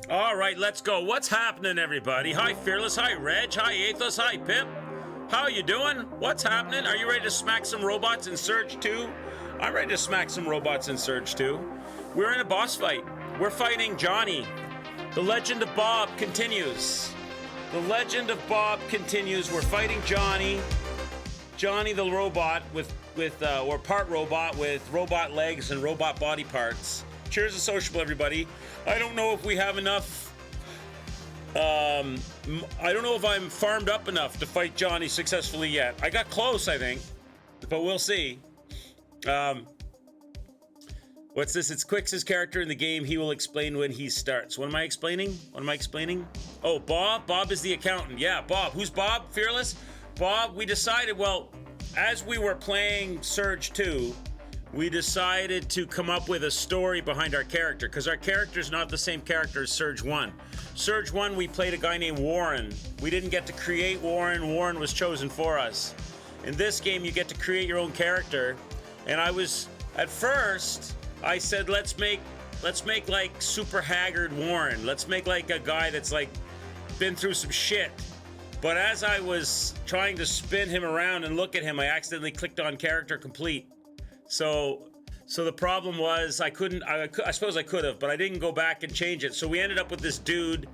All right, let's go. What's happening, everybody? Hi, Fearless. Hi, Reg. Hi, Athos. Hi, Pip. How you doing? What's happening? Are you ready to smack some robots in Surge 2? I'm ready to smack some robots in Surge 2. We're in a boss fight. We're fighting Johnny. The Legend of Bob continues. The Legend of Bob continues. We're fighting Johnny. Johnny the robot or part robot with robot legs and robot body parts. Cheers to Sociable, everybody. I don't know if we have enough. I don't know if I'm farmed up enough to fight Johnny successfully yet. I got close, I think, but we'll see. What's this? It's Quix's character in the game. He will explain when he starts. What am I explaining? Oh, Bob. Bob is the accountant. Yeah, Bob. Who's Bob? Fearless? Bob, we decided, well, as we were playing Surge 2, we decided to come up with a story behind our character, because our character's not the same character as Surge 1. Surge 1, we played a guy named Warren. We didn't get to create Warren. Warren was chosen for us. In this game, you get to create your own character. And at first, I said, let's make like super haggard Warren. Let's make like a guy that's like been through some shit. But as I was trying to spin him around and look at him, I accidentally clicked on character complete. So the problem was I suppose I could have, but I didn't go back and change it. So we ended up with this dude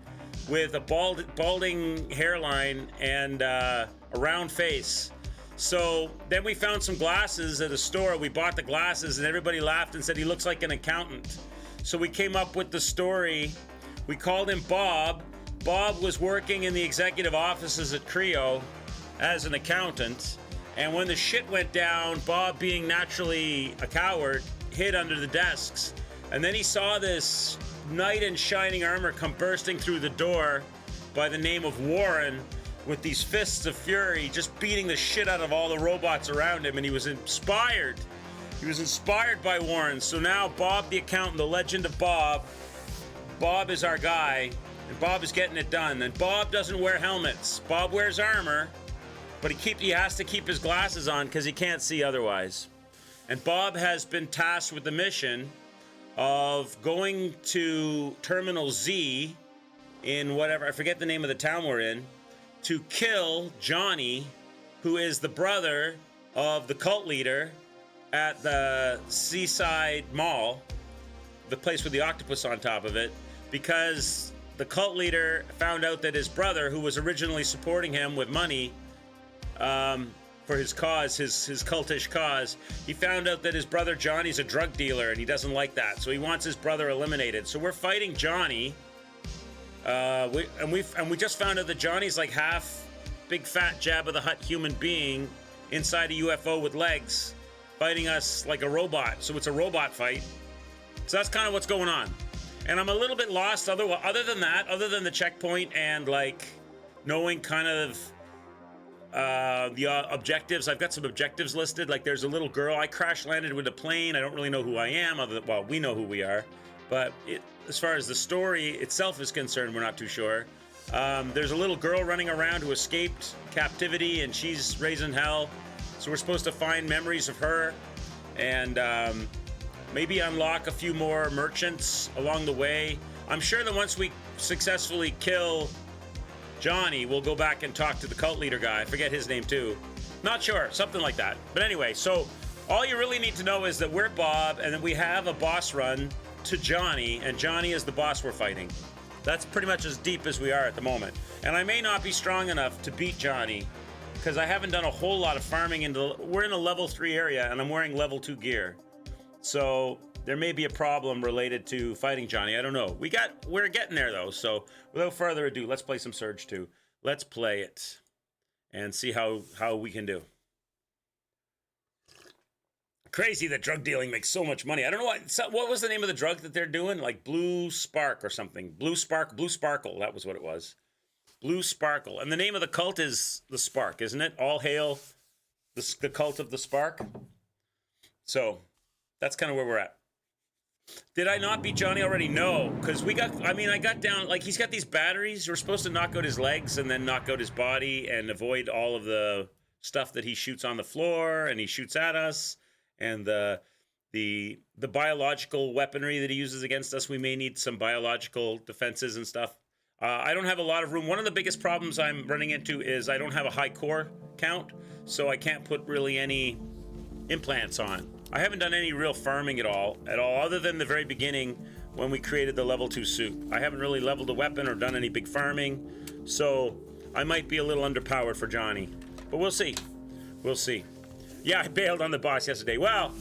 with a balding hairline and a round face. So then we found some glasses at a store. We bought the glasses and everybody laughed and said he looks like an accountant. So we came up with the story. We called him Bob. Bob was working in the executive offices at Creo as an accountant. And when the shit went down, Bob, being naturally a coward, hid under the desks. And then he saw this knight in shining armor come bursting through the door by the name of Warren with these fists of fury, just beating the shit out of all the robots around him. And he was inspired. He was inspired by Warren. So now Bob the accountant, the Legend of Bob. Bob is our guy, and Bob is getting it done. And Bob doesn't wear helmets. Bob wears armor. But he has to keep his glasses on because he can't see otherwise. And Bob has been tasked with the mission of going to Terminal Z in whatever, I forget the name of the town we're in, to kill Johnny, who is the brother of the cult leader at the Seaside Mall, the place with the octopus on top of it, because the cult leader found out that his brother, who was originally supporting him with money, for his cause, his cultish cause, he found out that his brother Johnny's a drug dealer and he doesn't like that, so he wants his brother eliminated. So we're fighting Johnny. We just found out that Johnny's like half big fat Jabba the Hutt human being inside a UFO with legs, fighting us like a robot. So it's a robot fight. So that's kind of what's going on. And I'm a little bit lost. Other than the checkpoint and like knowing kind of the objectives. I've got some objectives listed. Like there's a little girl. I crash landed with a plane. I don't really know who I am. We know who we are. But as far as the story itself is concerned, we're not too sure. There's a little girl running around who escaped captivity and she's raising hell. So we're supposed to find memories of her and maybe unlock a few more merchants along the way. I'm sure that once we successfully kill Johnny, we'll go back and talk to the cult leader guy. I forget his name too. Not sure, something like that. But anyway, so all you really need to know is that we're Bob and that we have a boss run to Johnny, and Johnny is the boss we're fighting. That's pretty much as deep as we are at the moment. And I may not be strong enough to beat Johnny because I haven't done a whole lot of farming we're in a level 3 area and I'm wearing level 2 gear. So there may be a problem related to fighting Johnny. I don't know. We're getting there though. So without further ado, let's play some Surge 2. Let's play it and see how we can do. Crazy that drug dealing makes so much money. I don't know what was the name of the drug that they're doing? Like Blue Spark or something. Blue Sparkle. That was what it was. Blue Sparkle. And the name of the cult is the Spark, isn't it? All hail the cult of the Spark. So that's kind of where we're at. Did I not beat Johnny already? No, because I got down, like, he's got these batteries. We're supposed to knock out his legs and then knock out his body and avoid all of the stuff that he shoots on the floor and he shoots at us. And the the biological weaponry that he uses against us. We may need some biological defenses and stuff. I don't have a lot of room. One of the biggest problems I'm running into is I don't have a high core count, so I can't put really any implants on. I haven't done any real farming at all, other than the very beginning when we created the level 2 suit. I haven't really leveled a weapon or done any big farming, so I might be a little underpowered for Johnny, but we'll see. We'll see. Yeah, I bailed on the boss yesterday. Well,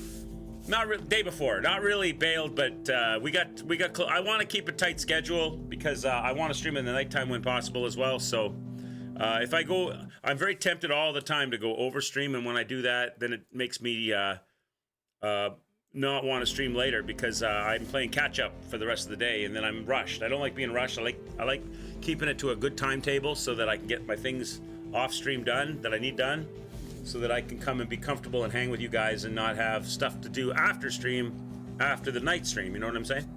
day before, not really bailed, but we got. I want to keep a tight schedule because I want to stream in the nighttime when possible as well. So if I go, I'm very tempted all the time to go over stream, and when I do that, then it makes me not want to stream later because I'm playing catch up for the rest of the day, and then I'm rushed. I don't like being rushed. I like keeping it to a good timetable so that I can get my things off stream done that I need done, so that I can come and be comfortable and hang with you guys and not have stuff to do after stream, after the night stream. You know what I'm saying?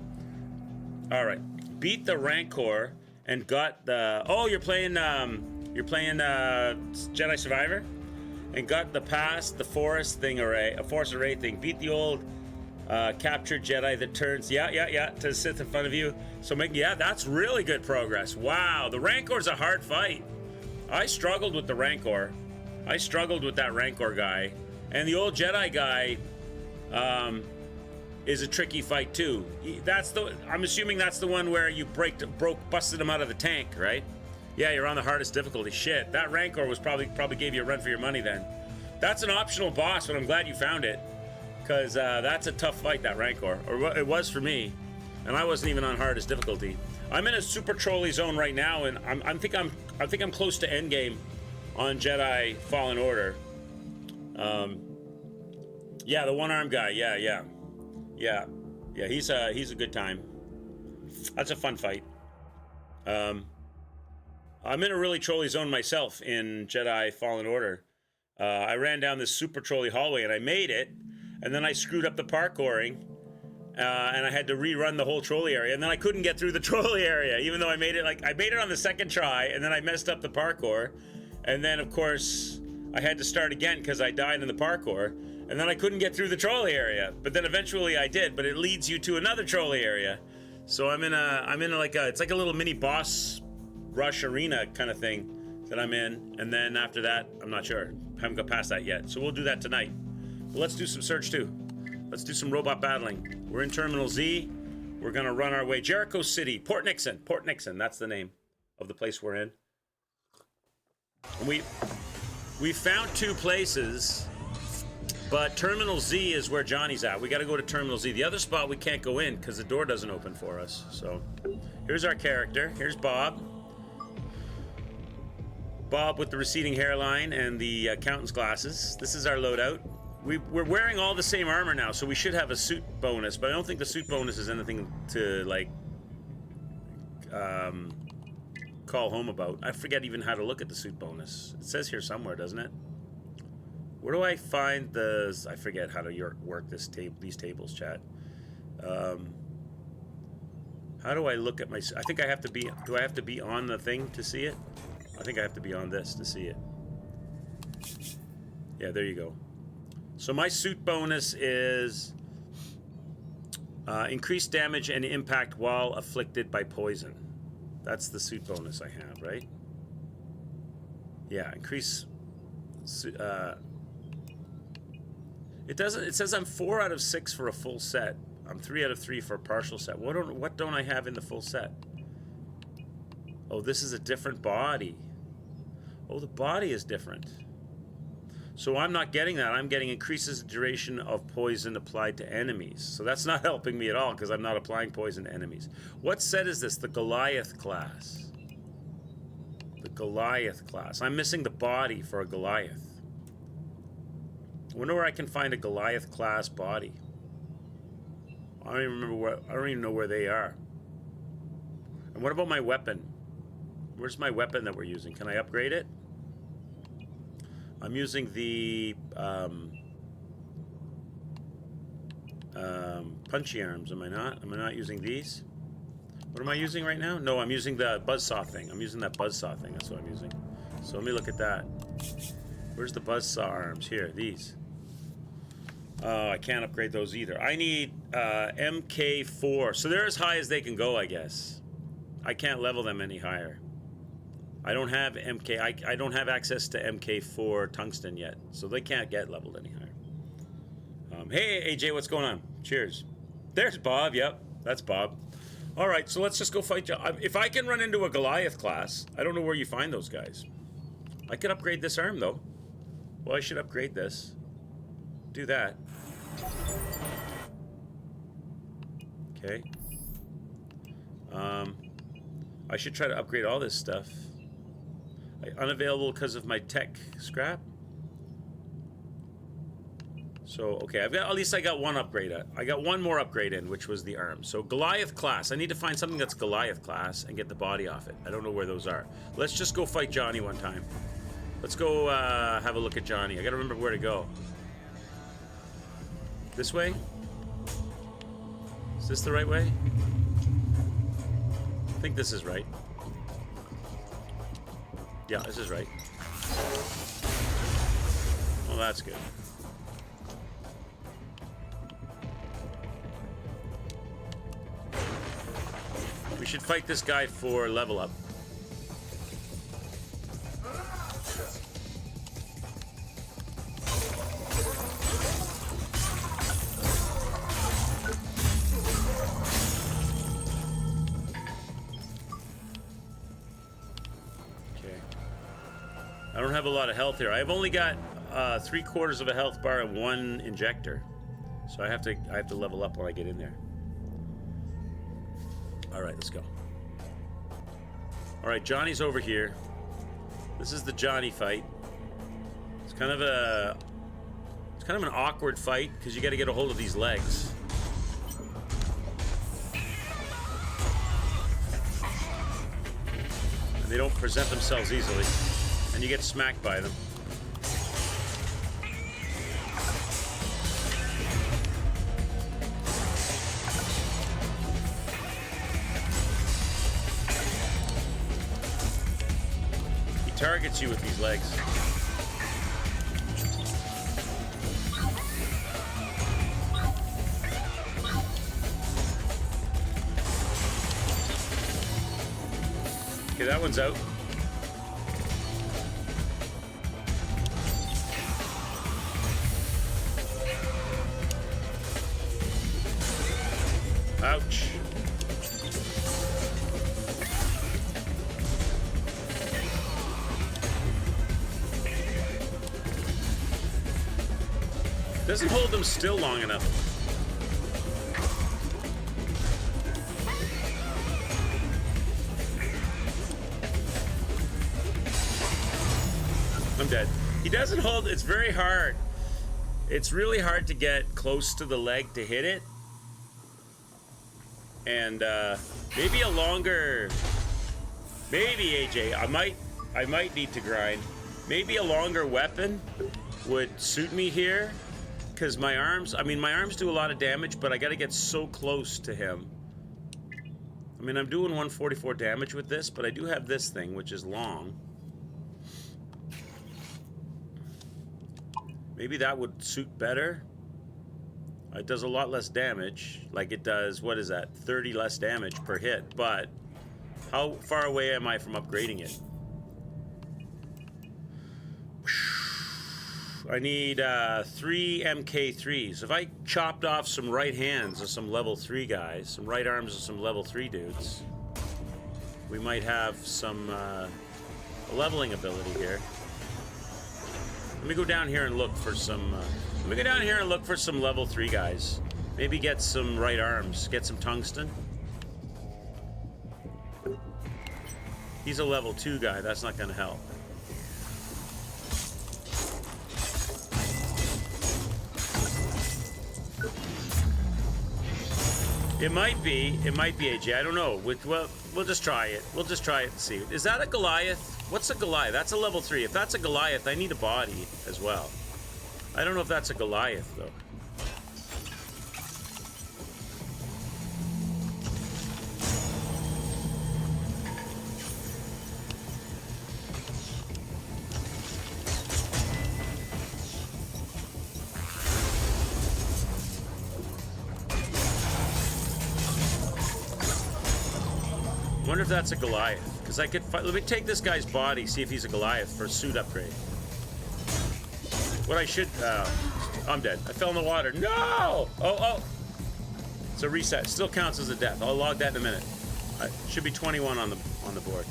All right, beat the Rancor and got the. Oh, you're playing Jedi Survivor, and got the the forest array thing. Beat the old captured Jedi that turns to sit in front of you. So that's really good progress. Wow, the Rancor's a hard fight. I struggled with the Rancor. I struggled with that Rancor guy, and the old Jedi guy is a tricky fight too. I'm assuming that's the one where you busted him out of the tank, right? Yeah, you're on the hardest difficulty. Shit, that Rancor was probably gave you a run for your money then. That's an optional boss, but I'm glad you found it, because that's a tough fight, that Rancor, or it was for me, and I wasn't even on hardest difficulty. I'm in a super trolley zone right now, and I think I'm close to endgame on Jedi Fallen Order. Yeah, the one-armed guy. Yeah. He's a good time. That's a fun fight. I'm in a really trolley zone myself in Jedi Fallen Order. I ran down this super trolley hallway and I made it, and then I screwed up the parkouring, and I had to rerun the whole trolley area, and then I couldn't get through the trolley area, even though I made it on the second try, and then I messed up the parkour. And then, of course, I had to start again because I died in the parkour. And then I couldn't get through the trolley area. But then eventually I did. But it leads you to another trolley area. So it's like a little mini boss rush arena kind of thing that I'm in. And then after that, I'm not sure. Haven't got past that yet. So we'll do that tonight. But let's do some Search 2. Let's do some robot battling. We're in Terminal Z. We're going to run our way. Jericho City. Port Nixon. Port Nixon. That's the name of the place we're in. We found 2 places, but Terminal Z is where Johnny's at. We got to go to Terminal Z. The other spot we can't go in because the door doesn't open for us. So here's our character. Here's Bob. Bob with the receding hairline and the accountant's glasses. This is our loadout. We're wearing all the same armor now, so we should have a suit bonus, but I don't think the suit bonus is anything to call home about. I forget even how to look at the suit bonus. It says here somewhere, doesn't it? Where do I find I forget how to work these tables, chat. How do I look at I think I have to be, do I have to be on the thing to see it? I think I have to be on this to see it. Yeah, there you go. So my suit bonus is increased damage and impact while afflicted by poison. That's the suit bonus I have, right? Yeah, increase. It doesn't. It says I'm 4 out of 6 for a full set. I'm 3 out of 3 for a partial set. What don't I have in the full set? Oh, this is a different body. Oh, the body is different. So I'm not getting that. I'm getting increases the duration of poison applied to enemies. So that's not helping me at all because I'm not applying poison to enemies. What set is this? The Goliath class. The Goliath class. I'm missing the body for a Goliath. I wonder where I can find a Goliath class body. I don't even remember I don't even know where they are. And what about my weapon? Where's my weapon that we're using? Can I upgrade it? I'm using the punchy arms, am I not? Am I not using these? What am I using right now? No, I'm using the buzzsaw thing. I'm using that buzzsaw thing. That's what I'm using. So let me look at that. Where's the buzzsaw arms? Here, these. Oh, I can't upgrade those either. I need MK4. So they're as high as they can go, I guess. I can't level them any higher. I don't have MK. I don't have access to MK4 tungsten yet, so they can't get leveled any higher. Hey, AJ, what's going on? Cheers. There's Bob. Yep, that's Bob. All right, so let's just go fight. If I can run into a Goliath class, I don't know where you find those guys. I could upgrade this arm, though. Well, I should upgrade this. Do that. Okay. I should try to upgrade all this stuff. Unavailable because of my tech scrap. So, okay, I've got, at least I got one upgrade. I got one more upgrade in, which was the arm. So, Goliath class. I need to find something that's Goliath class and get the body off it. I don't know where those are. Let's just go fight Johnny one time. Let's go have a look at Johnny. I gotta remember where to go. This way? Is this the right way? I think this is right. Yeah, this is right. Well, that's good. We should fight this guy for level up. I don't have a lot of health here. I've only got 3/4 of a health bar and 1 injector, so I have to level up when I get in there. All right, let's go. All right, Johnny's over here. This is the Johnny fight. It's kind of an awkward fight because you got to get a hold of these legs. And they don't present themselves easily. And you get smacked by them. He targets you with these legs. Okay, that one's out. Ouch. Doesn't hold them still long enough. I'm dead. He doesn't hold, it's very hard. It's really hard to get close to the leg to hit it. And maybe a longer, maybe AJ, I might need to grind. Maybe a longer weapon would suit me here, because my arms do a lot of damage, but I got to get so close to him. I mean, I'm doing 144 damage with this, but I do have this thing, which is long. Maybe that would suit better. It does a lot less damage. Like it does, what is that? 30 less damage per hit. But how far away am I from upgrading it? I need 3 MK3s. If I chopped off some right hands of some level 3 guys, some right arms of some level 3 dudes, we might have some leveling ability here. Let me go down here and look for some. Let me go down here and look for some level 3 guys. Maybe get some right arms. Get some tungsten. He's a level 2 guy. That's not going to help. It might be AJ. I don't know. We'll just try it. We'll just try it and see. Is that a Goliath? What's a Goliath? That's a level 3. If that's a Goliath, I need a body as well. I don't know if that's a Goliath, though. wonder if that's a Goliath. Because I could let me take this guy's body, see if he's a Goliath for a suit upgrade. What I should... I'm dead. I fell in the water. No! Oh. It's a reset. Still counts as a death. I'll log that in a minute. Should be 21 on the board.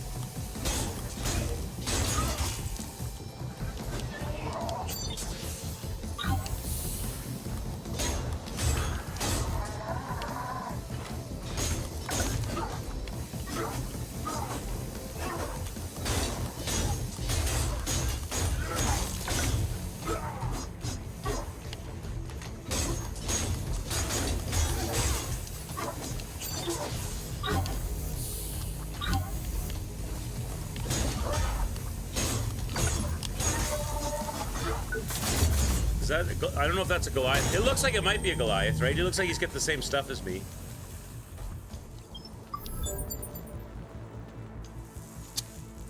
I don't know if that's a Goliath. It looks like it might be a Goliath, right? It looks like he's got the same stuff as me.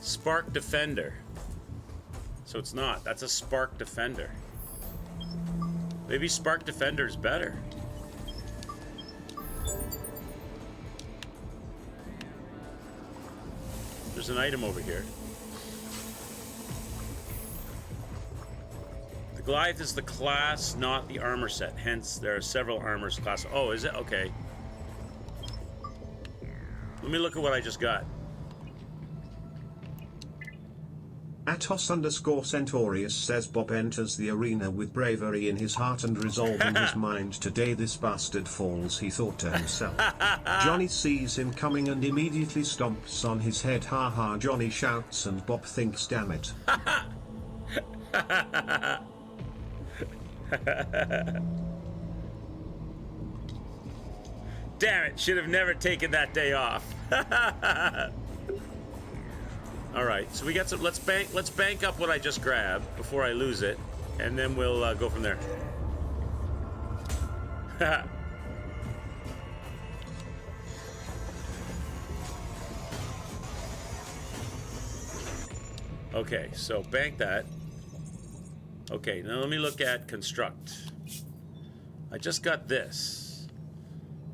Spark Defender. So it's not. That's a Spark Defender. Maybe Spark Defender is better. There's an item over here. Goliath is the class, not the armor set. Hence, there are several armors class. Oh, is it? Okay. Let me look at what I just got. Atos_Centaurius says Bob enters the arena with bravery in his heart and resolve in his mind. Today this bastard falls, he thought to himself. Johnny sees him coming and immediately stomps on his head. Ha ha, Johnny shouts and Bob thinks, damn it. Damn it, should have never taken that day off. All right, so we got some. Let's bank up what I just grabbed before I lose it, and then we'll go from there. Okay, so bank that. Okay, now let me look at construct. I just got this.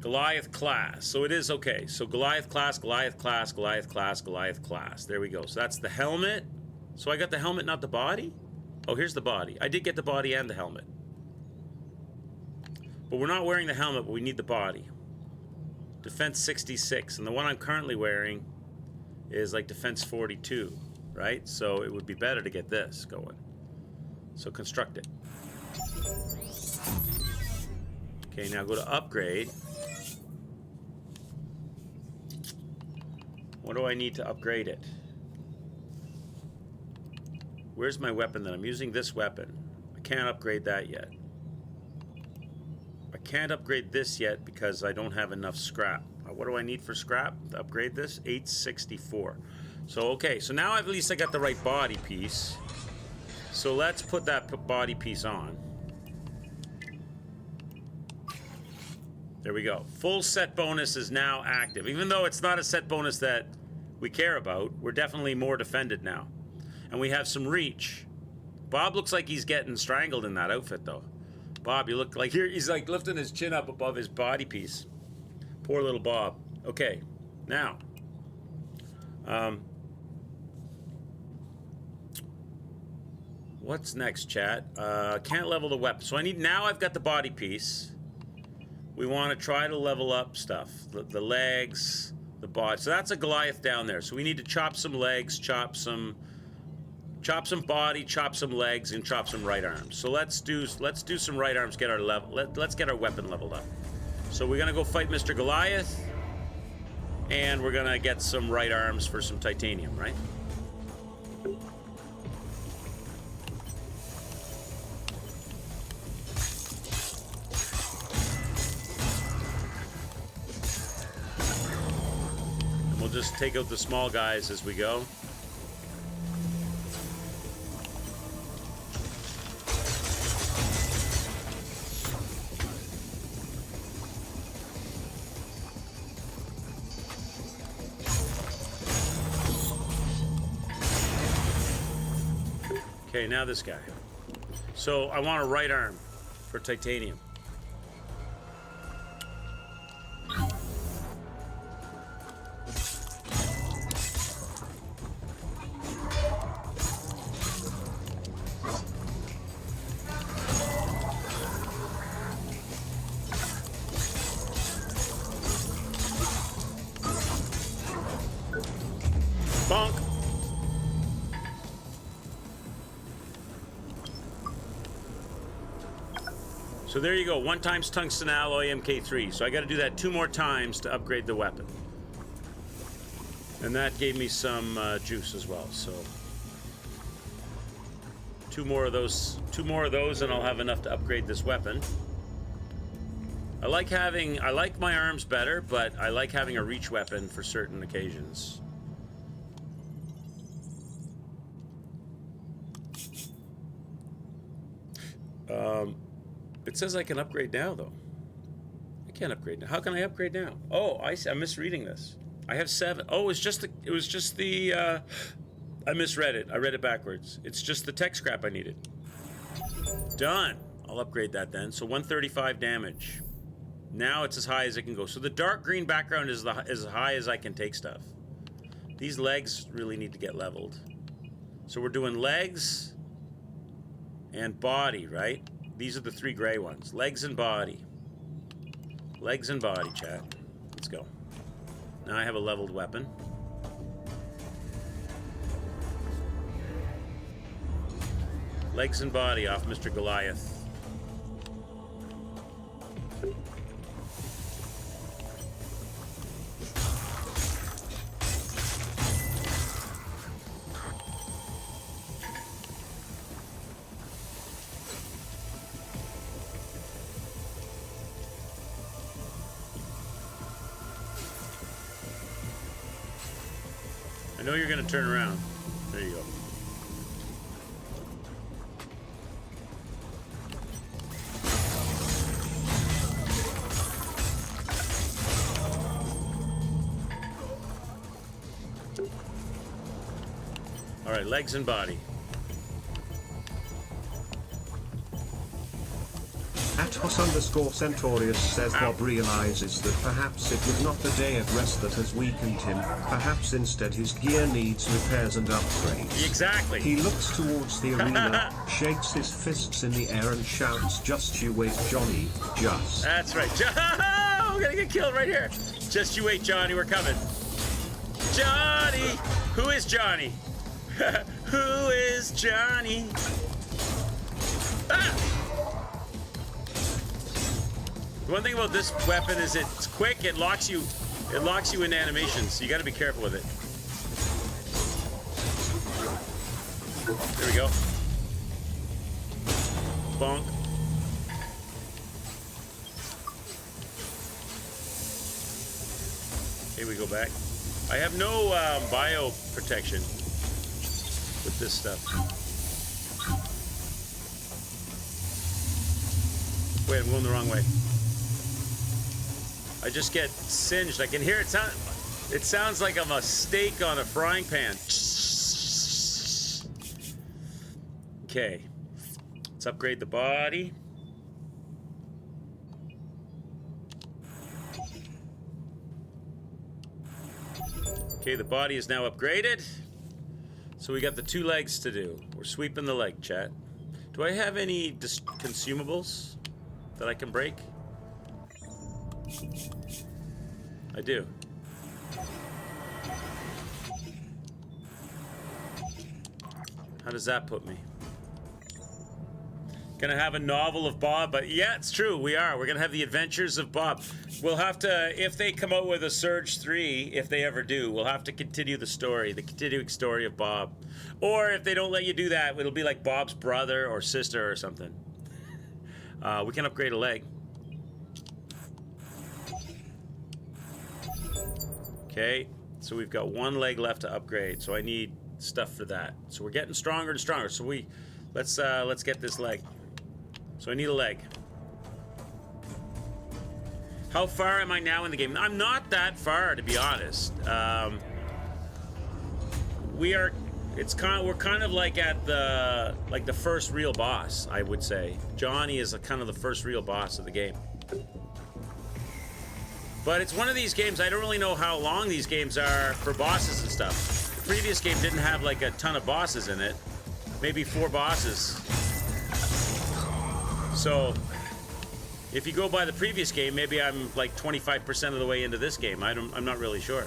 Goliath class. So it is okay. So Goliath class, Goliath class, Goliath class, Goliath class. There we go. So that's the helmet. So I got the helmet, not the body? Oh, here's the body. I did get the body and the helmet. But we're not wearing the helmet, but we need the body. Defense 66. And the one I'm currently wearing is like defense 42, right? So it would be better to get this going. So construct it. Okay, now go to upgrade. What do I need to upgrade it? Where's my weapon then? I'm using this weapon. I can't upgrade that yet. I can't upgrade this yet because I don't have enough scrap. What do I need for scrap to upgrade this? 864. So, okay, so now at least I got the right body piece. So let's put that body piece on. There we go. Full set bonus is now active. Even though it's not a set bonus that we care about, we're definitely more defended now. And we have some reach. Bob looks like he's getting strangled in that outfit, though. Bob, you look like he's like lifting his chin up above his body piece. Poor little Bob. Okay, now. What's next, chat? Can't level the weapon. So now I've got the body piece. We want to try to level up stuff. The legs, the body. So that's a Goliath down there. So we need to chop some legs, chop some body, chop some legs, and chop some right arms. So let's do some right arms, get our level. Let's get our weapon leveled up. So we're gonna go fight Mr. Goliath, and we're gonna get some right arms for some titanium, right? We'll just take out the small guys as we go. Okay, now this guy. So I want a right arm for titanium. Bonk. So there you go, 1 times tungsten alloy MK3. So I got to do that 2 more times to upgrade the weapon. And that gave me some juice as well, so 2 more of those, and I'll have enough to upgrade this weapon. I like my arms better, but I like having a reach weapon for certain occasions. It says I can upgrade now, though. I can't upgrade now. How can I upgrade now? Oh, I'm misreading this. I have 7. Oh, I misread it. I read it backwards. It's just the tech scrap I needed. Done. I'll upgrade that then. So 135 damage. Now it's as high as it can go. So the dark green background is as high as I can take stuff. These legs really need to get leveled. So we're doing legs and body, right? These are the 3 gray ones. Legs and body. Legs and body, chat. Let's go. Now I have a leveled weapon. Legs and body off Mr. Goliath. I know you're gonna turn around. There you go. All right, legs and body. Athos_Centaurus says Bob realizes that perhaps it was not the day of rest that has weakened him. Perhaps instead his gear needs repairs and upgrades. Exactly. He looks towards the arena, shakes his fists in the air and shouts, "Just you wait, Johnny, just." That's right. We're gonna get killed right here. Just you wait, Johnny, we're coming. Johnny! Who is Johnny? Who is Johnny? Ah! The one thing about this weapon is it's quick, it locks you into animations, so you gotta be careful with it. There we go. Bonk. Here we go back. I have no bio protection with this stuff. Wait, I'm going the wrong way. I just get singed. I can hear it sound. It sounds like I'm a steak on a frying pan. Okay. Let's upgrade the body. Okay, the body is now upgraded. So we got the 2 legs to do. We're sweeping the leg, chat. Do I have any consumables that I can break? I do. How does that put me? Gonna have a novel of Bob, but yeah, it's true, we are. We're gonna have the adventures of Bob. We'll have to, if they come out with a Surge 3, if they ever do, we'll have to continue the story, the continuing story of Bob. Or if they don't let you do that, it'll be like Bob's brother or sister or something. We can upgrade a leg. Okay, so we've got 1 leg left to upgrade, so I need stuff for that. So we're getting stronger and stronger. So let's get this leg. So I need a leg. How far am I now in the game? I'm not that far, to be honest. We're kind of like at the first real boss, I would say. Johnny is kind of the first real boss of the game. But it's one of these games, I don't really know how long these games are for bosses and stuff. The previous game didn't have like a ton of bosses in it. Maybe 4 bosses. So, if you go by the previous game, maybe I'm like 25% of the way into this game. I'm not really sure.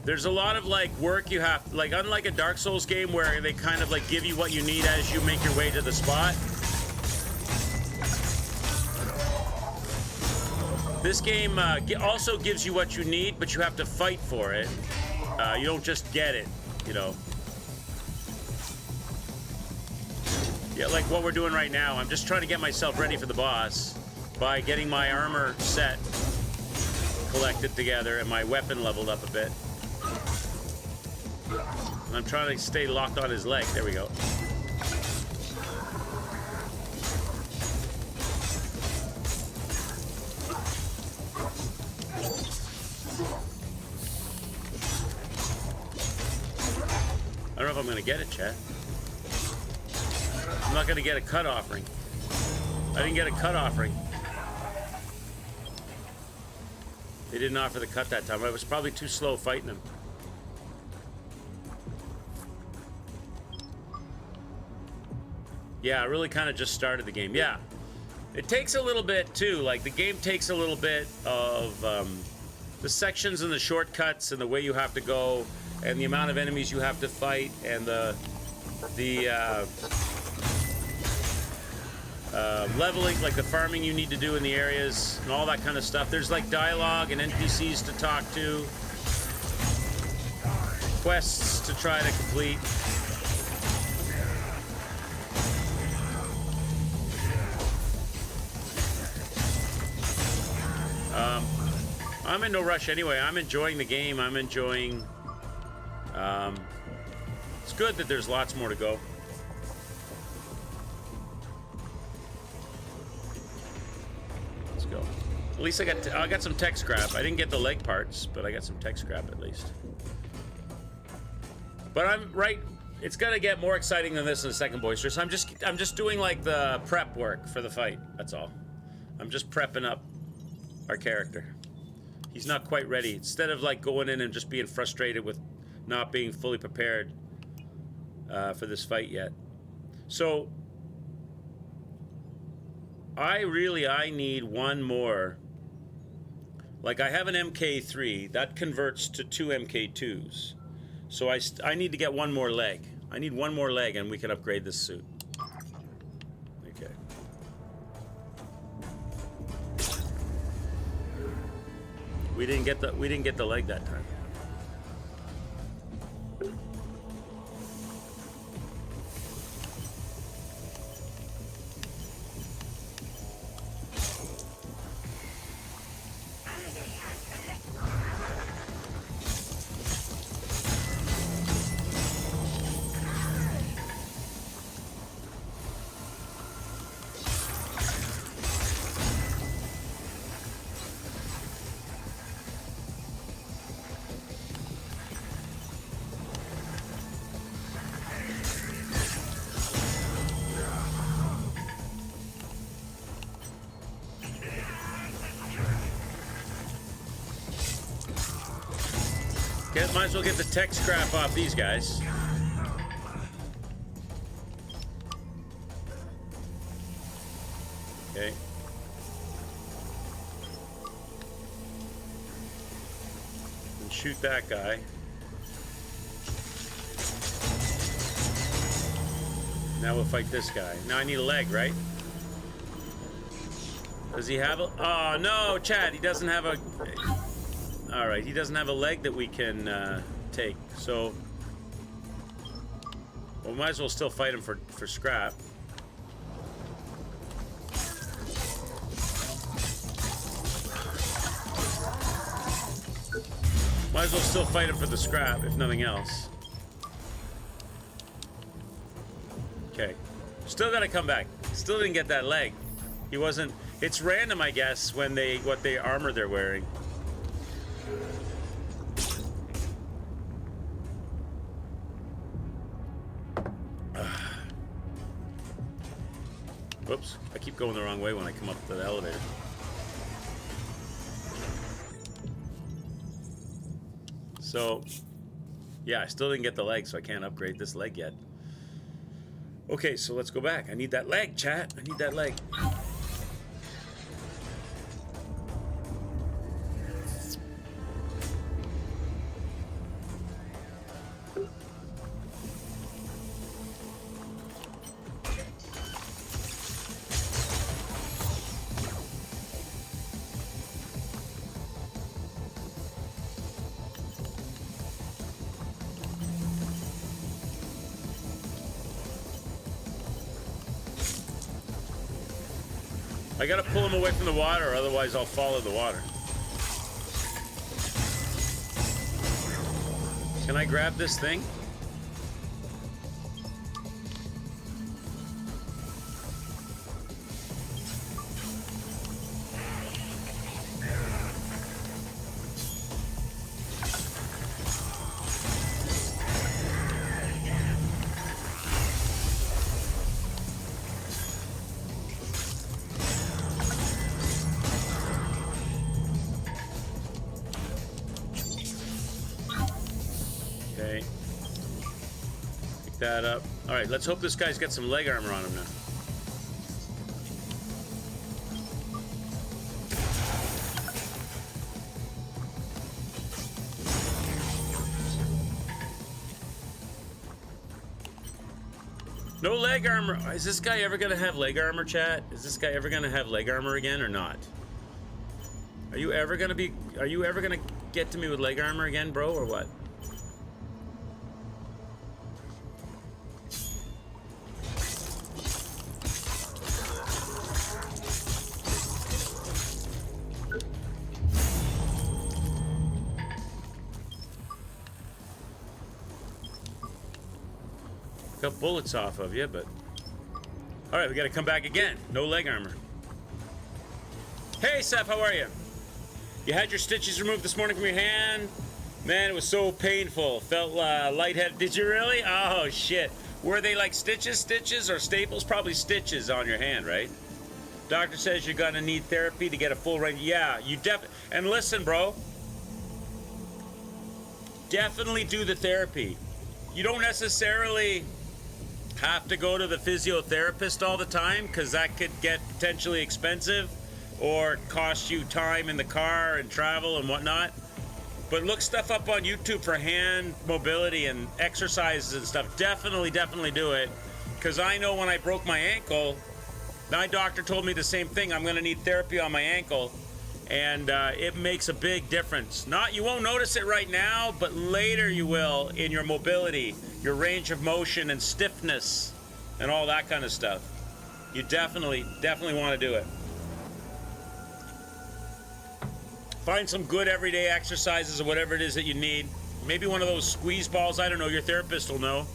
There's a lot of like work you have, like unlike a Dark Souls game where they kind of like give you what you need as you make your way to the spot. This game also gives you what you need, but you have to fight for it. You don't just get it, you know. Yeah, like what we're doing right now. I'm just trying to get myself ready for the boss by getting my armor set collected together and my weapon leveled up a bit. And I'm trying to stay locked on his leg. There we go. I don't know if I'm going to get it, chat. I'm not going to get a cut offering. I didn't get a cut offering. They didn't offer the cut that time. I was probably too slow fighting them. Yeah, I really kind of just started the game. Yeah. It takes a little bit, too. Like, the game takes a little bit of the sections and the shortcuts and the way you have to go and the amount of enemies you have to fight and the leveling, like the farming you need to do in the areas and all that kind of stuff. There's like dialogue and NPCs to talk to, quests to try to complete. I'm in no rush anyway. I'm enjoying the game. I'm enjoying... it's good that there's lots more to go. Let's go. At least I got some tech scrap. I didn't get the leg parts, but I got some tech scrap at least. But I'm right. It's gonna get more exciting than this in the second Boister. So I'm just doing like the prep work for the fight. That's all. I'm just prepping up our character. He's not quite ready. Instead of like going in and just being frustrated with not being fully prepared for this fight yet. So I need one more. Like I have an MK3 that converts to 2 MK2s. So I need to get one more leg. I need one more leg and we can upgrade this suit. Okay. We didn't get the leg that time. Might as well get the tech scrap off these guys. Okay. And shoot that guy. Now we'll fight this guy. Now I need a leg, right? Does he have a... Oh, no, Chad, he doesn't have a... All right, he doesn't have a leg that we can take, so we might as well still fight him for scrap. Might as well still fight him for the scrap, if nothing else. Okay, still gotta come back. Still didn't get that leg. He wasn't. It's random, I guess, when what armor they're wearing. Whoops, I keep going the wrong way when I come up to the elevator. So, yeah, I still didn't get the leg, so I can't upgrade this leg yet. Okay, so let's go back. I need that leg, chat. I need that leg. I gotta pull him away from the water, or otherwise I'll fall in the water. Can I grab this thing? Okay. Pick that up. All right, let's hope this guy's got some leg armor on him now. No leg armor. Is this guy ever gonna have leg armor, chat? Is this guy ever gonna have leg armor again or not? Are you ever gonna get to me with leg armor again, bro, or what? Got bullets off of you, but... Alright, we gotta come back again. No leg armor. Hey, Seth, how are you? You had your stitches removed this morning from your hand? Man, it was so painful. Felt lightheaded. Did you really? Oh, shit. Were they like stitches or staples? Probably stitches on your hand, right? Doctor says you're gonna need therapy to get a full range. Yeah, you definitely... And listen, bro. Definitely do the therapy. You don't necessarily... have to go to the physiotherapist all the time, because that could get potentially expensive or cost you time in the car and travel and whatnot. But look stuff up on YouTube for hand mobility and exercises and stuff. Definitely do it, because I know when I broke my ankle, my doctor told me the same thing. I'm going to need therapy on my ankle, and it makes a big difference. You won't notice it right now, but later you will in your mobility, your range of motion and stiffness and all that kind of stuff. You definitely want to do it. Find some good everyday exercises or whatever it is that you need. Maybe one of those squeeze balls. I don't know. Your therapist will know.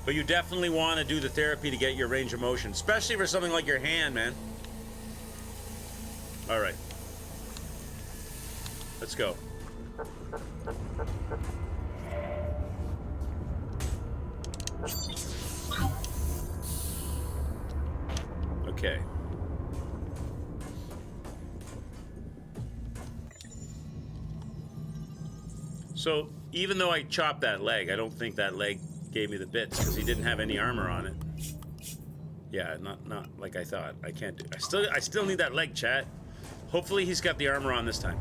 But you definitely want to do the therapy to get your range of motion, especially for something like your hand, man. All right. Let's go. Okay. So, even though I chopped that leg, I don't think that leg gave me the bits, because he didn't have any armor on it. Yeah, not like I thought. I can't do... I still need that leg, chat. Hopefully he's got the armor on this time.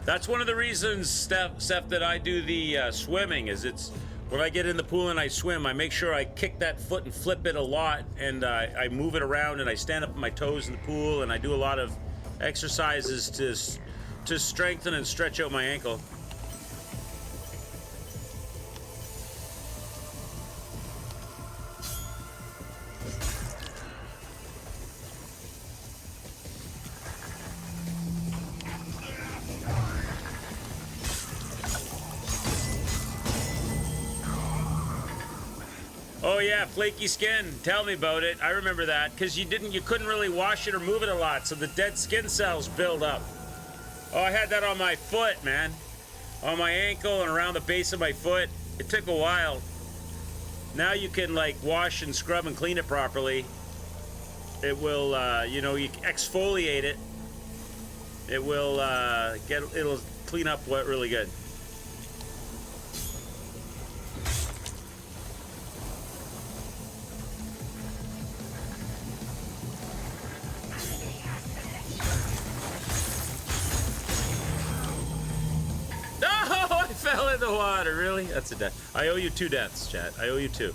That's one of the reasons, Steph, that I do the swimming, is it's... When I get in the pool and I swim, I make sure I kick that foot and flip it a lot, and I move it around, and I stand up on my toes in the pool, and I do a lot of exercises to strengthen and stretch out my ankle. Oh yeah, flaky skin. Tell me about it. I remember that, because you couldn't really wash it or move it a lot, so the dead skin cells build up. Oh, I had that on my foot, man. On my ankle and around the base of my foot. It took a while. Now you can like wash and scrub and clean it properly. It will, you exfoliate it. It will it'll clean up really good. Fell in the water, really? That's a death. I owe you 2 deaths, chat. I owe you 2.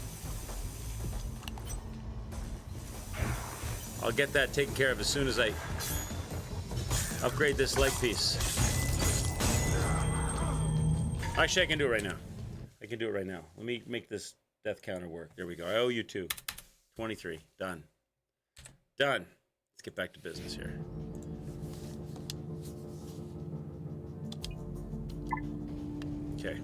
I'll get that taken care of as soon as I upgrade this leg piece. Actually, I can do it right now. Let me make this death counter work. There we go. I owe you 2. 23. Done. Done. Let's get back to business here. Okay.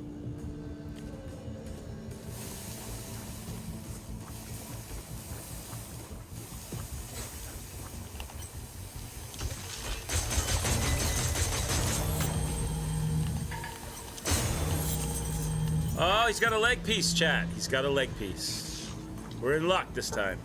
Oh, he's got a leg piece, chat. He's got a leg piece. We're in luck this time.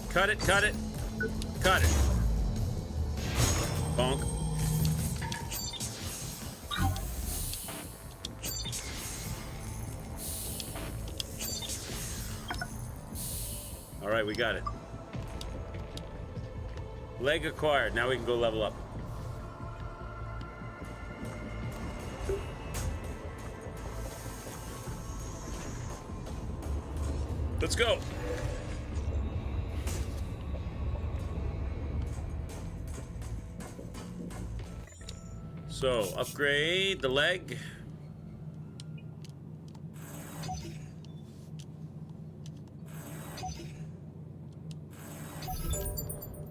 Cut it, cut it, cut it. Bonk. All right, we got it. Leg acquired. Now we can go level up. Let's go. So, upgrade the leg.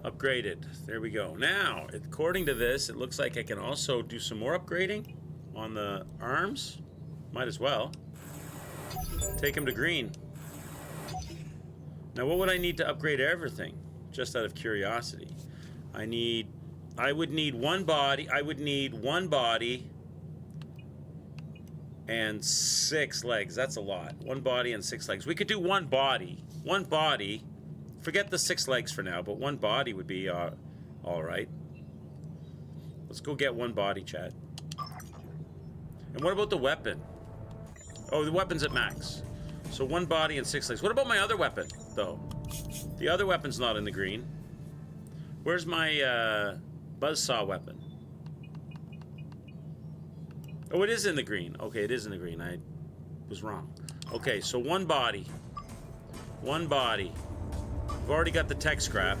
Upgraded. There we go. Now, according to this, it looks like I can also do some more upgrading on the arms. Might as well. Take them to green. Now, what would I need to upgrade everything? Just out of curiosity. I would need one body. I would need one body and 6 legs. That's a lot. One body and 6 legs. We could do one body. One body. Forget the 6 legs for now, but one body would be all right. Let's go get one body, chat. And what about the weapon? Oh, the weapon's at max. So one body and 6 legs. What about my other weapon, though? The other weapon's not in the green. Where's my buzzsaw weapon? Oh, it is in the green. Okay, it is in the green. I was wrong. Okay, so one body. One body. We've already got the tech scrap.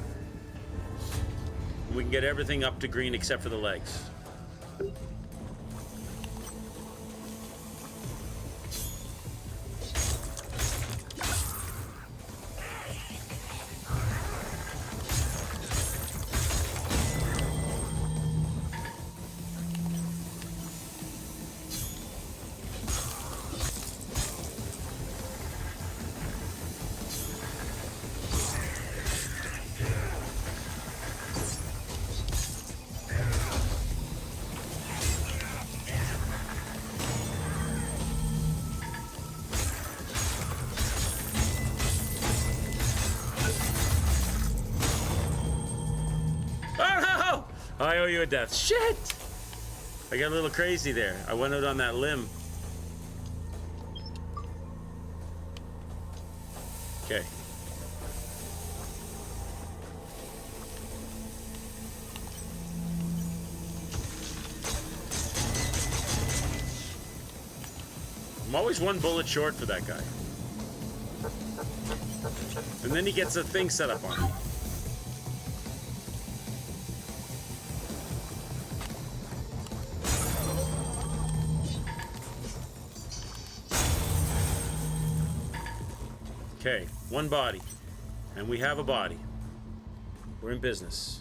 We can get everything up to green except for the legs. I owe you a death. Shit! I got a little crazy there. I went out on that limb. Okay. I'm always one bullet short for that guy. And then he gets a thing set up on me. Okay, one body. And we have a body. We're in business.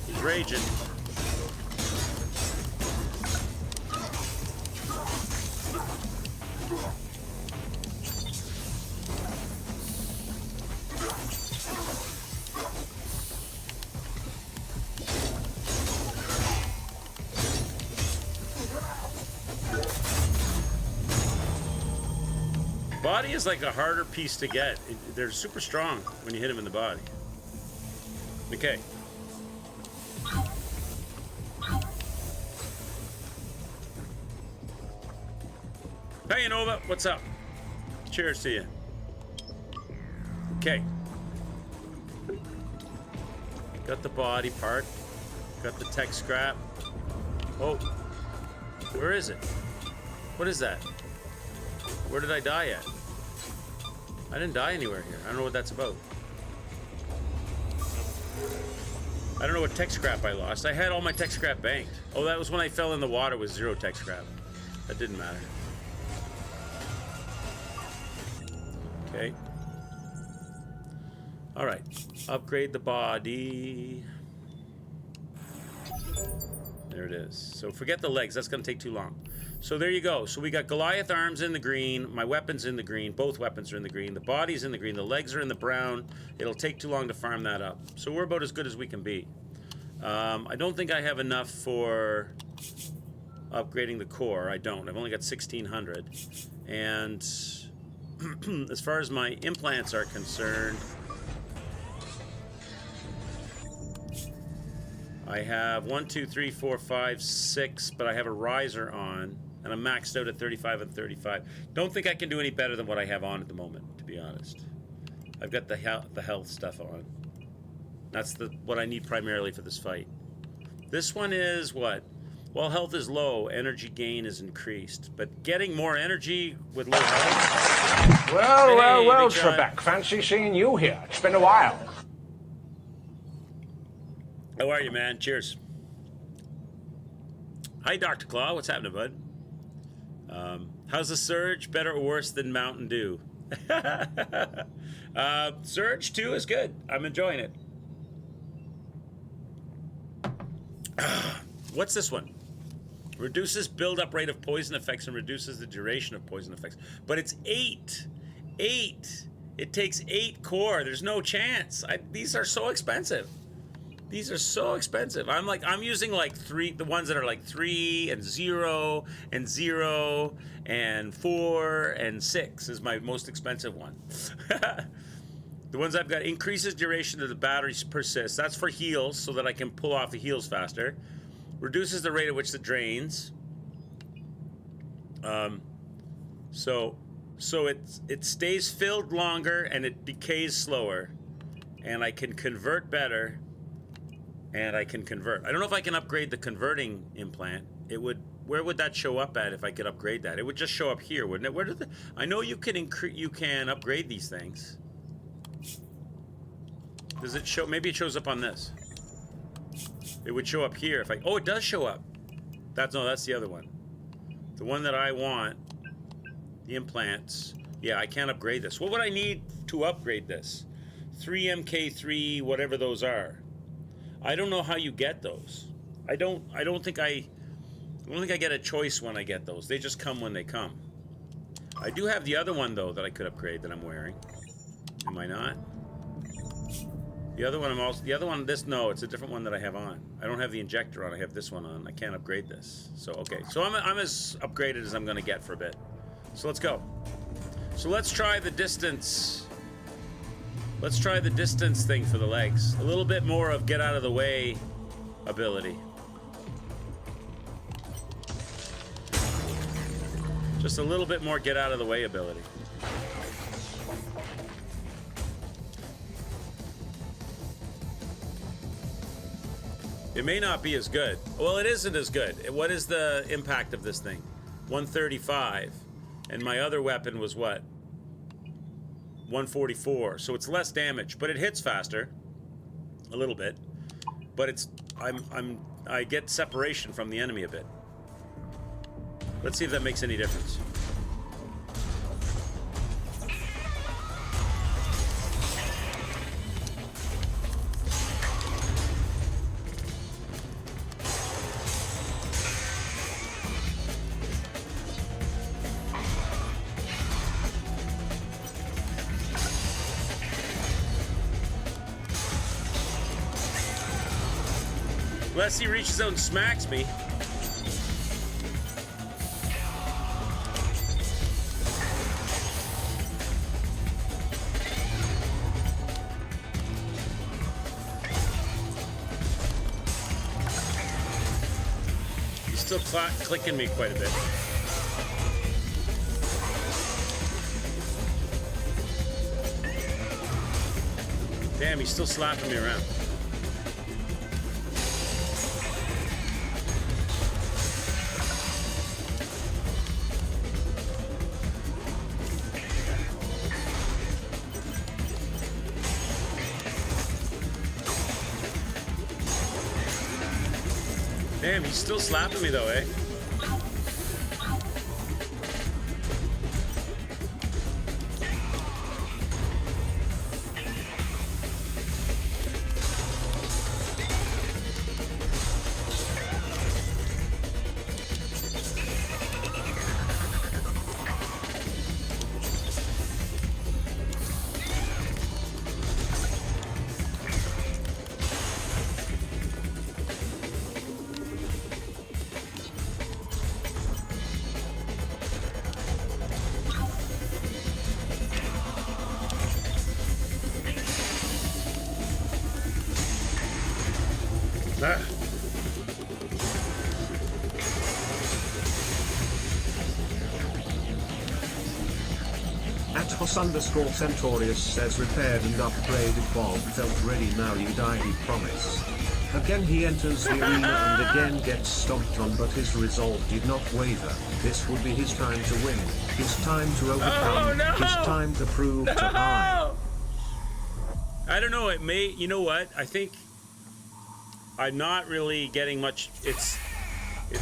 He's raging. Body is like a harder piece to get. They're super strong when you hit them in the body. Okay. Hey, Nova, what's up? Cheers to you. Okay. Got the body part. Got the tech scrap. Oh. Where is it? What is that? Where did I die at? I didn't die anywhere here. I don't know what that's about. I don't know what tech scrap I lost. I had all my tech scrap banked. Oh, that was when I fell in the water with 0 tech scrap. That didn't matter. Okay. All right. Upgrade the body. There it is. So forget the legs. That's going to take too long. So there you go. So we got Goliath arms in the green. My weapon's in the green. Both weapons are in the green. The body's in the green. The legs are in the brown. It'll take too long to farm that up. So we're about as good as we can be. I don't think I have enough for upgrading the core. I don't. I've only got 1,600. And as far as my implants are concerned, I have 1, 2, 3, 4, 5, 6, but I have a riser on, and I'm maxed out at 35 and 35. Don't think I can do any better than what I have on at the moment, to be honest. I've got the health stuff on. That's what I need primarily for this fight. This one is what? While health is low, energy gain is increased. But getting more energy with low health... Well, Trebek. Fancy seeing you here. It's been a while. How are you, man? Cheers. Hi, Dr. Claw. What's happening, bud? How's the Surge? Better or worse than Mountain Dew? Surge 2 is good. I'm enjoying it. What's this one? Reduces build-up rate of poison effects and reduces the duration of poison effects. But it's 8. 8. It takes 8 core. There's no chance. These are so expensive. These are so expensive. I'm using like 3, the ones that are like 3 and 0 and 0 and 4 and 6 is my most expensive one. The ones I've got increases duration of the batteries persist. That's for heals so that I can pull off the heals faster. Reduces the rate at which it drains. So it stays filled longer and it decays slower. And I can convert better. And I can convert. I don't know if I can upgrade the converting implant. Where would that show up at if I could upgrade that? It would just show up here, wouldn't it? Where did I know you can upgrade these things. Does it show? Maybe it shows up on this. It would show up here if I. Oh, it does show up. That's the other one. The one that I want. The implants. Yeah, I can't upgrade this. What would I need to upgrade this? 3 MK3, whatever those are. I don't know how you get those. I don't think I get a choice when I get those. They just come when they come. I do have the other one though that I could upgrade that I'm wearing. Am I not? The other one no, it's a different one that I have on. I don't have the injector on. I have this one on. I can't upgrade this. So okay. So I'm as upgraded as I'm going to get for a bit. So let's go. So let's try the distance. Let's try the distance thing for the legs. A little bit more of get out of the way ability. Just a little bit more get out of the way ability. It may not be as good. Well, it isn't as good. What is the impact of this thing? 135. And my other weapon was what? 144, so it's less damage, but it hits faster, a little bit. But I get separation from the enemy a bit. Let's see if that makes any difference. Unless he reaches out and smacks me. He's still clicking me quite a bit. Damn, he's still slapping me around. Damn, he's still slapping me though, eh? At Hoss_Centaurius says repaired and upgraded. Bob felt ready, now you die, he promised. Again he enters the arena and again gets stomped on, but his resolve did not waver. This would be his time to win, his time to overcome, his time to prove to high. I don't know, it may, you know what, I think I'm not really getting much, it's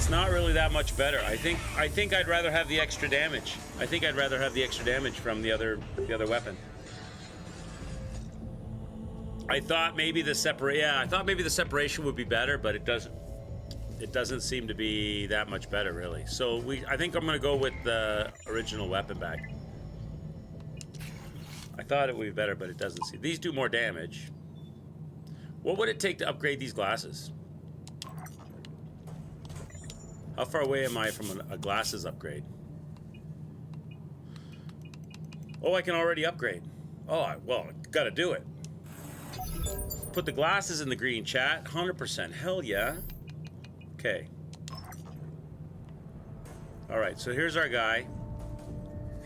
not really that much better. I think I'd rather have the extra damage. I think I'd rather have the extra damage from the other weapon. I thought maybe the separation would be better, but it doesn't seem to be that much better really. So I think I'm gonna go with the original weapon back. I thought it would be better, but it doesn't seem. These do more damage. What would it take to upgrade these glasses? How far away am I from a glasses upgrade? Oh, I can already upgrade. Oh, well, gotta do it. Put the glasses in the green, chat. 100%. Hell yeah. Okay. Alright, so here's our guy.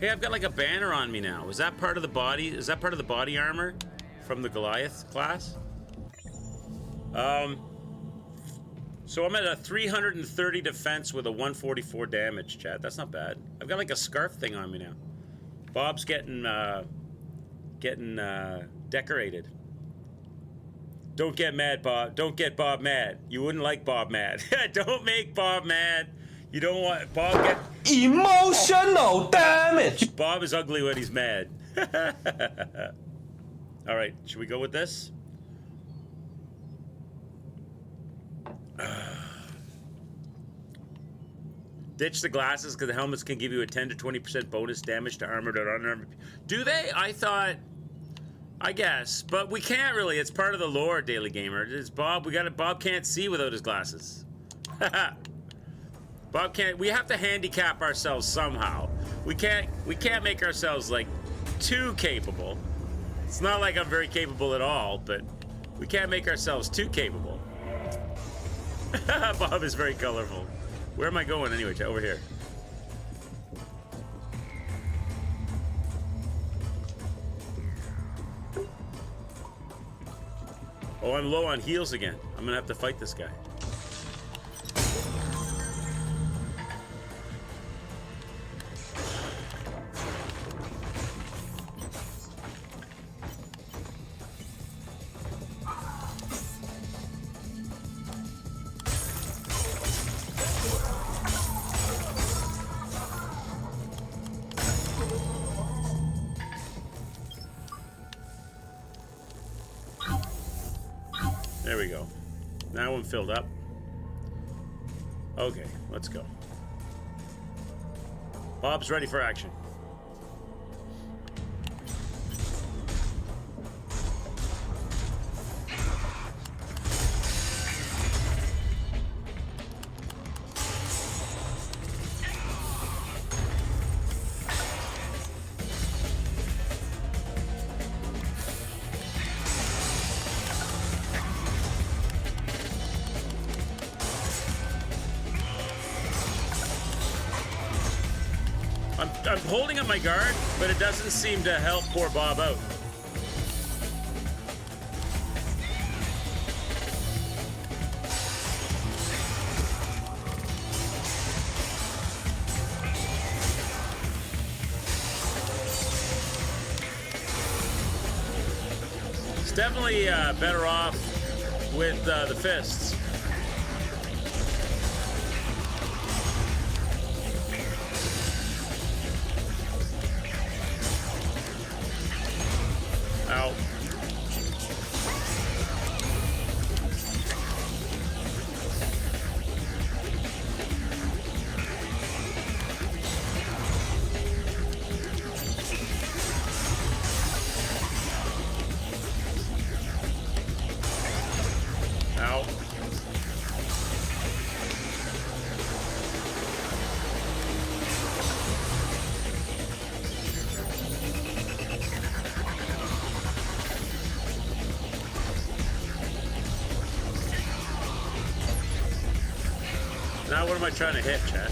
Hey, I've got like a banner on me now. Is that part of the body? Is that part of the body armor from the Goliath class? So I'm at a 330 defense with a 144 damage, chat. That's not bad. I've got like a scarf thing on me now. Bob's getting decorated. Don't get mad, Bob. Don't get Bob mad. You wouldn't like Bob mad. Don't make Bob mad. You don't want Bob get emotional damage. Bob is ugly when he's mad. All right, should we go with this? Ditch the glasses because the helmets can give you a 10 to 20% bonus damage to armored or unarmored. Do they? I thought. I guess, but we can't really. It's part of the lore, Daily Gamer. It's Bob. Bob can't see without his glasses. Bob can't. We have to handicap ourselves somehow. We can't make ourselves like too capable. It's not like I'm very capable at all, but we can't make ourselves too capable. Bob is very colorful. Where am I going anyway? Over here. Oh, I'm low on heals again. I'm gonna have to fight this guy. There we go. Now I'm filled up. Okay, let's go. Bob's ready for action. I'm holding up my guard, but it doesn't seem to help poor Bob out. definitely better off with the fists. Ow. Ow. Now what am I trying to hit, chat?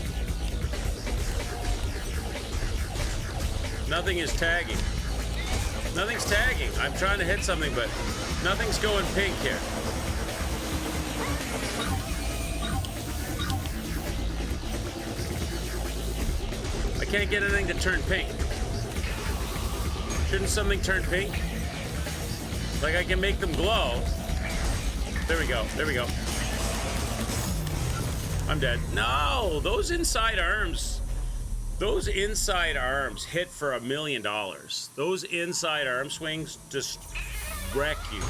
Nothing is tagging. Nothing's tagging. I'm trying to hit something, but nothing's going pink here. I can't get anything to turn pink. Shouldn't something turn pink? Like I can make them glow. There we go. There we go. I'm dead. No, those inside arms hit for $1 million. Those inside arm swings just wreck you.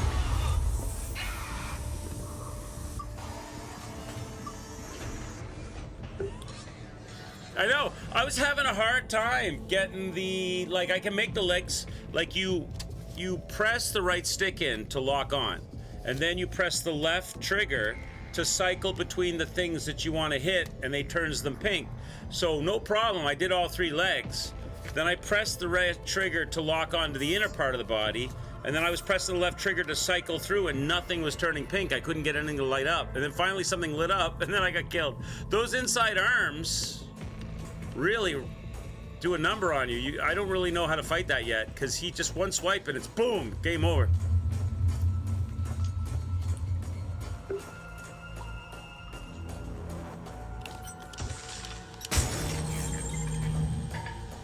I know. I was having a hard time getting the, like, I can make the legs, like you press the right stick in to lock on, and then you press the left trigger to cycle between the things that you want to hit, and they turns them pink. So no problem, I did all 3 legs. Then I pressed the right trigger to lock onto the inner part of the body, and then I was pressing the left trigger to cycle through, and nothing was turning pink. I couldn't get anything to light up. And then finally something lit up, and then I got killed. Those inside arms really do a number on you. I don't really know how to fight that yet, because he just one swipe and it's boom, game over.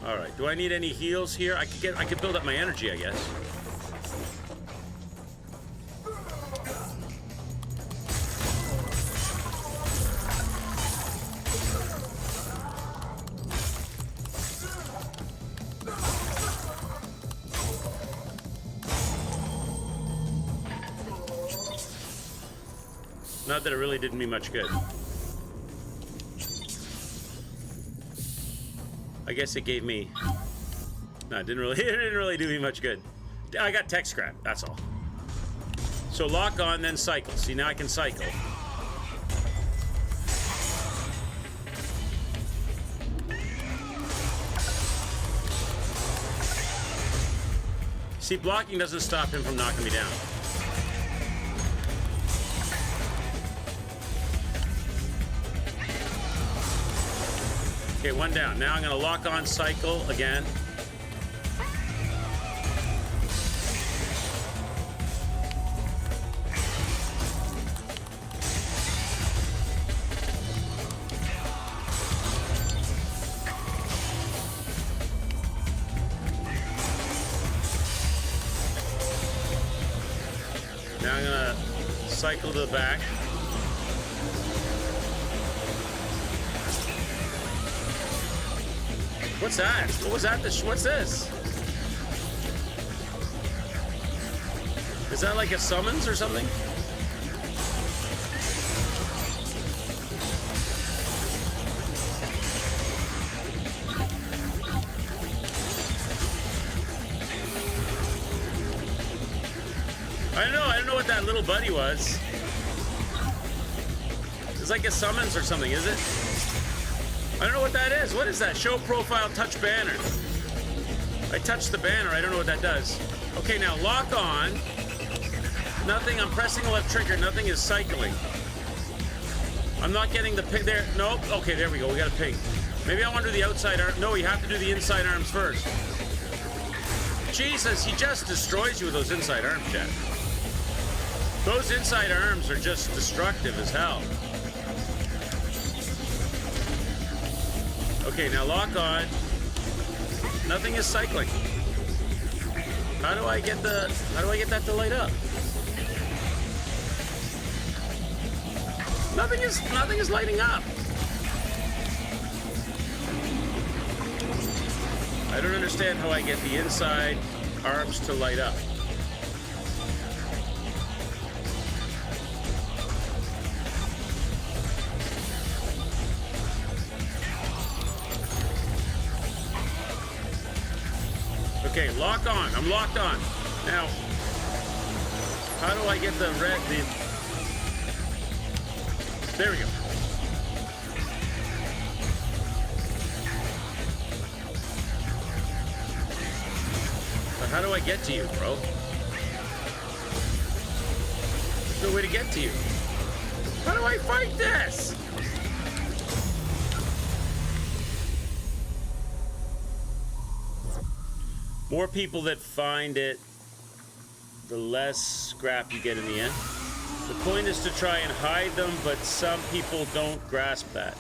All right, do I need any heals here? I could build up my energy, I guess. Not that it really did me much good. I guess it gave me... No, it didn't really do me much good. I got tech scrap, that's all. So lock on, then cycle. See, now I can cycle. See, blocking doesn't stop him from knocking me down. Okay, one down. Now I'm gonna lock on cycle again. Now I'm gonna cycle to the back. What's that? What was that? What's this? Is that like a summons or something? I don't know what that little buddy was. It's like a summons or something, is it? I don't know what that is. What is that? Show profile, touch banner. I touched the banner. I don't know what that does. Okay, now lock on. Nothing. I'm pressing the left trigger. Nothing is cycling. I'm not getting the ping there. Nope. Okay, there we go. We got a ping. Maybe I want to do the outside arm. No, you have to do the inside arms first. Jesus, he just destroys you with those inside arms, chat. Those inside arms are just destructive as hell. Okay, now lock on. Nothing is cycling. How do I get that to light up? Nothing is lighting up. I don't understand how I get the inside arms to light up. Okay, lock on. I'm locked on. Now, how do I get the red? There we go. But how do I get to you, bro? There's no way to get to you. How do I fight this? More people that find it, the less scrap you get in the end. The point is to try and hide them, but some people don't grasp that.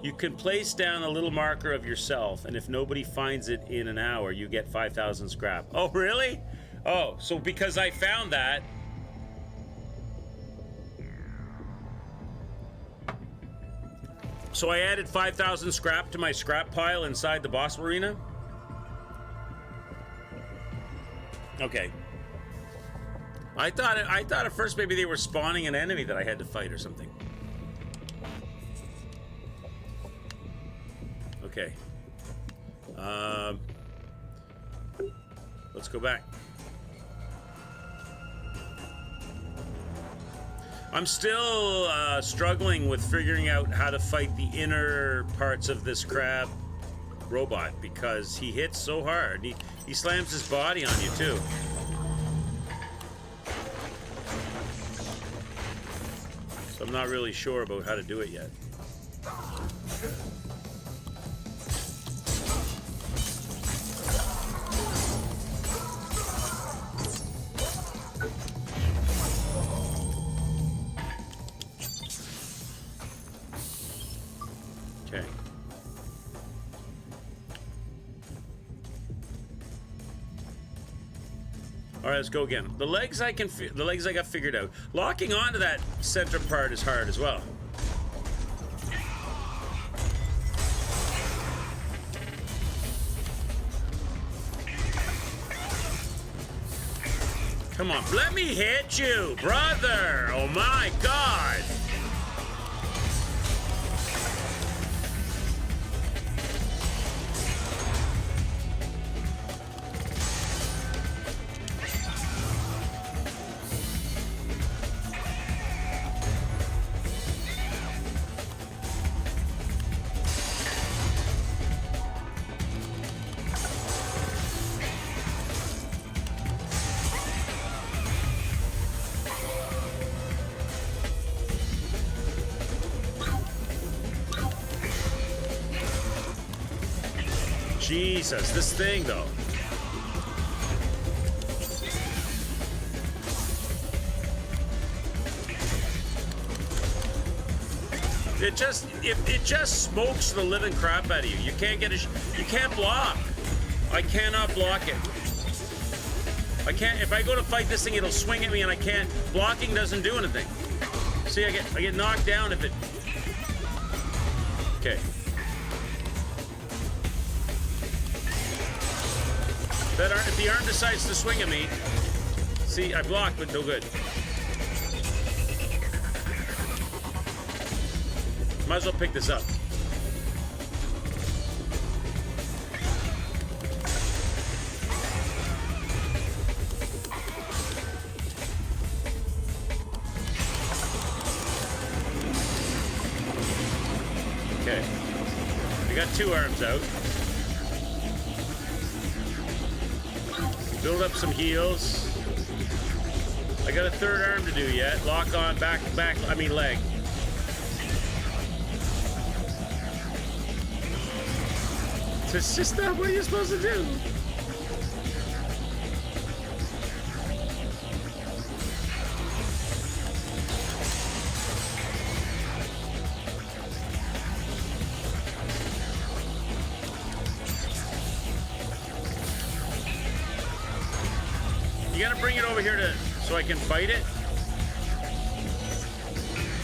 You can place down a little marker of yourself, and if nobody finds it in an hour, you get 5,000 scrap. Oh, really? Oh, so because I found that, so I added 5,000 scrap to my scrap pile inside the boss arena? Okay. I thought at first maybe they were spawning an enemy that I had to fight or something. Okay. Let's go back. I'm still struggling with figuring out how to fight the inner parts of this crab robot because he hits so hard. He slams his body on you too. So I'm not really sure about how to do it yet. Okay. All right, let's go again. The legs I got figured out. Locking onto that center part is hard as well. Come on, let me hit you, brother. Oh my God. Jesus, this thing though. It just smokes the living crap out of you. You can't get you can't block. I cannot block it. I can't. If I go to fight this thing, it'll swing at me, and I can't. Blocking doesn't do anything. See, I get knocked down if it. Okay. If the arm decides to swing at me, see, I blocked, but no good. Might as well pick this up. Okay. I got 2 arms out. Build up some heals. I got a 3rd arm to do yet. Lock on, leg. It's just not what you're supposed to do. You gotta bring it over here so I can fight it.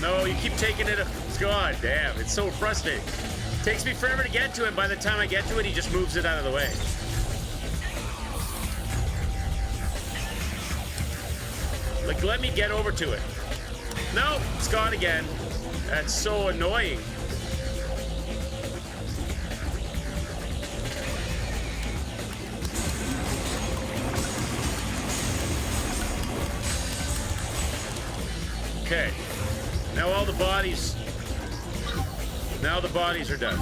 No, you keep taking it. God damn, it's so frustrating. Takes me forever to get to it. By the time I get to it, he just moves it out of the way. Like, let me get over to it. No, it's gone again. That's so annoying. Okay. Now all the bodies. Now the bodies are done.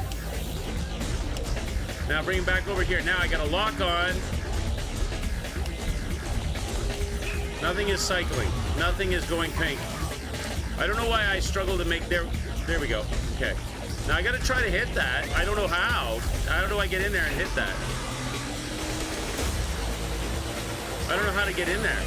Now bring them back over here. Now I got a lock on. Nothing is cycling. Nothing is going pink. I don't know why I struggle to make there we go. Okay. Now I gotta try to hit that. I don't know how. How do I get in there and hit that? I don't know how to get in there.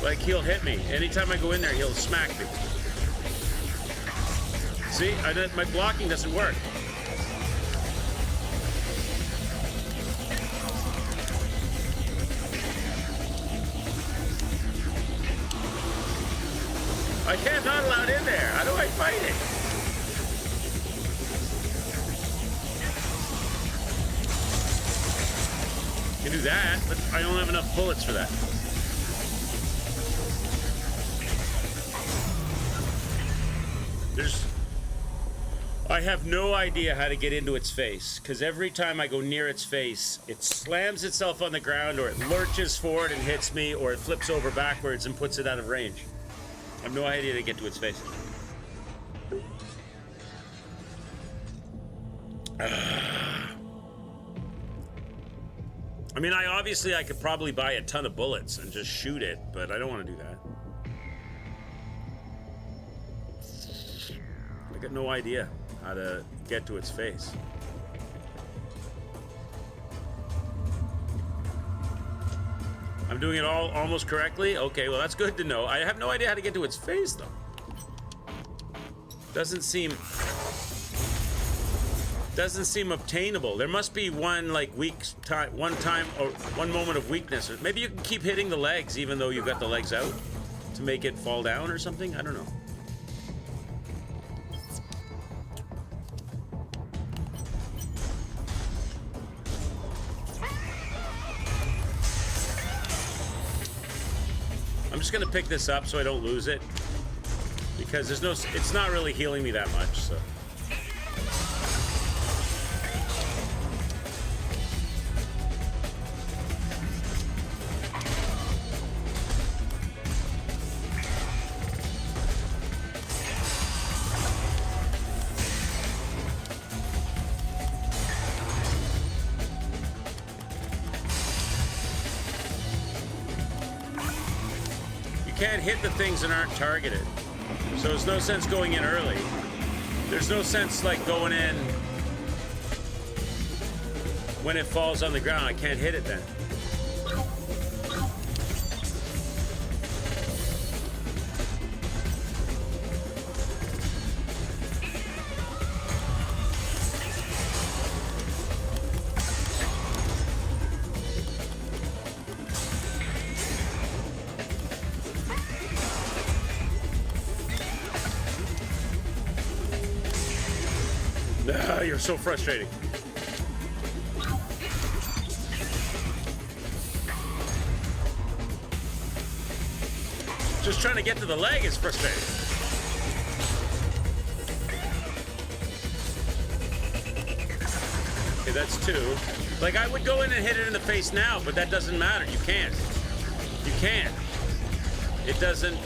Like, he'll hit me. Anytime I go in there, he'll smack me. See, my blocking doesn't work. I can't, not allowed in there. How do I fight it? You can do that, but I don't have enough bullets for that. I have no idea how to get into its face, because every time I go near its face, it slams itself on the ground, or it lurches forward and hits me, or it flips over backwards and puts it out of range. I have no idea to get to its face. I mean, I could probably buy a ton of bullets and just shoot it, but I don't want to do that. I got no idea how to get to its face. I'm doing it all almost correctly? Okay, well, that's good to know. I have no idea how to get to its face, though. Doesn't seem obtainable. There must be one, like, one time or one moment of weakness. Or maybe you can keep hitting the legs even though you've got the legs out to make it fall down or something. I don't know. I'm just gonna pick this up so I don't lose it, because it's not really healing me that much, so. Can't hit the things that aren't targeted. So there's no sense going in early. There's no sense like going in when it falls on the ground. I can't hit it then. You're so frustrating. Just trying to get to the leg is frustrating. Okay, that's two. Like, I would go in and hit it in the face now, but that doesn't matter. You can't. You can't. It doesn't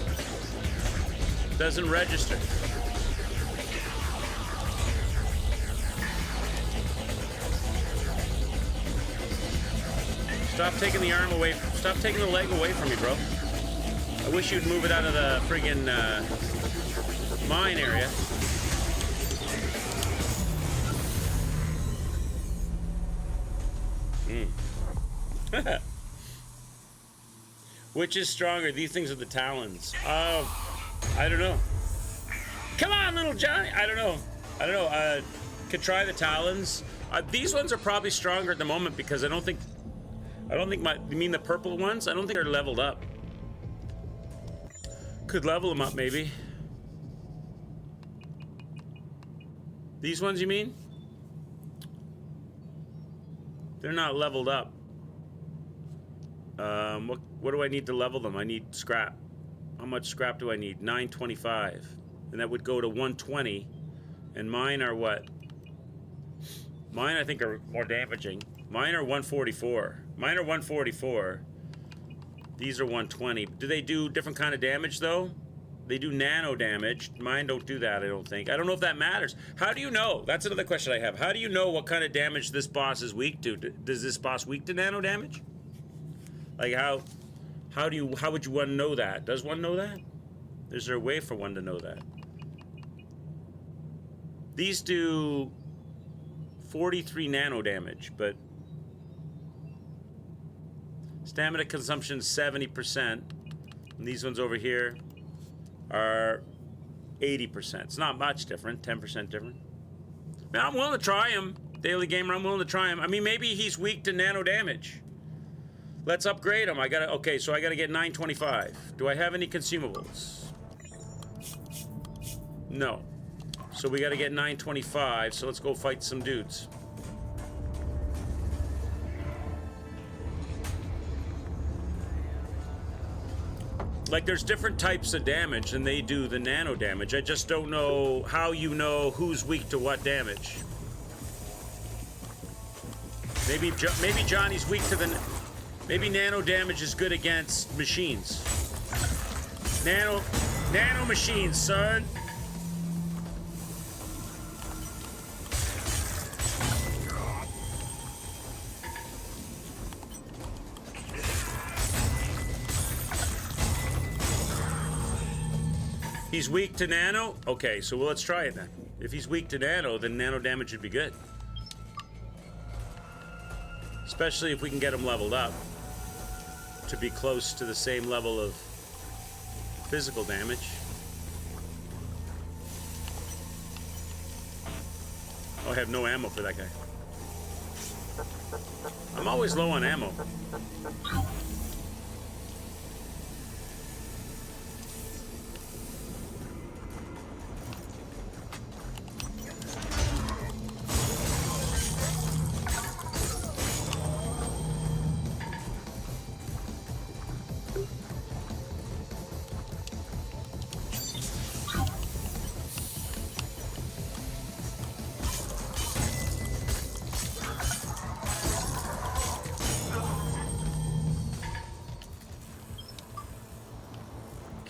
register. Stop taking the arm away. Stop taking the leg away from me, bro. I wish you'd move it out of the friggin' mine area. Which is stronger? These things are the talons. I don't know. Come on, little Johnny. I don't know. Could try the Talons. These ones are probably stronger at the moment because I don't think you mean the purple ones? I don't think they're leveled up. Could level them up, maybe. These ones, you mean? They're not leveled up. What do I need to level them? I need scrap. How much scrap do I need? 925. And that would go to 120. And mine are what? Mine, I think, are more damaging. Mine are 144. Mine are 144. These are 120. Do they do different kind of damage, though? They do nano damage. Mine don't do that, I don't think. I don't know if that matters. How do you know? That's another question I have. How do you know what kind of damage this boss is weak to? Does this boss weak to nano damage? Like, how would you want to know that? Does one know that? Is there a way for one to know that? These do 43 nano damage, but stamina consumption 70%. And these ones over here are 80%. It's not much different, 10% different. Now, I'm willing to try him. Daily Gamer, I'm willing to try him. I mean, maybe he's weak to nano damage. Let's upgrade him. Okay, so I gotta get 925. Do I have any consumables? No. So we gotta get 925, so let's go fight some dudes. Like, there's different types of damage, and they do the nano damage. I just don't know how you know who's weak to what damage. Maybe Johnny's weak to the... Maybe nano damage is good against machines. Nano machines, son. He's weak to nano? Okay, so let's try it then. If he's weak to nano, then nano damage would be good. Especially if we can get him leveled up to be close to the same level of physical damage. Oh, I have no ammo for that guy. I'm always low on ammo.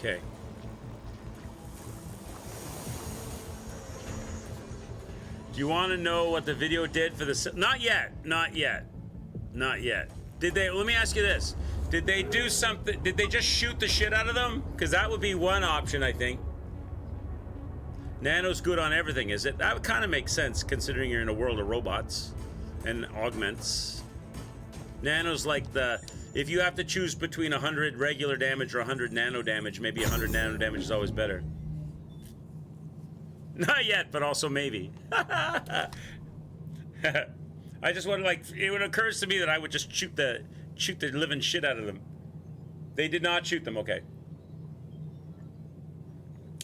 Okay. Do you want to know what the video did for the... Not yet. Not yet. Not yet. Did they... Let me ask you this. Did they do something... Did they just shoot the shit out of them? Because that would be one option, I think. Nano's good on everything, is it? That would kind of make sense, considering you're in a world of robots and augments. Nano's like the... If you have to choose between 100 regular damage or 100 nano damage, maybe 100 nano damage is always better. Not yet, but also maybe. I just want to, like, it occurs to me that I would just shoot the living shit out of them. They did not shoot them, okay.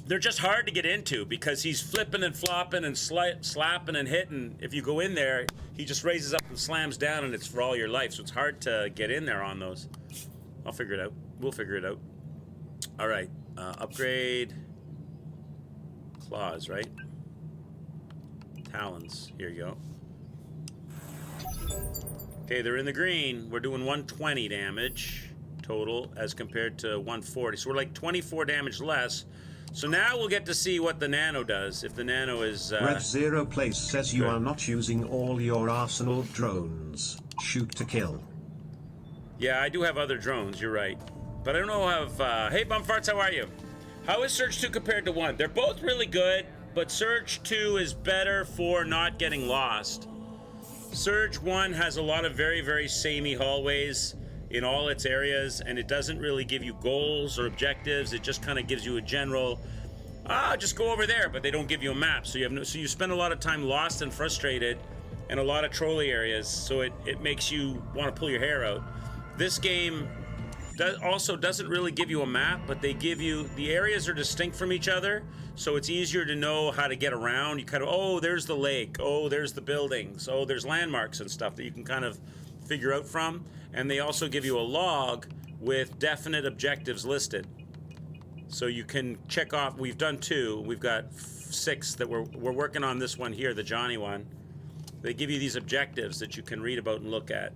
They're just hard to get into because he's flipping and flopping and slapping and hitting. If you go in there, he just raises up and slams down, and it's for all your life. So it's hard to get in there on those. I'll figure it out. We'll figure it out. All right. Upgrade. Claws, right? Talons. Here you go. Okay, they're in the green. We're doing 120 damage total as compared to 140. So we're like 24 damage less. So now we'll get to see what the nano does, if the nano is... Red Zero Place says you are not using all your arsenal of drones. Shoot to kill. Yeah, I do have other drones, you're right. But I don't know how... hey, Bumfarts, how are you? How is Surge 2 compared to 1? They're both really good, but Surge 2 is better for not getting lost. Surge 1 has a lot of very, very samey hallways in all its areas, and it doesn't really give you goals or objectives. It just kind of gives you a general Just go over there, but they don't give you a map, so you spend a lot of time lost and frustrated in a lot of trolley areas, so it makes you want to pull your hair out. This game also doesn't really give you a map, but they give you, the areas are distinct from each other, so it's easier to know how to get around. You kind of, oh, there's the lake, oh, there's the buildings, oh, there's landmarks and stuff that you can kind of figure out from, and they also give you a log with definite objectives listed. So you can check off, we've done 2, we've got 6 that we're working on this one here, the Johnny one. They give you these objectives that you can read about and look at.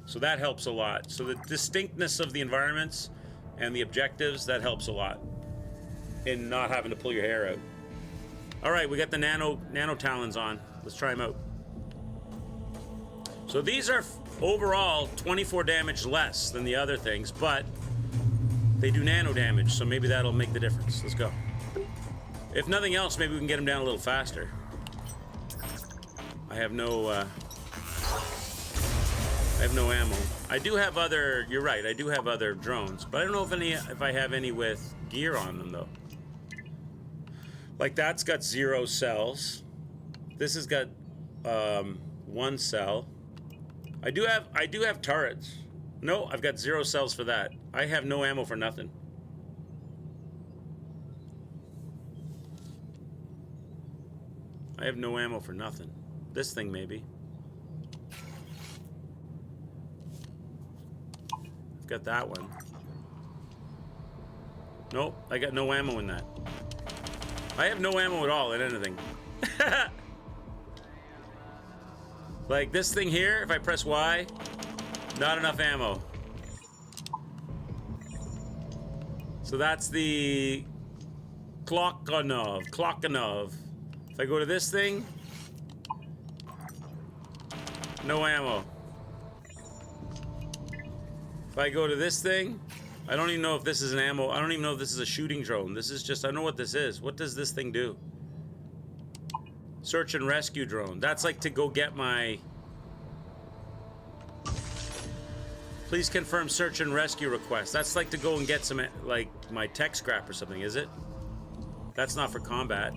So that helps a lot. So the distinctness of the environments and the objectives, that helps a lot in not having to pull your hair out. All right, we got the nano talons on. Let's try them out. So these are overall 24 damage less than the other things, but they do nano damage, so maybe that'll make the difference. Let's go. If nothing else, maybe we can get them down a little faster. I have no ammo. I do have other, you're right, I do have other drones, but I don't know if I have any with gear on them though. Like that's got 0 cells. This has got 1 cell. I do have turrets. No, I've got 0 cells for that. I have no ammo for nothing. I have no ammo for nothing. This thing maybe. I've got that one. Nope, I got no ammo in that. I have no ammo at all in anything. Like this thing here, if I press Y, not enough ammo. So that's the Klokkanov. If I go to this thing, no ammo. If I go to this thing, I don't even know if this is an ammo. I don't even know if this is a shooting drone. This is just, I don't know what this is. What does this thing do? Search and rescue drone. That's like to go get my... Please confirm search and rescue request. That's like to go and get some, like, my tech scrap or something, is it? That's not for combat.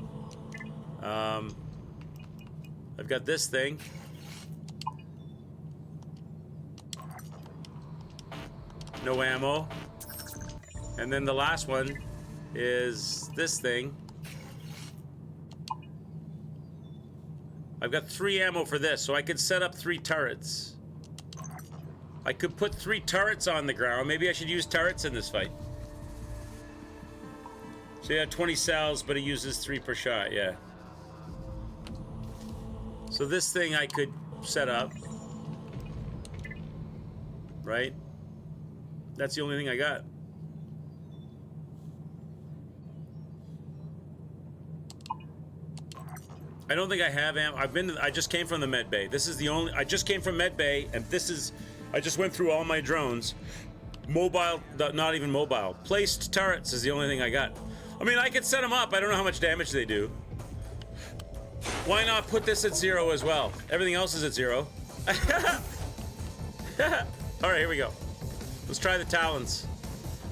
I've got this thing. No ammo. And then the last one is this thing. I've got 3 ammo for this, so I could set up 3 turrets. I could put 3 turrets on the ground. Maybe I should use turrets in this fight. So yeah, 20 cells, but it uses 3 per shot, yeah. So this thing I could set up. Right? That's the only thing I got. I don't think I have ammo. I just came from the med bay. This is the only, I just came from med bay, and this is, I just went through all my drones. Mobile, not even mobile. Placed turrets is the only thing I got. I mean, I could set them up. I don't know how much damage they do. Why not put this at 0 as well? Everything else is at 0. All right, here we go. Let's try the talons.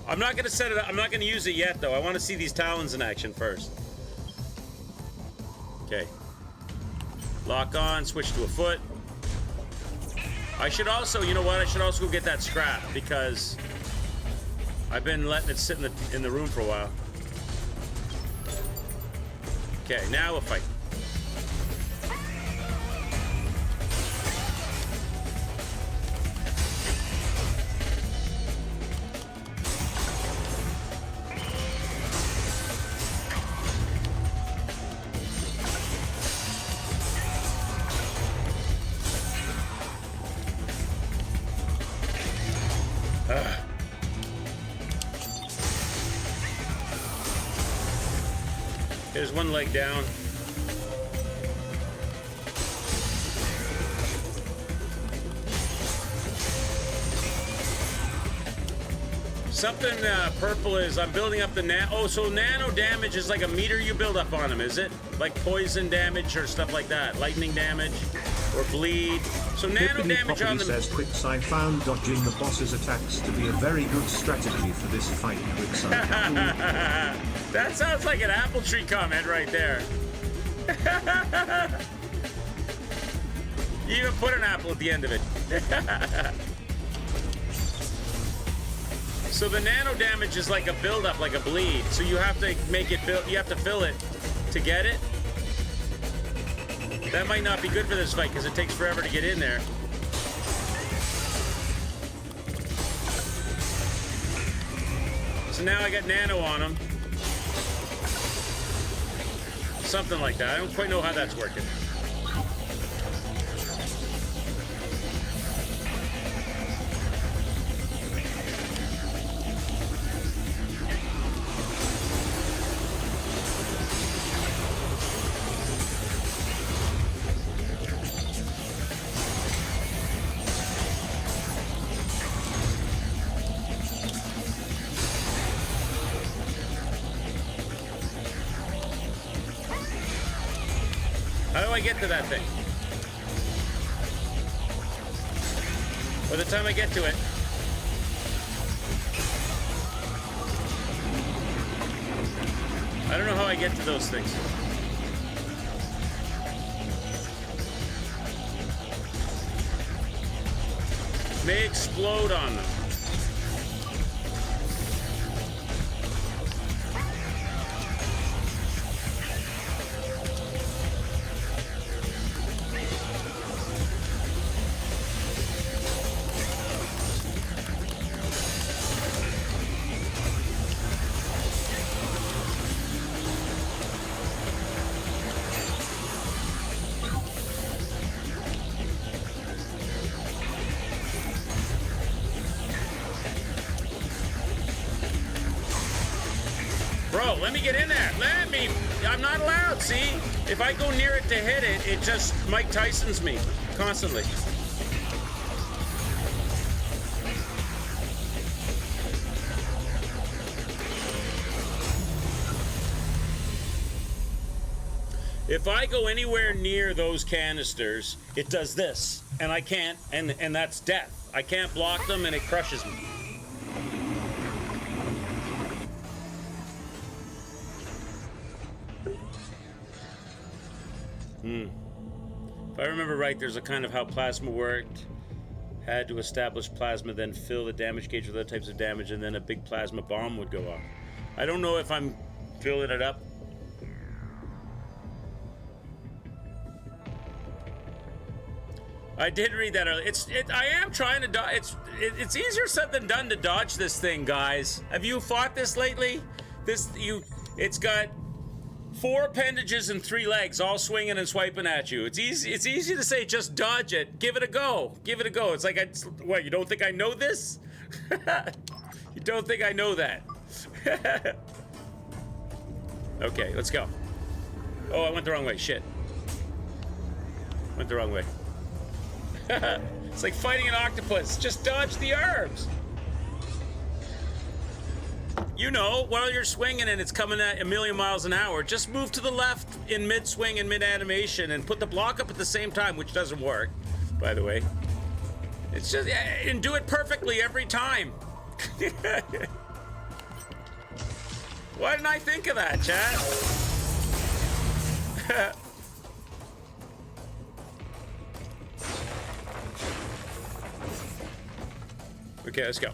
I'm not gonna set it up. I'm not gonna use it yet, though. I want to see these talons in action first. Okay. Lock on, switch to a foot. I should also, you know what? I should also go get that scrap because I've been letting it sit in the room for a while. Okay, now we'll fight. There's one leg down. Something purple is, I'm building up the so nano damage is like a meter you build up on them, is it? Like poison damage or stuff like that, lightning damage, or bleed. So nano Pippiny damage on Poppity them. says Quicks, I found dodging the boss's attacks to be a very good strategy for this fight, Quicks. That sounds like an apple tree comment right there. You even put an apple at the end of it. So the nano damage is like a build-up, like a bleed. So you have to make it build. You have to fill it to get it. That might not be good for this fight because it takes forever to get in there. So now I got nano on him. Something like that. I don't quite know how that's working. How do I get to that thing? By the time I get to it. I don't know how I get to those things. May explode on them. Bro, let me get in there. Let me. I'm not allowed, see? If I go near it to hit it, it just Mike Tyson's me constantly. If I go anywhere near those canisters, it does this, and I can't, and that's death. I can't block them, and it crushes me. If I remember right, there's a kind of how plasma worked. Had to establish plasma, then fill the damage gauge with other types of damage, and then a big plasma bomb would go off. I don't know if I'm filling it up. I did read that earlier. I am trying to dodge. It's easier said than done to dodge this thing, guys. Have you fought this lately? It's got 4 appendages and 3 legs, all swinging and swiping at you. It's easy to say, just dodge it. Give it a go. Give it a go. It's like, what, you don't think I know this? You don't think I know that? Okay, let's go. Oh, I went the wrong way. Shit. Went the wrong way. It's like fighting an octopus. Just dodge the herbs. You know, while you're swinging and it's coming at 1,000,000 miles an hour, just move to the left in mid-swing and mid-animation and put the block up at the same time, which doesn't work, by the way. It's just, and do it perfectly every time. Why didn't I think of that, chat? Okay, let's go.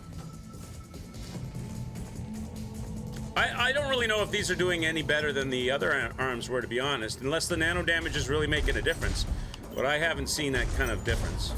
I don't really know if these are doing any better than the other arms were, to be honest, unless the nano damage is really making a difference. But I haven't seen that kind of difference.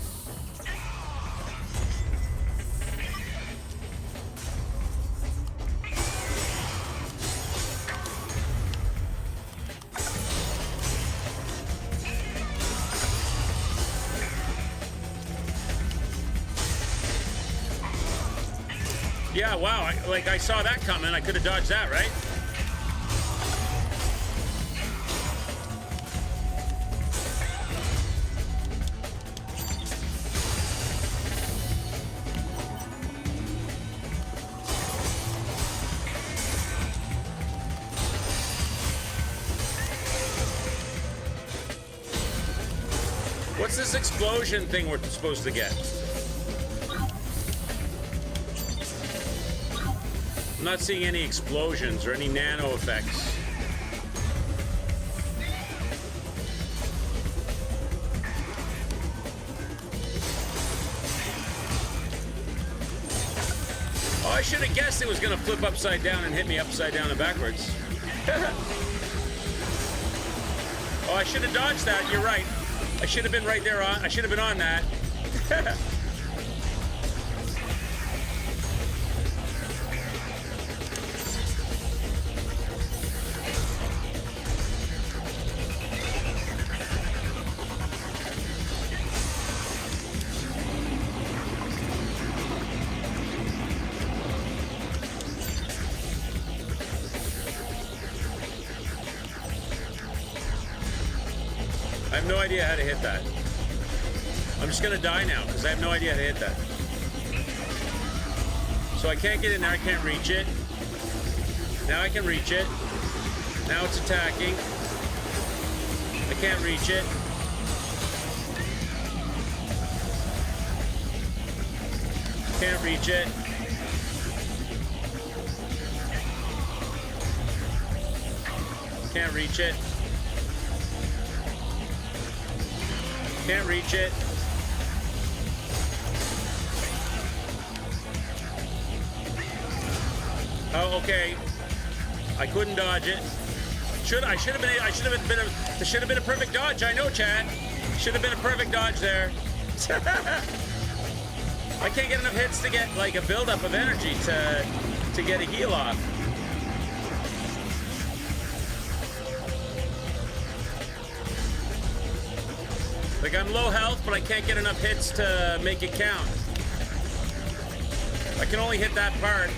Yeah, wow, I saw that coming. I could have dodged that, right? What's What's this explosion thing we're supposed to get? I'm not seeing any explosions or any nano effects. Oh, I should have guessed it was going to flip upside down and hit me upside down and backwards. Oh, I should have dodged that. You're right. I should have been right there on. I should have been on that. I have no idea how to hit that. I'm just gonna die now because I have no idea how to hit that. So I can't get in there, I can't reach it. Now I can reach it. Now it's attacking. I can't reach it. Can't reach it. Can't reach it. Can't reach it. Oh, okay. I couldn't dodge it. I should have been a perfect dodge. I know, Chad. Should have been a perfect dodge there. I can't get enough hits to get like a buildup of energy to get a heal off. Like, I'm low health, but I can't get enough hits to make it count. I can only hit that part.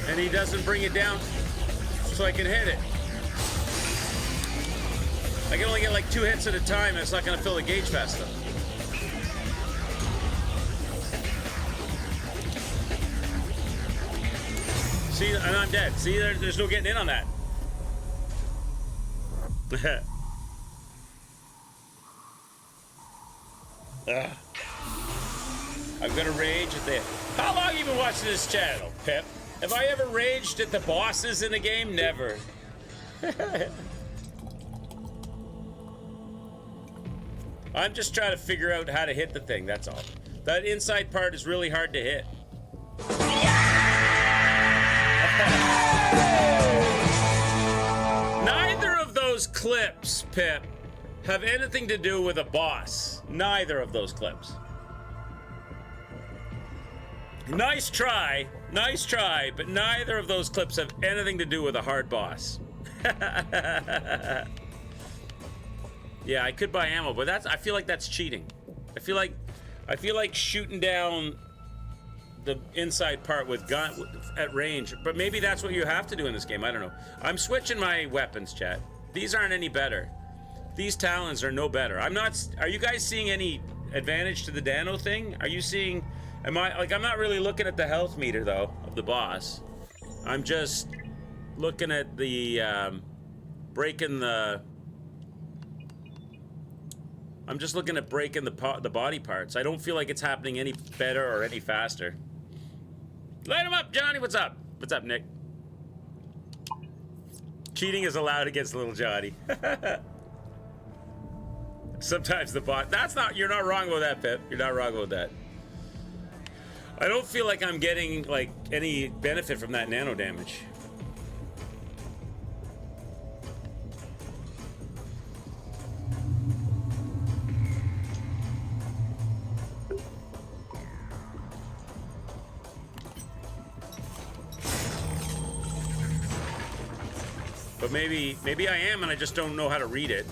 And he doesn't bring it down so I can hit it. I can only get like 2 hits at a time, and it's not going to fill the gauge fast enough. See, and I'm dead. See, there's no getting in on that. I'm gonna rage at the... How long have you been watching this channel, Pip? Have I ever raged at the bosses in a game? Never. I'm just trying to figure out how to hit the thing, that's all. That inside part is really hard to hit. Neither of those clips, Pip, have anything to do with a boss. Neither of those clips. Nice try, but neither of those clips have anything to do with a hard boss. Yeah, I could buy ammo, but I feel like that's cheating. I feel like shooting down the inside part with gun at range, but maybe that's what you have to do in this game. I don't know. I'm switching my weapons, chat. These aren't any better. These Talons are no better. Are you guys seeing any advantage to the Dano thing? Are you seeing, I'm not really looking at the health meter though, of the boss. I'm just looking at the, I'm just looking at breaking the body parts. I don't feel like it's happening any better or any faster. Light him up, Johnny, what's up? What's up, Nick? Cheating is allowed against little Johnny. Sometimes the bot, you're not wrong about that, Pip. You're not wrong about that. I don't feel like I'm getting, like, any benefit from that nano damage. But maybe I am, and I just don't know how to read it.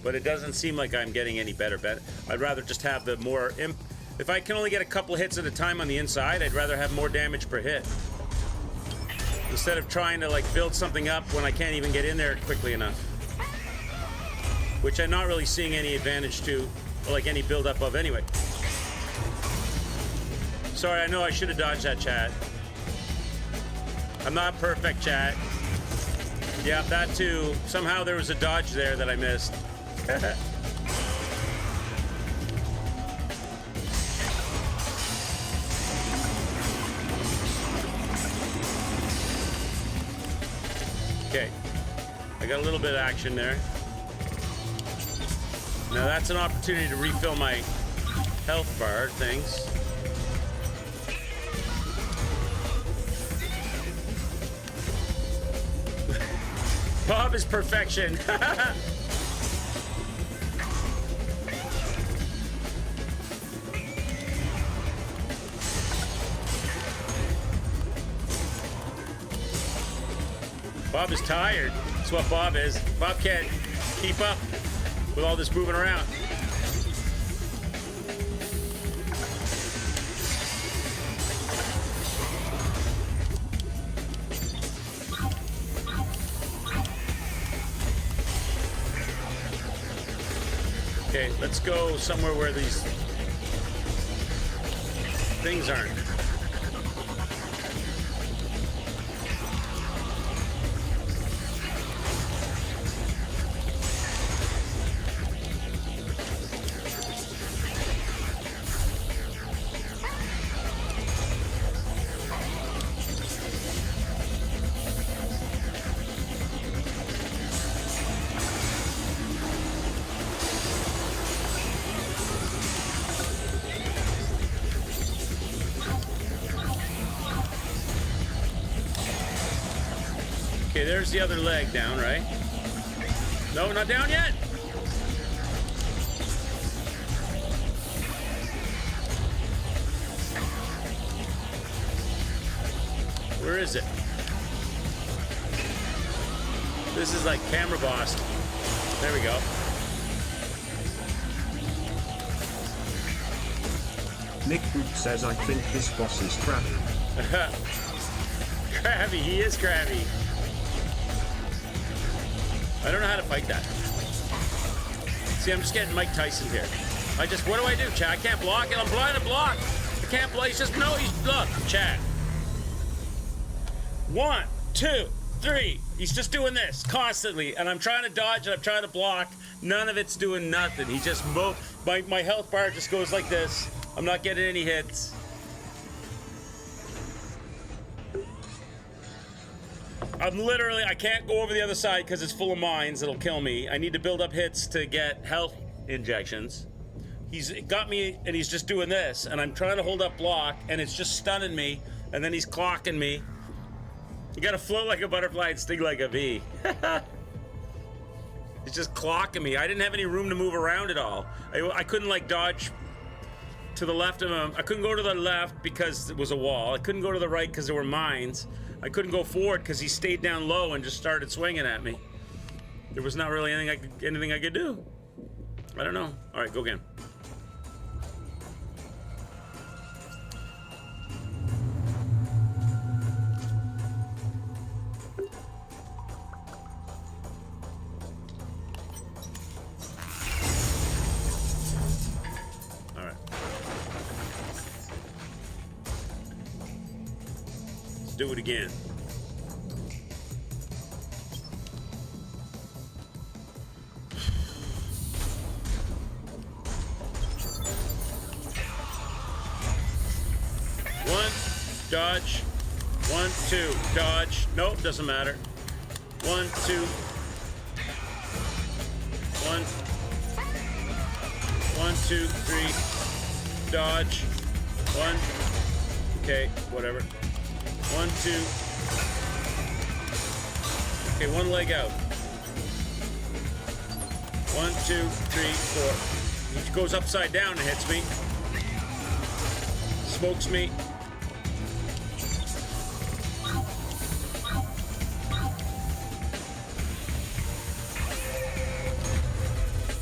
But it doesn't seem like I'm getting any better. I'd rather just have the more... If I can only get a couple hits at a time on the inside, I'd rather have more damage per hit. Instead of trying to, like, build something up when I can't even get in there quickly enough. Which I'm not really seeing any advantage to, or, like, any build-up of anyway. Sorry, I know I should have dodged that, chat. I'm not perfect, chat. Yeah, that too. Somehow there was a dodge there that I missed. Okay. I got a little bit of action there. Now that's an opportunity to refill my health bar things. Bob is perfection. Bob is tired. That's what Bob is. Bob can't keep up with all this moving around. Okay, let's go somewhere where these things aren't. Okay, there's the other leg down, right? No, not down yet. Where is it? This is like camera boss. There we go. Nick Boot says, I think this boss is crabby. Crabby, he is crabby. I don't know how to fight that. See, I'm just getting Mike Tyson here. What do I do, Chad? I can't block it. I'm blind to block. I can't block. Look, Chad. 1, 2, 3. He's just doing this constantly. And I'm trying to dodge and I'm trying to block. None of it's doing nothing. He just my health bar just goes like this. I'm not getting any hits. I can't go over the other side because it's full of mines. It'll kill me. I need to build up hits to get health injections. He's got me, and he's just doing this, and I'm trying to hold up block, and it's just stunning me, and then he's clocking me. You gotta float like a butterfly and sting like a bee. It's just clocking me. I didn't have any room to move around at all. I couldn't, like, dodge to the left of him. I couldn't go to the left because it was a wall. I couldn't go to the right because there were mines. I couldn't go forward because he stayed down low and just started swinging at me. There was not really anything I could do. I don't know. All right, go again. All right. Let's do it again. Dodge. 1, 2. Dodge. Nope, doesn't matter. 1, 2. 1. 1, 2, 3. Dodge. 1. Okay, whatever. 1, 2. Okay, one leg out. 1, 2, 3, 4. He goes upside down and hits me. Smokes me.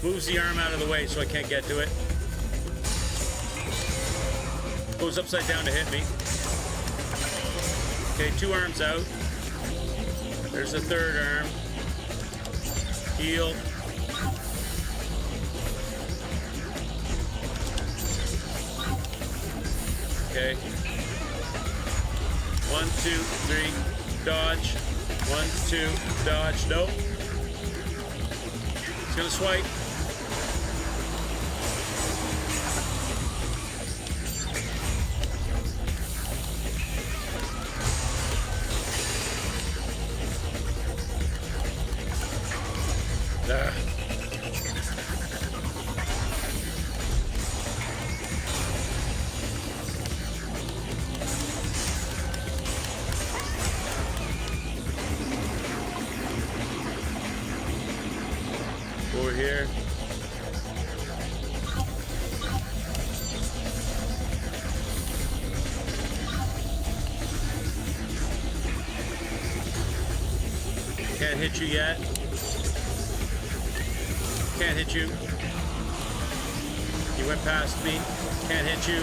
Moves the arm out of the way so I can't get to it. Goes upside down to hit me. Okay, 2 arms out. There's the 3rd arm. Heal. Okay. 1, 2, 3. Dodge. 1, 2. Dodge. Nope. He's gonna swipe. Can't hit you yet. Can't hit you. You went past me. Can't hit you.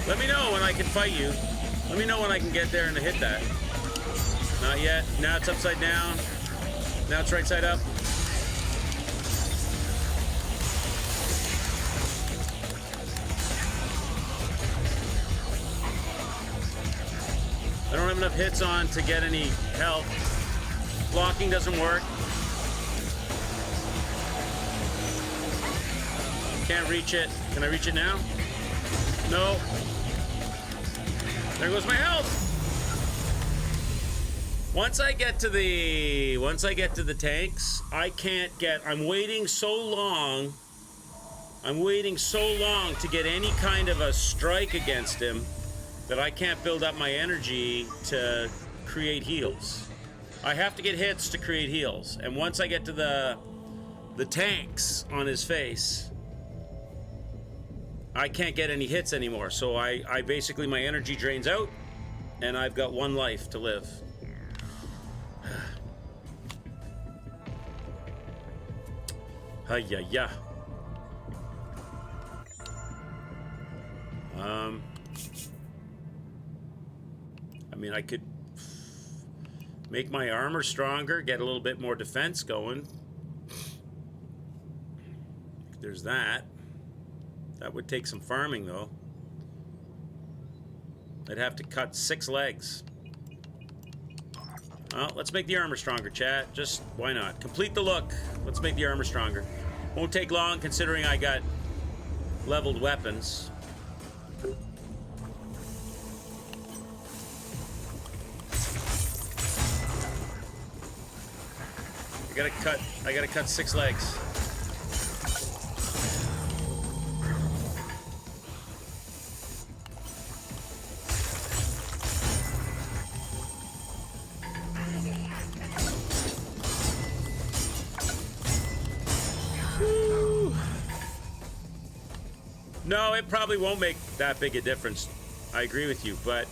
Let me know when I can fight you. Let me know when I can get there and hit that. Not yet. Now it's upside down. Now it's right side up. I don't have enough hits on to get any health. Blocking doesn't work. Can't reach it. Can I reach it now? No. There goes my health. Once I get to the tanks, I can't get. I'm waiting so long. I'm waiting so long to get any kind of a strike against him that I can't build up my energy to create heals. I have to get hits to create heals. And once I get to the tanks on his face, I can't get any hits anymore. So I basically, my energy drains out and I've got 1 life to live. Hi-ya-ya. I mean, I could make my armor stronger, get a little bit more defense going. There's that. That would take some farming, though. I'd have to cut 6 legs. Well, let's make the armor stronger, chat. Just, why not? Complete the look. Let's make the armor stronger. Won't take long, considering I got leveled weapons. I gotta cut 6 legs. No, it probably won't make that big a difference. I agree with you, but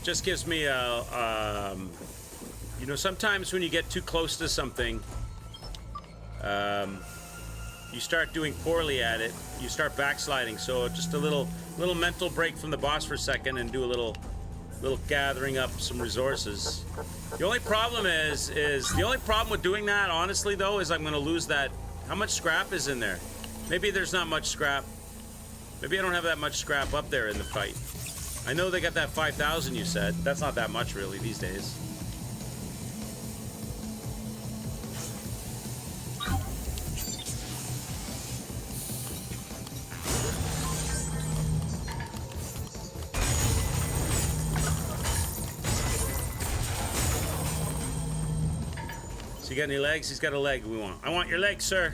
just gives me a, you know, sometimes when you get too close to something, you start doing poorly at it. You start backsliding. So just a little mental break from the boss for a second and do a little gathering up some resources. The only problem is the only problem with doing that, honestly, though, is I'm going to lose that. How much scrap is in there? Maybe there's not much scrap. Maybe I don't have that much scrap up there in the fight. I know they got that 5,000 you said. That's not that much, really, these days. So you got any legs? He's got a leg we want. I want your leg, sir.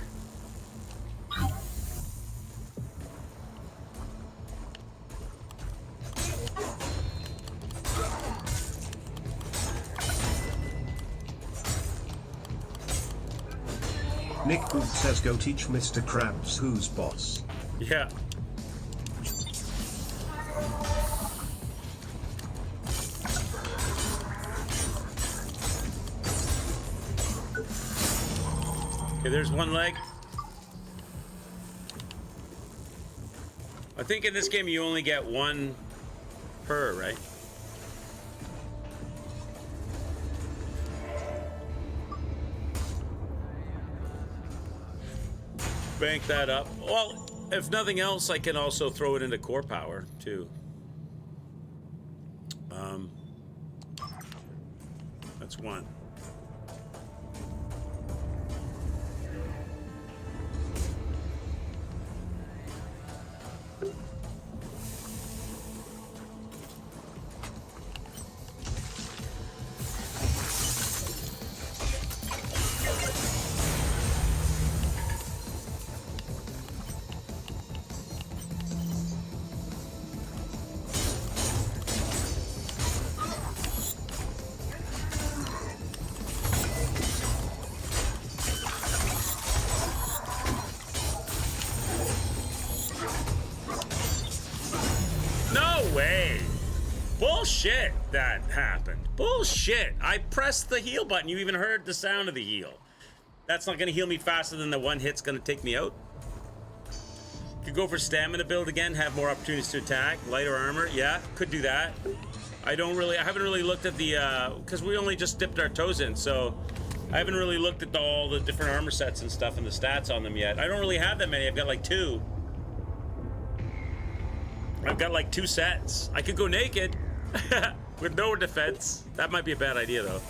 Nick Booth says go teach Mr. Krabs who's boss. Yeah. Okay, there's 1 leg. I think in this game you only get 1 per, right? Bank that up. Well, if nothing else, I can also throw it into core power, too. That's 1. Bullshit that happened. Bullshit. I pressed the heal button. You even heard the sound of the heal. That's not gonna heal me faster than the one hit's gonna take me out. Could go for stamina build again, have more opportunities to attack. Lighter armor, yeah, could do that. I haven't really looked at the, because we only just dipped our toes in, so I haven't really looked at all the different armor sets and stuff and the stats on them yet. I don't really have that many. I've got like 2. I've got like 2 sets. I could go naked with no defense. That might be a bad idea though.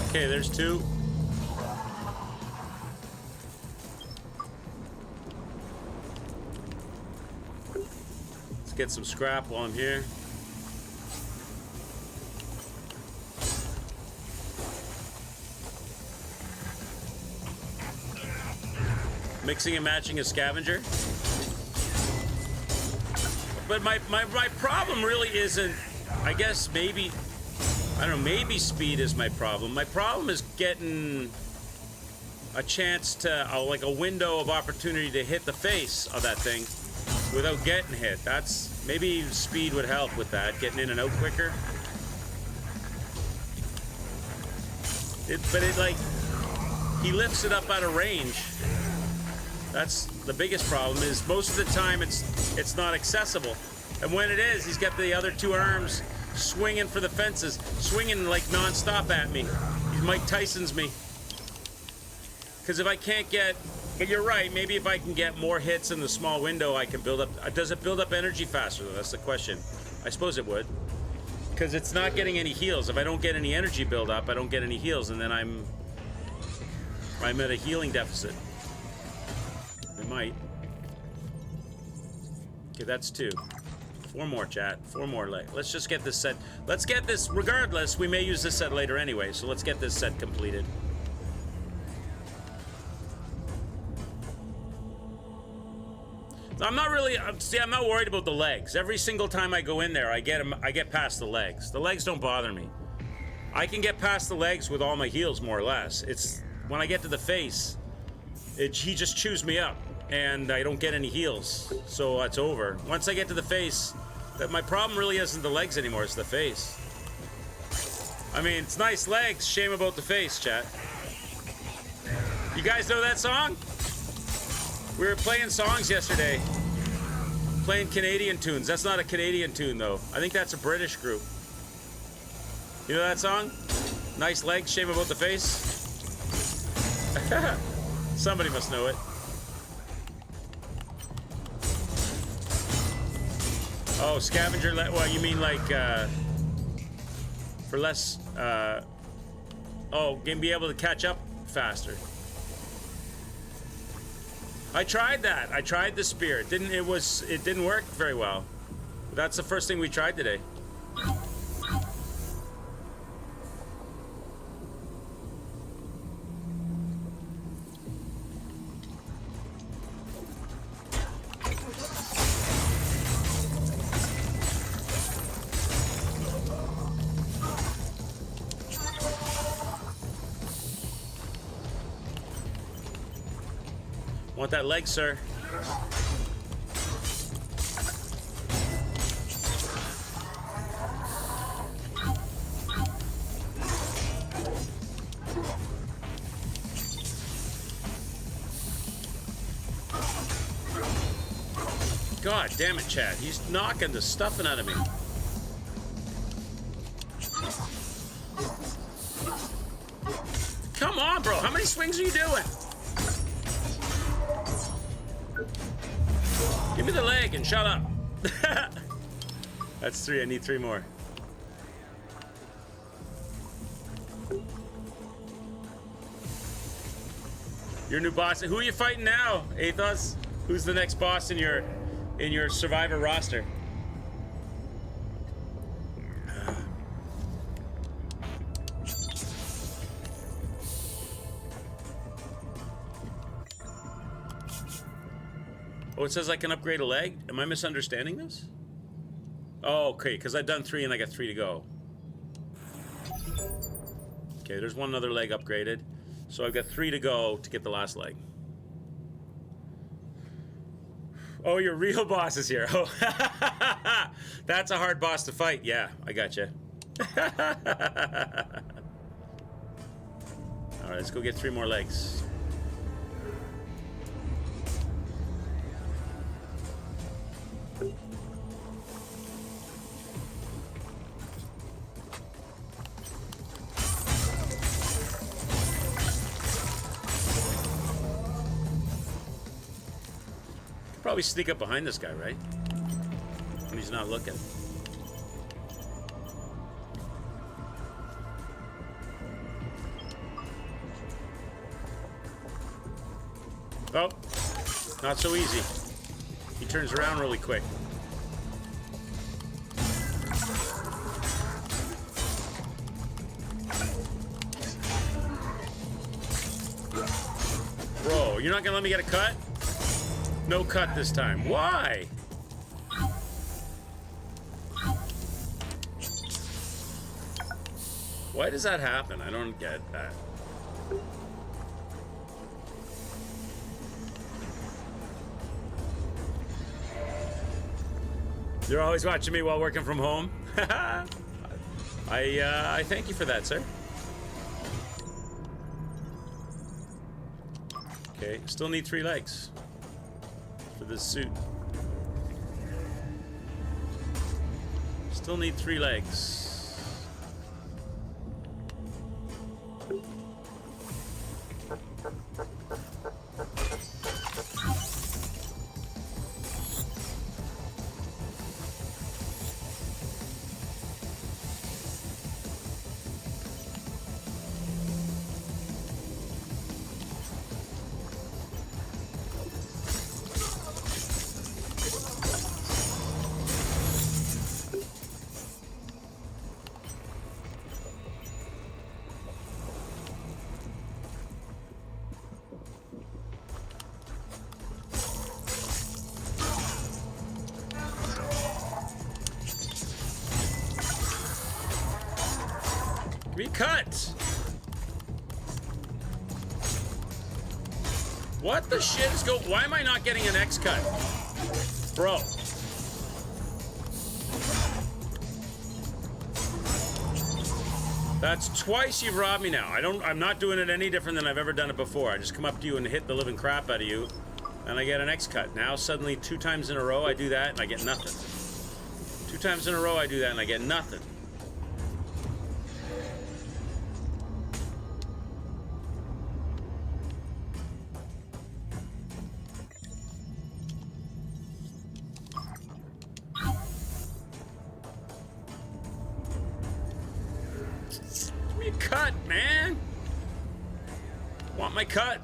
Okay, there's 2. Let's get some scrap while I'm here. Mixing and matching a scavenger. But my problem really isn't, I guess maybe, I don't know, maybe speed is my problem. My problem is getting a chance to, like a window of opportunity to hit the face of that thing without getting hit. That's, maybe speed would help with that, getting in and out quicker. But it like, he lifts it up out of range. That's the biggest problem, is most of the time it's not accessible. And when it is, he's got the other 2 arms swinging for the fences, swinging like non-stop at me. He Mike Tyson's me. Because if I can't get, but you're right, maybe if I can get more hits in the small window, I can build up. Does it build up energy faster though? That's the question. I suppose it would. Because it's not getting any heals. If I don't get any energy build up, I don't get any heals, and then I'm at a healing deficit. It might. Okay, that's 2. 4 more, chat. 4 more. Let's just get this set. Let's get this, regardless, we may use this set later anyway, so let's get this set completed. I'm not really, see, I'm not worried about the legs. Every single time I go in there, I get past the legs. The legs don't bother me. I can get past the legs with all my heals, more or less. It's, when I get to the face, he just chews me up, and I don't get any heals, so it's over. Once I get to the face, my problem really isn't the legs anymore, it's the face. I mean, it's nice legs, shame about the face, chat. You guys know that song? We were playing songs yesterday. Playing Canadian tunes. That's not a Canadian tune, though. I think that's a British group. You know that song? Nice legs, shame about the face? Somebody must know it. Oh, scavenger, well, you mean like, for less, oh, can be able to catch up faster. I tried that. I tried the spear. It didn't work very well. That's the first thing we tried today. Want that leg, sir? God damn it, Chad. He's knocking the stuffing out of me. Come on, bro. How many swings are you doing? Give me the leg and shut up. That's 3. I need 3 more. Your new boss. Who are you fighting now, Athos? Who's the next boss in your Survivor roster? Oh, it says I can upgrade a leg? Am I misunderstanding this? Oh, okay, because I've done 3 and I got 3 to go. Okay, there's one other leg upgraded. So I've got 3 to go to get the last leg. Oh, your real boss is here. Oh, that's a hard boss to fight. Yeah, I got you. All right, let's go get 3 more legs. Probably sneak up behind this guy, right? When he's not looking. Oh, not so easy. He turns around really quick. Bro, you're not gonna let me get a cut? No cut this time. Why? Why does that happen? I don't get that. You're always watching me while working from home. I thank you for that, sir. Okay, still need 3 legs for this suit. Still need 3 legs. Cut! What the shit is going? Why am I not getting an X cut? Bro. That's twice you've robbed me now. I'm not doing it any different than I've ever done it before. I just come up to you and hit the living crap out of you, and I get an X cut. Now suddenly 2 times in a row I do that and I get nothing. 2 times in a row I do that and I get nothing. Cut, man! Want my cut?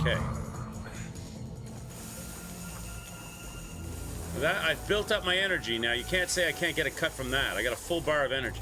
Okay. That I've built up my energy now. You can't say I can't get a cut from that. I got a full bar of energy.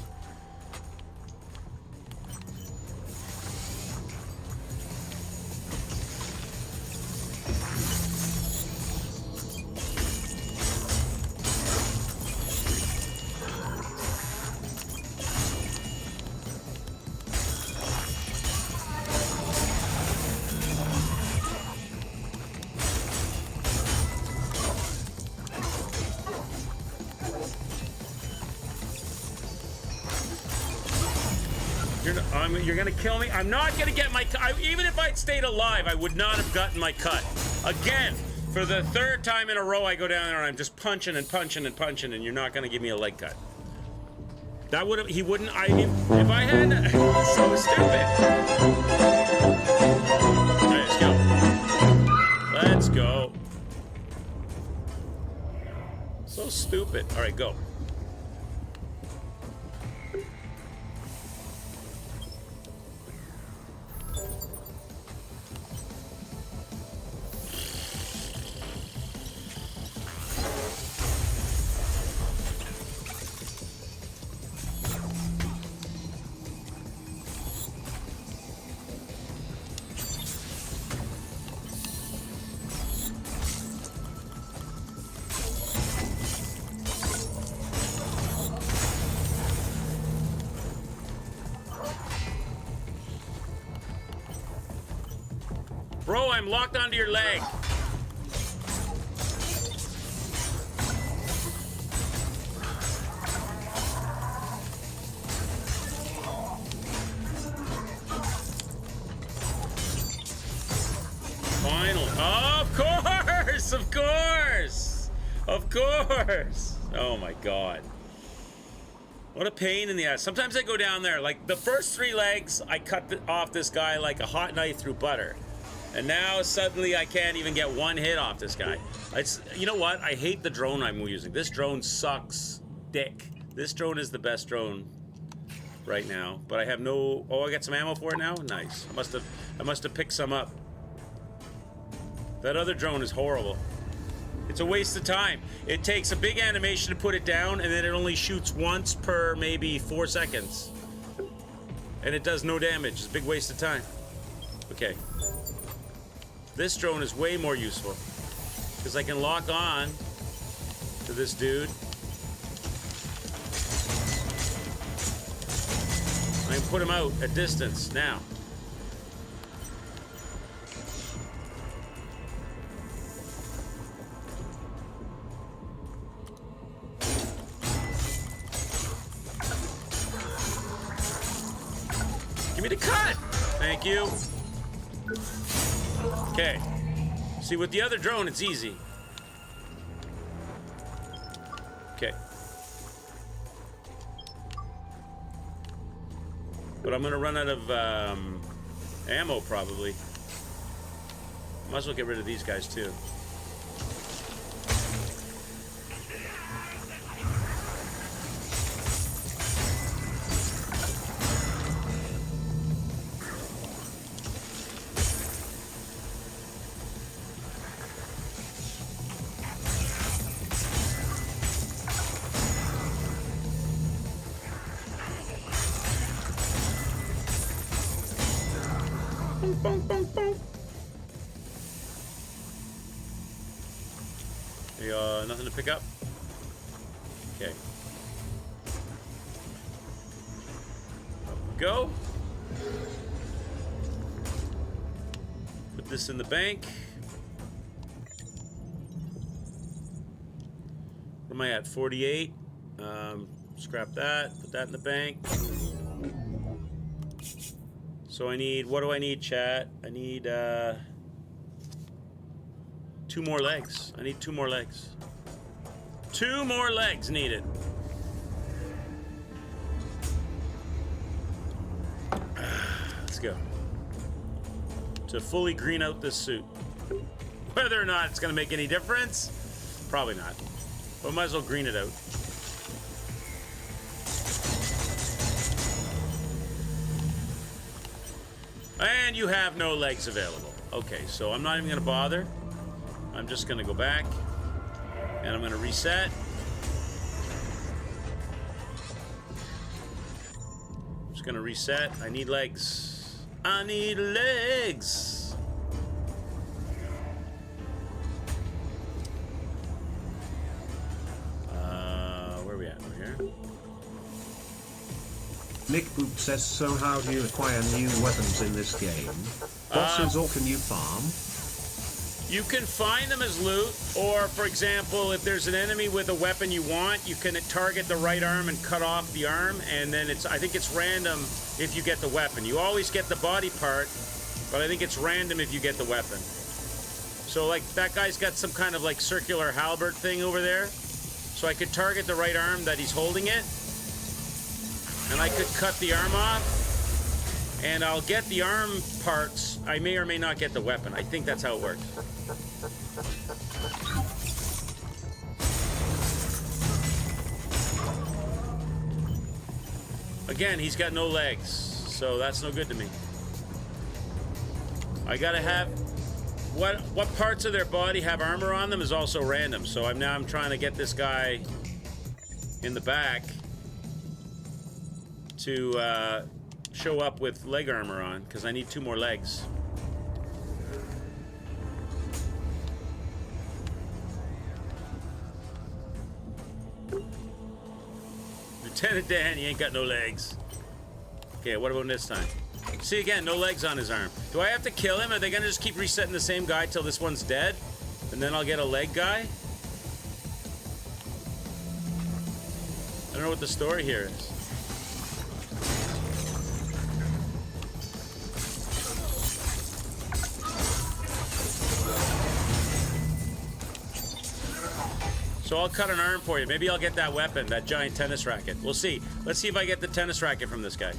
You're gonna kill me. I'm not gonna get my cut. Even if I'd stayed alive, I would not have gotten my cut. Again, for the third time in a row, I go down there and I'm just punching and punching and punching, and you're not gonna give me a leg cut. That would have. He wouldn't. If I had. It's so stupid. All right, let's go. Let's go. So stupid. All right, go. Bro, I'm locked onto your leg. Finally. Oh, of course! Of course! Of course! Oh my god. What a pain in the ass. Sometimes I go down there, like the first 3 legs, I cut off this guy like a hot knife through butter. And now suddenly I can't even get one hit off this guy. You know what? I hate the drone I'm using. This drone sucks dick. This drone is the best drone right now. But I have no... Oh, I got some ammo for it now? Nice. I must have picked some up. That other drone is horrible. It's a waste of time. It takes a big animation to put it down, and then it only shoots once per maybe 4 seconds. And it does no damage. It's a big waste of time. Okay. This drone is way more useful because I can lock on to this dude. I can put him out at distance now. Give me the cut! Thank you. Okay. See, with the other drone, it's easy. Okay. But I'm gonna run out of ammo, probably. Might as well get rid of these guys, too. Nothing to pick up? Okay. Up we go. Put this in the bank. Where am I at? 48. Scrap that. Put that in the bank. So I need, what do I need, chat? I need 2 more legs. I need 2 more legs. 2 more legs needed. Let's go. To fully green out this suit. Whether or not it's gonna make any difference, probably not. But might as well green it out. And you have no legs available. Okay, so I'm not even gonna bother. I'm just gonna go back. And I'm gonna reset. I'm just gonna reset. I need legs. I need legs. Where are we at? We're here. Nick Boop says, so how do you acquire new weapons in this game? Bosses or can you farm? You can find them as loot, or for example, if there's an enemy with a weapon you want, you can target the right arm and cut off the arm, and then I think it's random if you get the weapon. You always get the body part, but I think it's random if you get the weapon. So like that guy's got some kind of like circular halberd thing over there, so I could target the right arm that he's holding it, and I could cut the arm off, and I'll get the arm parts. I may or may not get the weapon. I think that's how it works. Again, he's got no legs, so that's no good to me. I gotta have what parts of their body have armor on them is also random. So I'm trying to get this guy in the back to show up with leg armor on, because I need 2 more legs. Lieutenant Dan, he ain't got no legs. Okay, what about this time? See, again, no legs on his arm. Do I have to kill him? Are they gonna just keep resetting the same guy till this one's dead? And then I'll get a leg guy? I don't know what the story here is. So I'll cut an arm for you. Maybe I'll get that weapon, that giant tennis racket. We'll see. Let's see if I get the tennis racket from this guy.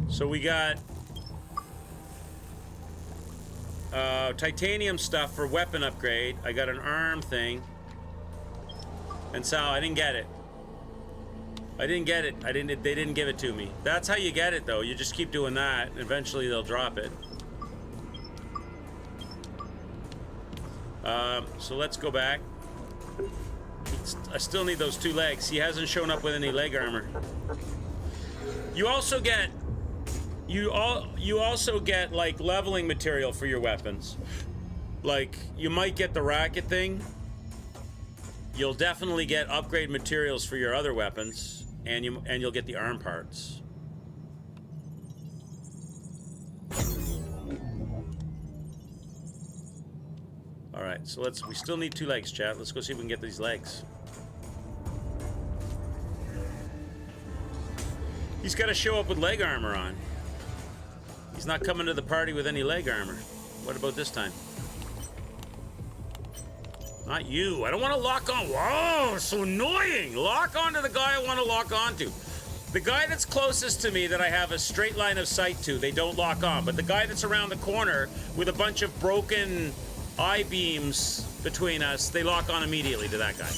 So we got titanium stuff for weapon upgrade. I got an arm thing. And so I didn't get it. I didn't get it. They didn't give it to me. That's how you get it, though. You just keep doing that, and eventually they'll drop it. So let's go back. I still need those 2 legs. He hasn't shown up with any leg armor. You also get like leveling material for your weapons. Like you might get the racket thing. You'll definitely get upgrade materials for your other weapons, and you'll get the arm parts. All right, so we still need 2 legs, chat. Let's go see if we can get these legs. He's got to show up with leg armor on. He's not coming to the party with any leg armor. What about this time? Not you. I don't want to lock on. Whoa, so annoying. Lock onto the guy I want to lock onto. The guy that's closest to me that I have a straight line of sight to, they don't lock on. But the guy that's around the corner with a bunch of broken I-beams between us, they lock on immediately to that guy.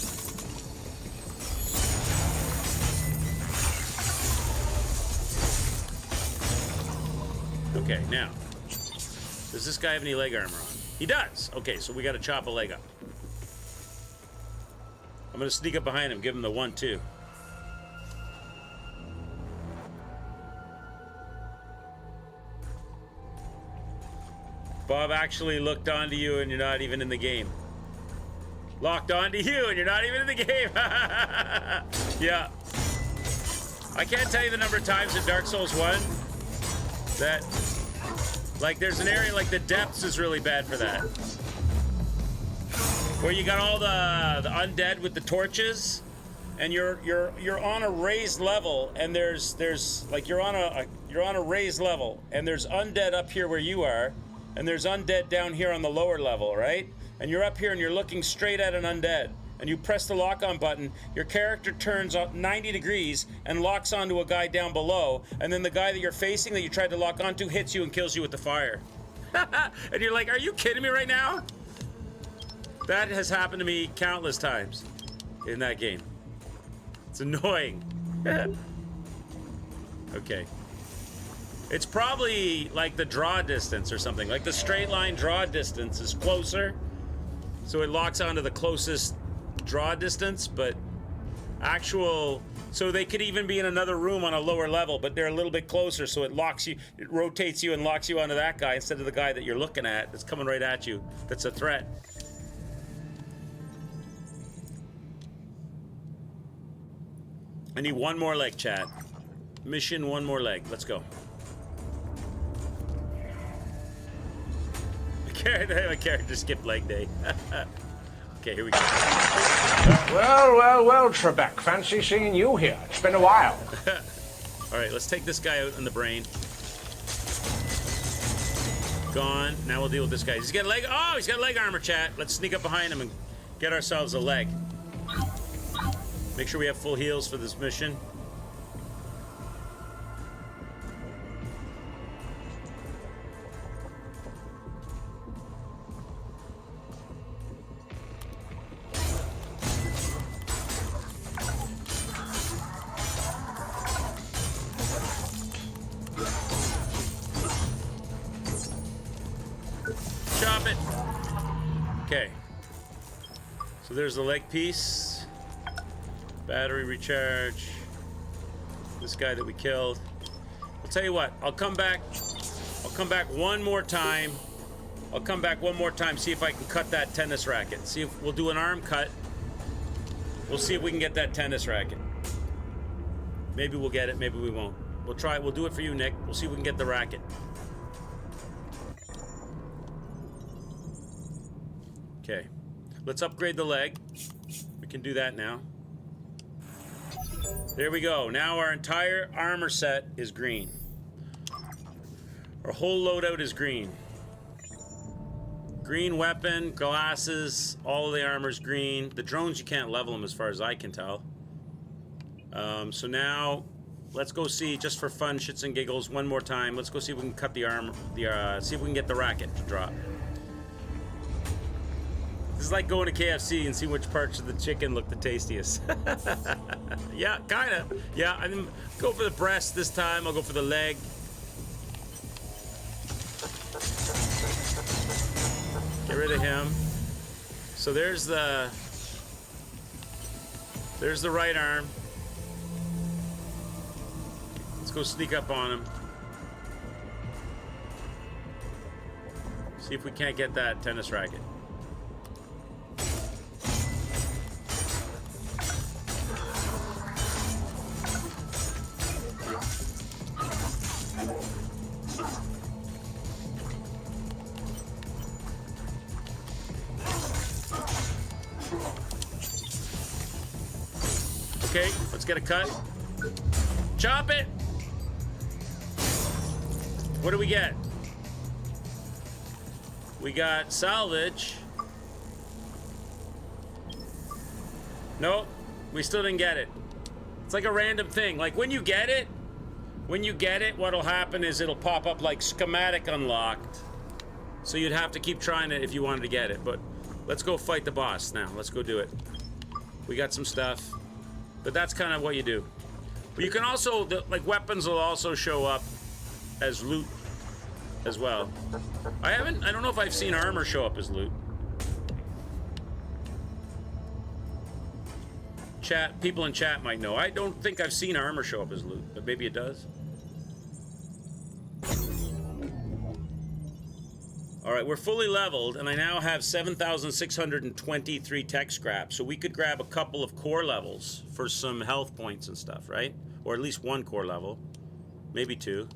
Okay, now, does this guy have any leg armor on? He does. Okay, so we got to chop a leg up. I'm going to sneak up behind him, give him the 1-2. Bob actually looked onto you and you're not even in the game. Locked onto you and you're not even in the game. Yeah. I can't tell you the number of times in Dark Souls 1 that, like, there's an area like the depths is really bad for that. Where you got all the undead with the torches, and you're on a raised level, and there's like you're on a raised level, and there's undead up here where you are, and there's undead down here on the lower level, right? And you're up here and you're looking straight at an undead, and you press the lock on button, your character turns up 90 degrees and locks onto a guy down below, and then the guy that you're facing that you tried to lock onto hits you and kills you with the fire. And you're like, are you kidding me right now? That has happened to me countless times in that game. It's annoying. Okay. It's probably like the draw distance or something. Like the straight line draw distance is closer, so it locks onto the closest draw distance, but so they could even be in another room on a lower level, but they're a little bit closer, so it locks you, it rotates you and locks you onto that guy instead of the guy that you're looking at that's coming right at you, that's a threat. I need one more leg, chat. Mission, one more leg. Let's go. My character skipped leg day. Okay, here we go. Well, Trebek. Fancy seeing you here. It's been a while. All right, let's take this guy out in the brain. Gone. Now we'll deal with this guy. He's got leg. Oh, he's got leg armor, chat. Let's sneak up behind him and get ourselves a leg. Make sure we have full heals for this mission. Chop it. Okay. So there's the leg piece. Battery recharge. This guy that we killed. I'll tell you what, I'll come back one more time. I'll come back one more time, see if I can cut that tennis racket. See if we'll do an arm cut. We'll see if we can get that tennis racket. Maybe we'll get it, maybe we won't. We'll try it. We'll do it for you, Nick. We'll see if we can get the racket. Okay. Let's upgrade the leg. We can do that now. There we go. Now our entire armor set is green. Our whole loadout is green. Green weapon, glasses, all of the armor's green. The drones, you can't level them as far as I can tell. So now, let's go see, just for fun, shits and giggles, one more time. Let's go see if we can cut the armor, see if we can get the racket to drop. This is like going to KFC and see which parts of the chicken look the tastiest. Yeah, kind of. Yeah, I'm go for the breast this time. I'll go for the leg. Get rid of him. So there's the right arm. Let's go sneak up on him. See if we can't get that tennis racket. Okay, let's get a cut. Chop it! What do we get? We got salvage. Nope, we still didn't get it. It's like a random thing. Like when you get it, what'll happen is it'll pop up like schematic unlocked. So you'd have to keep trying it if you wanted to get it. But let's go fight the boss now. Let's go do it. We got some stuff. But that's kind of what you do. But you can also, like weapons will also show up as loot as well. I don't know if I've seen armor show up as loot. Chat, people in chat might know. I don't think I've seen armor show up as loot, but maybe it does. All right, we're fully leveled, and I now have 7,623 tech scrap, so we could grab a couple of core levels for some health points and stuff, right? Or at least one core level, maybe two.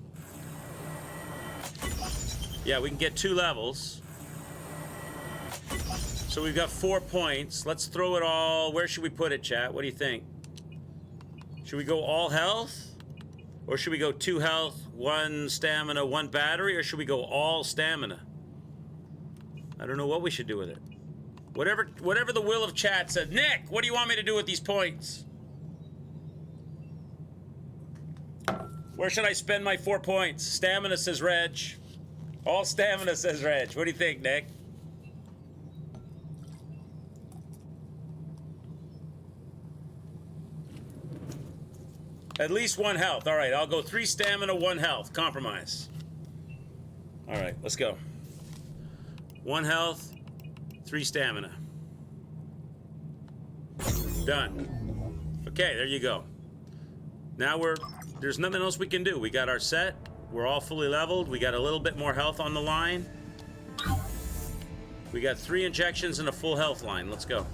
Yeah, we can get 2 levels. So we've got 4 points. Let's throw it all. Where should we put it, chat? What do you think? Should we go all health? Or should we go 2 health, 1 stamina, 1 battery? Or should we go all stamina? I don't know what we should do with it. Whatever the will of chat said. Nick, what do you want me to do with these points? Where should I spend my 4 points? Stamina, says Reg. All stamina, says Reg. What do you think, Nick? At least 1 health. All right, I'll go 3 stamina, 1 health. Compromise. All right, let's go. 1 health, 3 stamina. Done. Okay, there you go. Now there's nothing else we can do. We got our set. We're all fully leveled. We got a little bit more health on the line. We got 3 injections and a full health line. Let's go.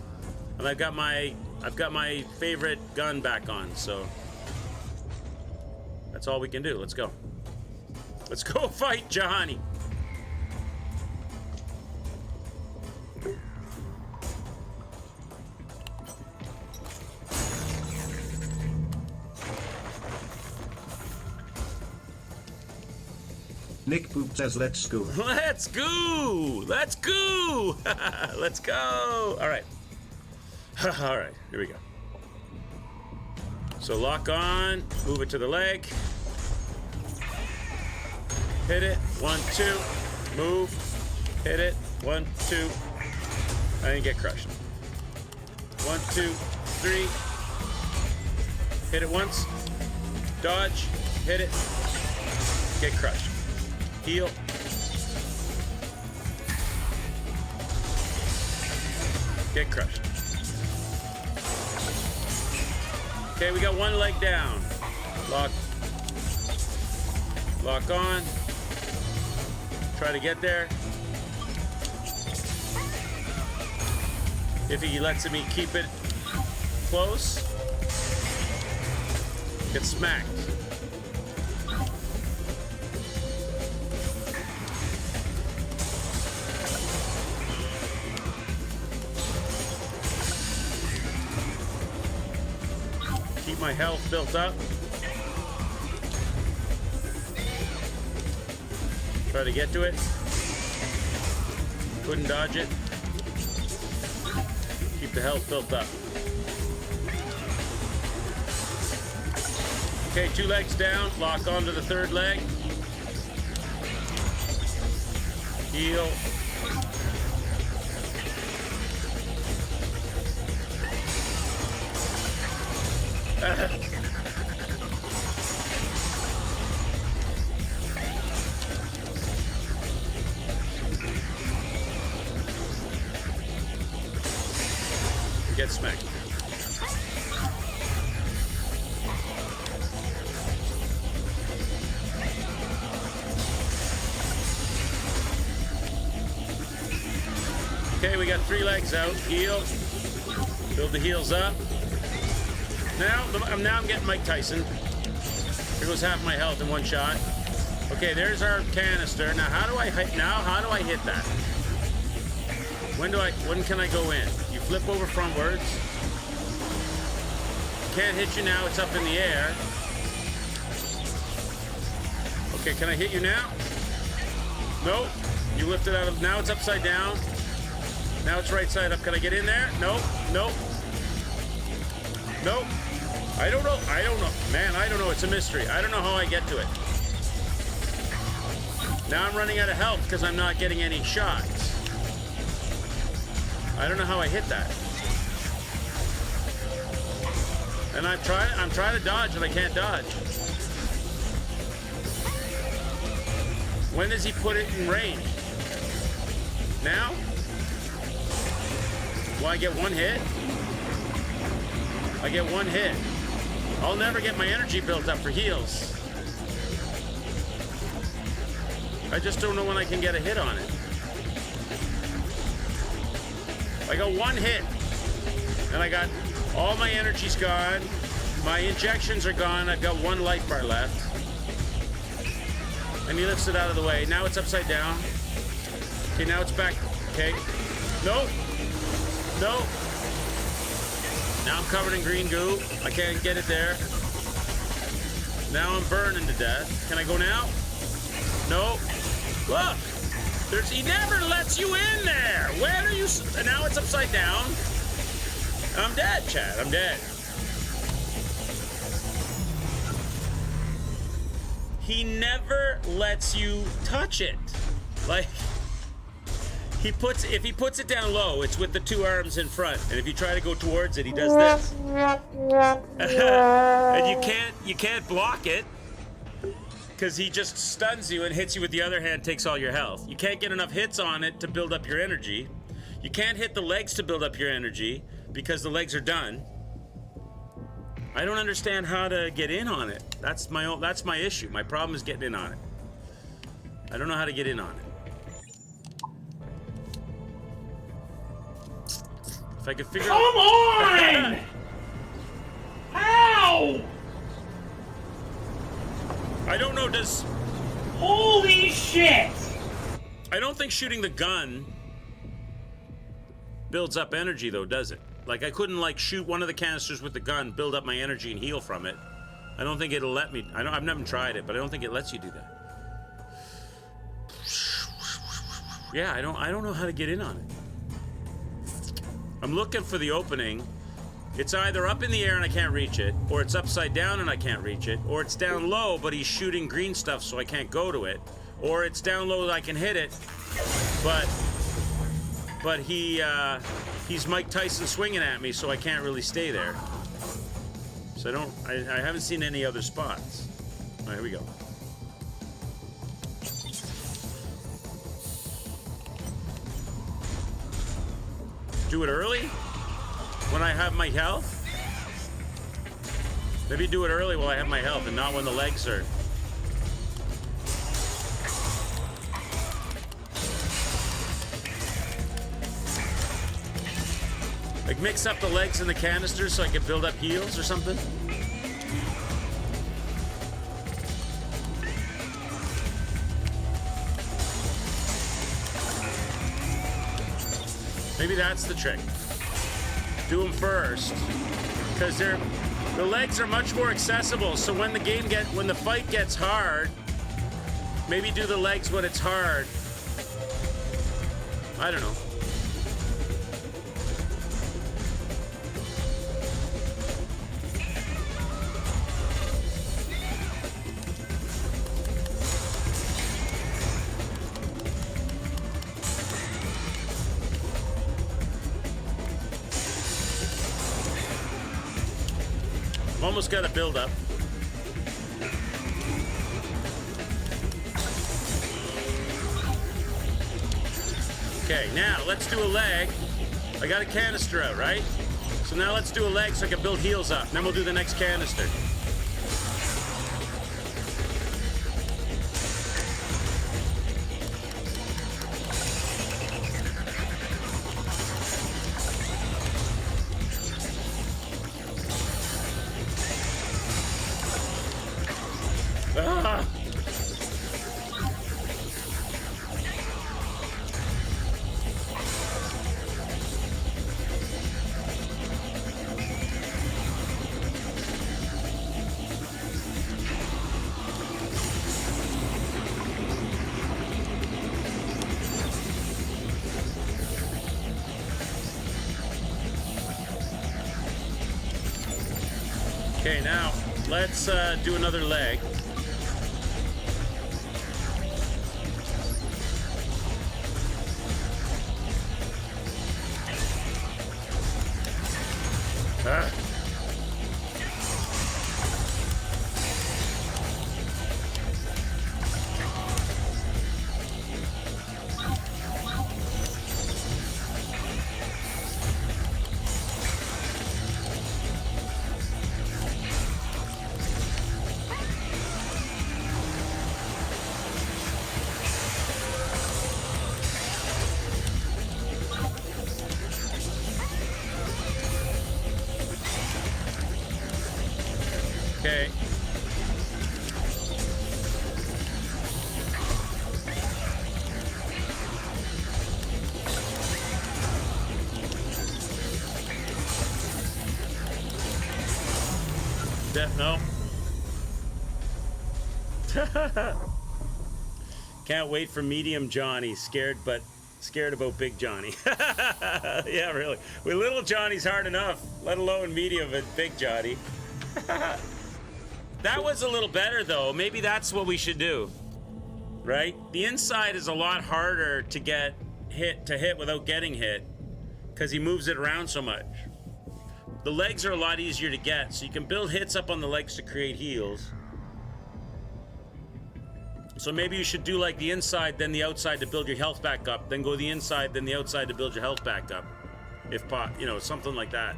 And I've got my favorite gun back on, so that's all we can do. Let's go. Let's go fight Johnny. Nick Poop says let's go. Let's go! Let's go! Let's go! All right. All right, here we go. So lock on, move it to the leg. Hit it, 1, 2, move, hit it, 1, 2. I didn't get crushed. 1, 2, 3. Hit it once, dodge, hit it, get crushed. Heal. Get crushed. Okay, we got one leg down. Lock on. Try to get there. If he lets me keep it close, get smacked. Keep my health built up. Try to get to it. Couldn't dodge it. Keep the health built up. Okay, 2 legs down. Lock onto the 3rd leg. Heal. Get smacked. Okay, we got 3 legs out. Heal. Build the heels up. Now I'm getting Mike Tyson. Here goes half my health in one shot. Okay, there's our canister. Now how do I hit that? When can I go in? You flip over frontwards. Can't hit you now, it's up in the air. Okay, can I hit you now? Nope. You lift it out of, now it's upside down. Now it's right side up. Can I get in there? Nope, nope. Nope. I don't know. Man, I don't know. It's a mystery. I don't know how I get to it. Now I'm running out of health because I'm not getting any shots. I don't know how I hit that. And I'm trying to dodge and I can't dodge. When does he put it in range? Now? Will I get one hit? I get one hit. I'll never get my energy built up for heals. I just don't know when I can get a hit on it. I got one hit, and I got all my energy's gone. My injections are gone. I've got 1 life bar left. And he lifts it out of the way. Now it's upside down. Okay, now it's back. Okay. Nope. Nope. Now I'm covered in green goo. I can't get it there. Now I'm burning to death. Can I go now? Nope. Look! He never lets you in there! Where are you? Now it's upside down. I'm dead, Chad. I'm dead. He never lets you touch it. Like, if he puts it down low, it's with the 2 arms in front. And if you try to go towards it, he does this. And you can't block it because he just stuns you and hits you with the other hand, takes all your health. You can't get enough hits on it to build up your energy. You can't hit the legs to build up your energy because the legs are done. I don't understand how to get in on it. That's my issue. My problem is getting in on it. I don't know how to get in on it. If I could figure Come on! How? I don't know, does... Holy shit! I don't think shooting the gun builds up energy, though, does it? Like, I couldn't, like, shoot one of the canisters with the gun, build up my energy, and heal from it. I don't think it'll let me... I've never tried it, but I don't think it lets you do that. Yeah, I don't know how to get in on it. I'm looking for the opening. It's either up in the air and I can't reach it, or it's upside down and I can't reach it, or it's down low but he's shooting green stuff so I can't go to it, or it's down low that I can hit it, but he's Mike Tyson swinging at me, so I can't really stay there. So I haven't seen any other spots. All right, here we go. Do it early? When I have my health? Maybe do it early while I have my health and not when the legs are... Like mix up the legs and the canisters so I can build up heals or something? Maybe that's the trick. Do them first, because the legs are much more accessible. So when the fight gets hard, maybe do the legs when it's hard. I don't know. Almost got a build up. Okay, now let's do a leg. I got a canister out, right? So now let's do a leg so I can build heals up. Then we'll do the next canister. Okay, now let's do another leg. Okay. No. Can't wait for Medium Johnny. Scared about Big Johnny. Yeah, really. With Little Johnny's hard enough, let alone Medium and Big Johnny. That was a little better, though. Maybe that's what we should do. Right? The inside is a lot harder to hit without getting hit, because he moves it around so much. The legs are a lot easier to get, so you can build hits up on the legs to create heals. So maybe you should do like the inside, then the outside to build your health back up, then go the inside, then the outside to build your health back up. If something like that.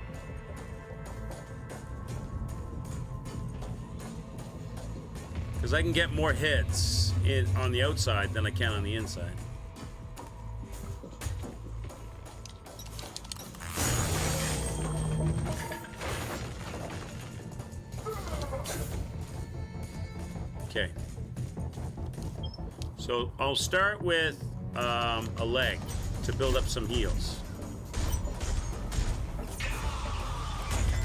Because I can get more hits on the outside than I can on the inside. Okay. So I'll start with a leg to build up some heals.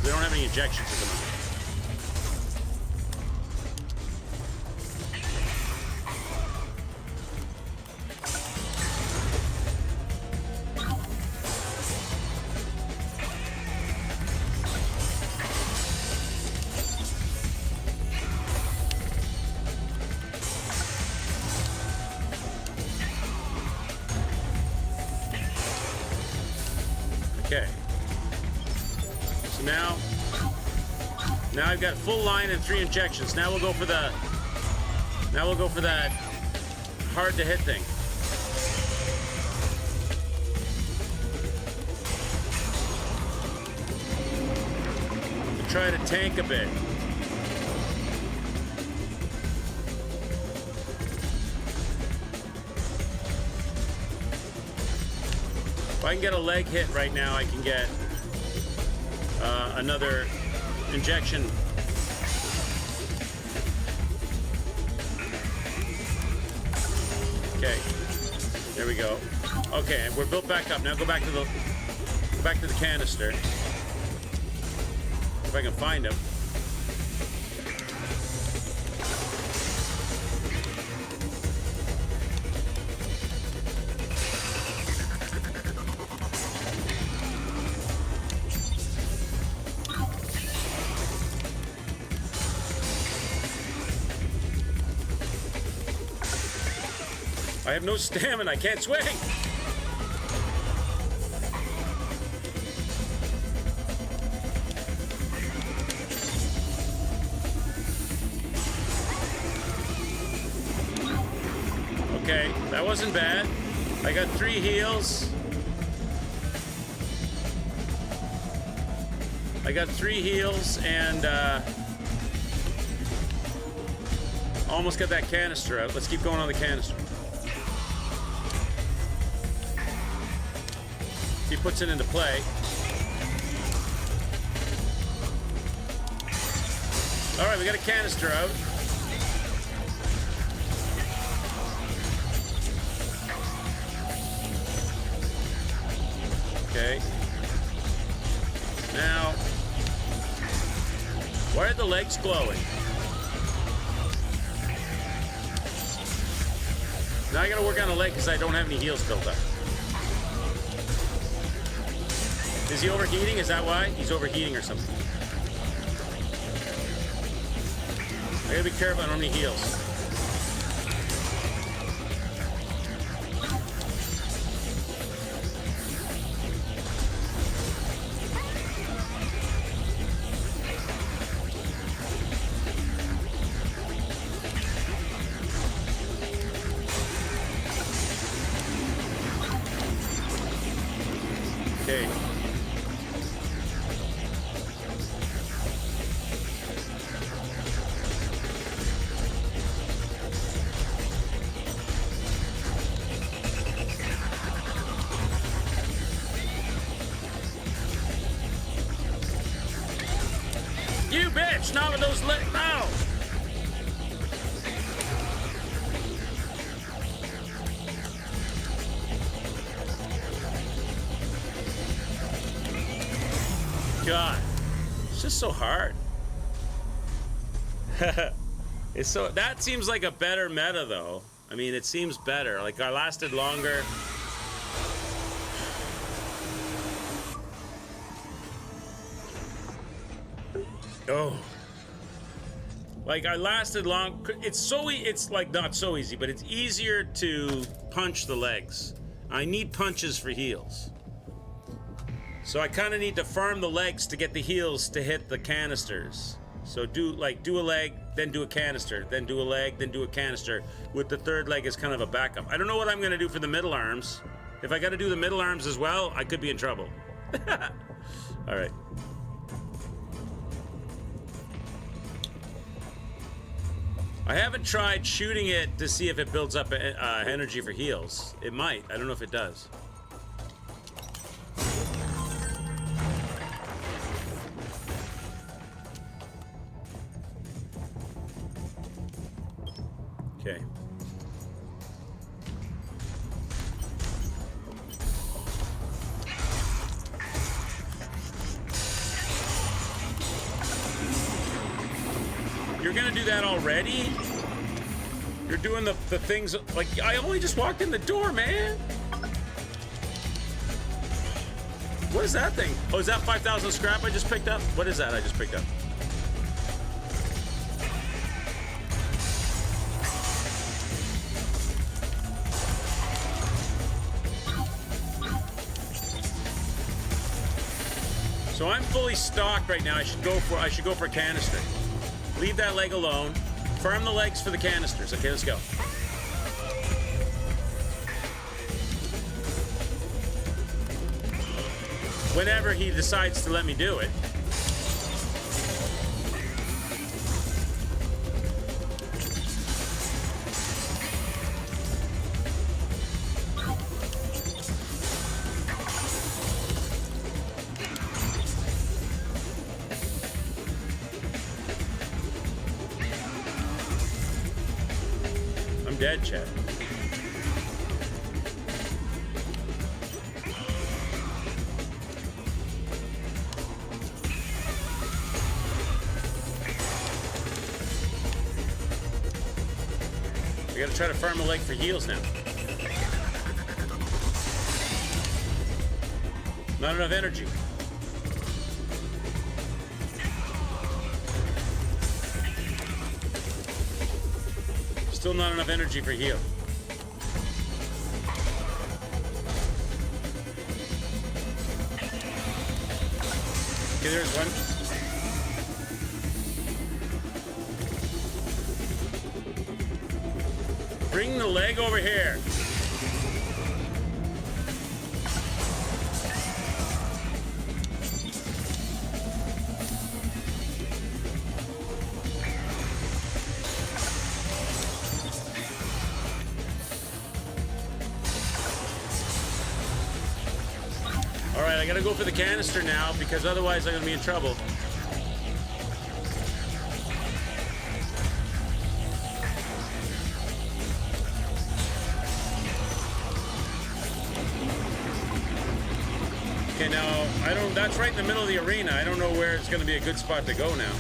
We don't have any injections at the moment. Okay. So now I've got full line and 3 injections. Now we'll go for that hard to hit thing. To try to tank a bit. If I can get a leg hit right now, I can get another injection. Okay, there we go. Okay, we're built back up. Now go back to the canister. If I can find him. I have no stamina. I can't swing. Okay, that wasn't bad. I got 3 heals. And almost got that canister out. Let's keep going on the canister. He puts it into play. All right, we got a canister out. Okay. Now, why are the legs glowing? Now I gotta work on the leg because I don't have any heals built up. Is he overheating? Is that why? He's overheating or something. I gotta be careful, I don't need heals. Okay. You bitch! Not with those legs. No! God, it's just so hard. It's so, that seems like a better meta though. I mean, it seems better. Like I lasted longer. Oh. Like I lasted long. It's so it's like not so easy, but it's easier to punch the legs. I need punches for heals. So I kind of need to farm the legs to get the heals to hit the canisters. So do a leg, then do a canister, then do a leg, then do a canister, with the third leg as kind of a backup. I don't know what I'm gonna do for the middle arms. If I gotta do the middle arms as well, I could be in trouble. All right. I haven't tried shooting it to see if it builds up energy for heals. It might, I don't know if it does. Okay. You're gonna do that already? You're doing the things, like, I only just walked in the door, man. What is that thing? Oh, is that 5,000 scrap I just picked up? What is that I just picked up? So I'm fully stocked right now. I should go for a canister. Leave that leg alone. Farm the legs for the canisters. Okay, let's go. Whenever he decides to let me do it. I'm dead, Chad. I gotta try to farm a leg for heals now. Not enough energy. Still not enough energy for heal. Okay, there's one. Bring the leg over here. All right, I gotta go for the canister now because otherwise I'm gonna be in trouble. Okay, now, that's right in the middle of the arena. I don't know where it's gonna be a good spot to go now.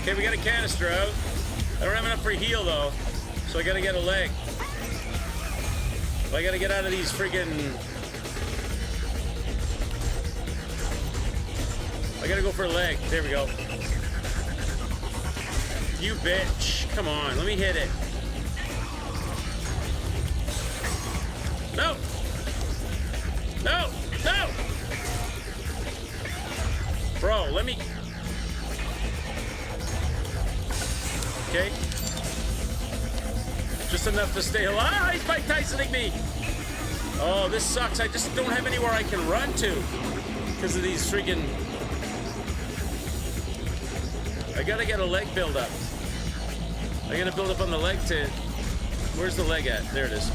Okay, we got a canister out. I don't have enough for heal though, so I gotta get a leg. I gotta get out of these friggin'. I gotta go for a leg. There we go. You bitch. Come on, let me hit it. No! No! No! Bro, let me... Okay. Just enough to stay alive. He's Mike Tysoning me. Oh, this sucks. I just don't have anywhere I can run to because of these freaking... I gotta get a leg build up. I gotta build up on the leg to... Where's the leg at? There it is.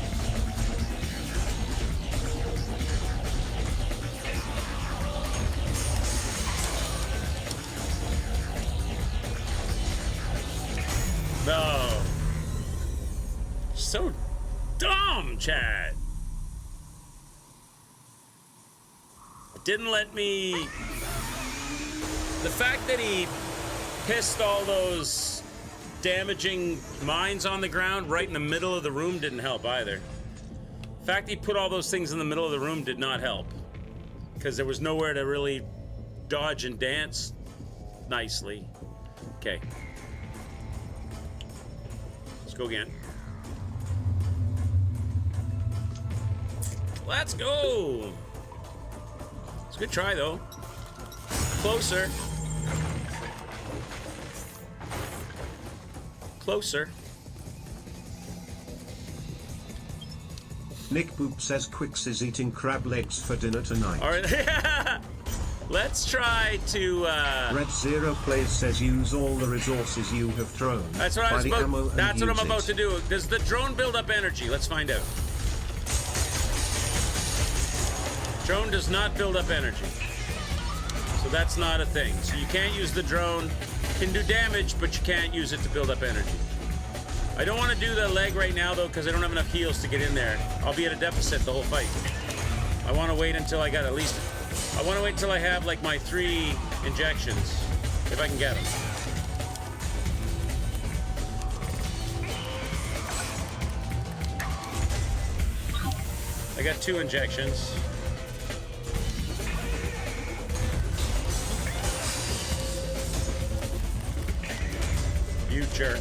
No. So dumb, Chad. Didn't let me... The fact that he pissed all those damaging mines on the ground right in the middle of the room didn't help either. The fact he put all those things in the middle of the room did not help. Because there was nowhere to really dodge and dance nicely. Okay. Go again. Let's go. It's a good try though. closer. Closer. Nick Boop says Quix is eating crab legs for dinner tonight. All right. Let's try to. Red Zero Plays says use all the resources you have thrown. That's what I Buy was the ammo about. and That's what I'm use about it. to do. Does the drone build up energy? Let's find out. Drone does not build up energy, so that's not a thing. So you can't use the drone. Can do damage, but you can't use it to build up energy. I don't want to do the leg right now though, because I don't have enough heals to get in there. I'll be at a deficit the whole fight. I want to wait until I got at least. I want to wait until I have like my 3 injections, if I can get them. I got 2 injections. You jerk.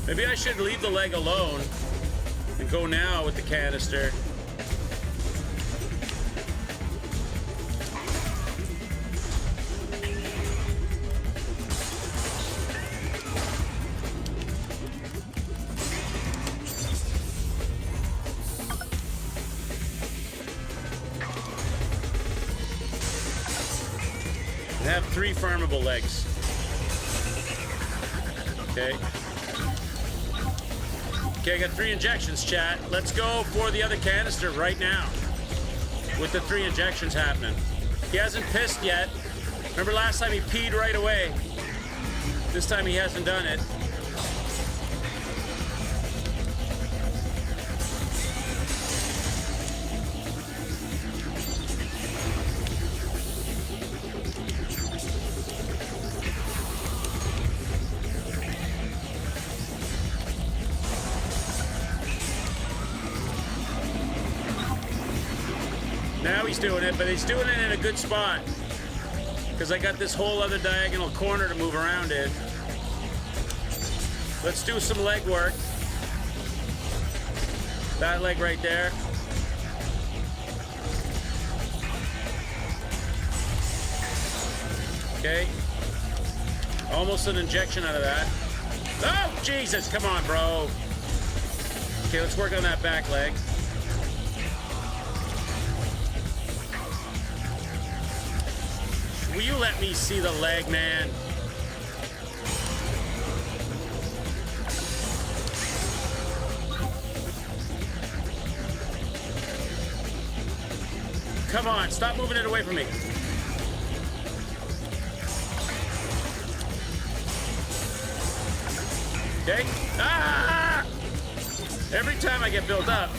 Maybe I should leave the leg alone and go now with the canister. I have 3 farmable legs. Okay. Okay, I got 3 injections, chat. Let's go for the other canister right now. With the 3 injections happening. He hasn't pissed yet. Remember last time he peed right away? This time he hasn't done it. Now he's doing it, but he's doing it in a good spot. Because I got this whole other diagonal corner to move around in. Let's do some leg work. That leg right there. Okay. Almost an injection out of that. Oh, Jesus, come on, bro. Okay, let's work on that back leg. Will you let me see the leg, man? Come on, stop moving it away from me. Okay. Ah! Every time I get built up,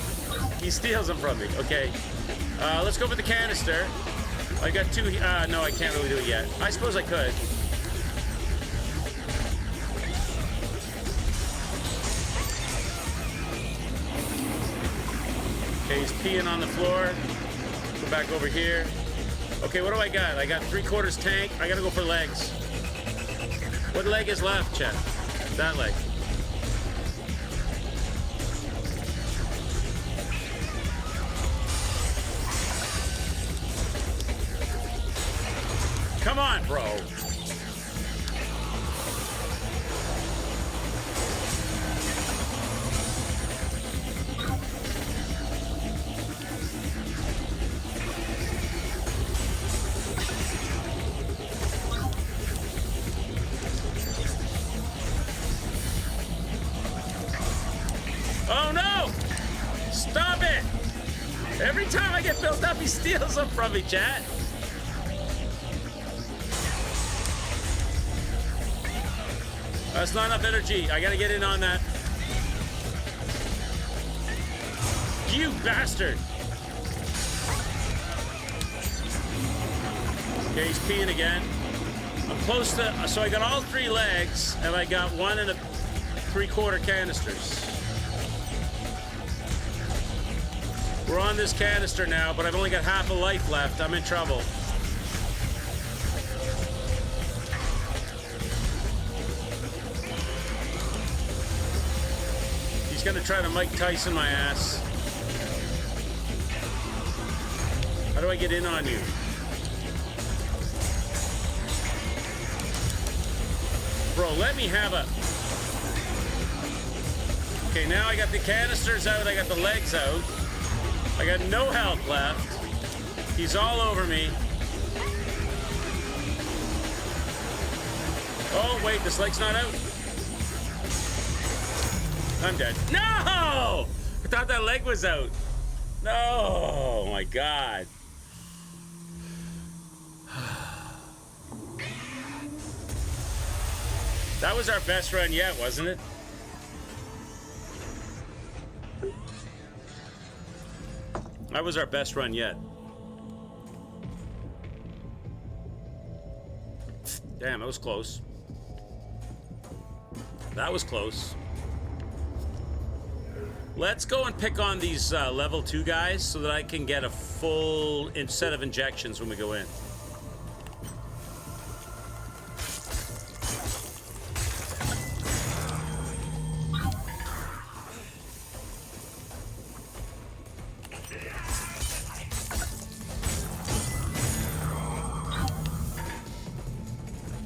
he steals them from me. Okay. Let's go for the canister. I got 2. No, I can't really do it yet. I suppose I could. Okay, he's peeing on the floor. Go back over here. Okay, what do I got? I got 3/4 tank. I gotta go for legs. What leg is left, Chet? That leg. Come on, bro. Oh no! Stop it! Every time I get built up, he steals them from me, chat. That's not enough energy. I gotta get in on that. You bastard! Okay, he's peeing again. I'm close to... So I got all 3 legs, and I got 1 3/4 canisters. We're on this canister now, but I've only got half a life left. I'm in trouble. He's gonna try to Mike Tyson my ass. How do I get in on you? Bro, let me have a... Okay, now I got the canisters out, I got the legs out. I got no health left. He's all over me. Oh, wait, this leg's not out. I'm dead. No! I thought that leg was out. No! Oh, my God. That was our best run yet, wasn't it? That was our best run yet. Damn, that was close. That was close. Let's go and pick on these level 2 guys so that I can get a full set of injections when we go in.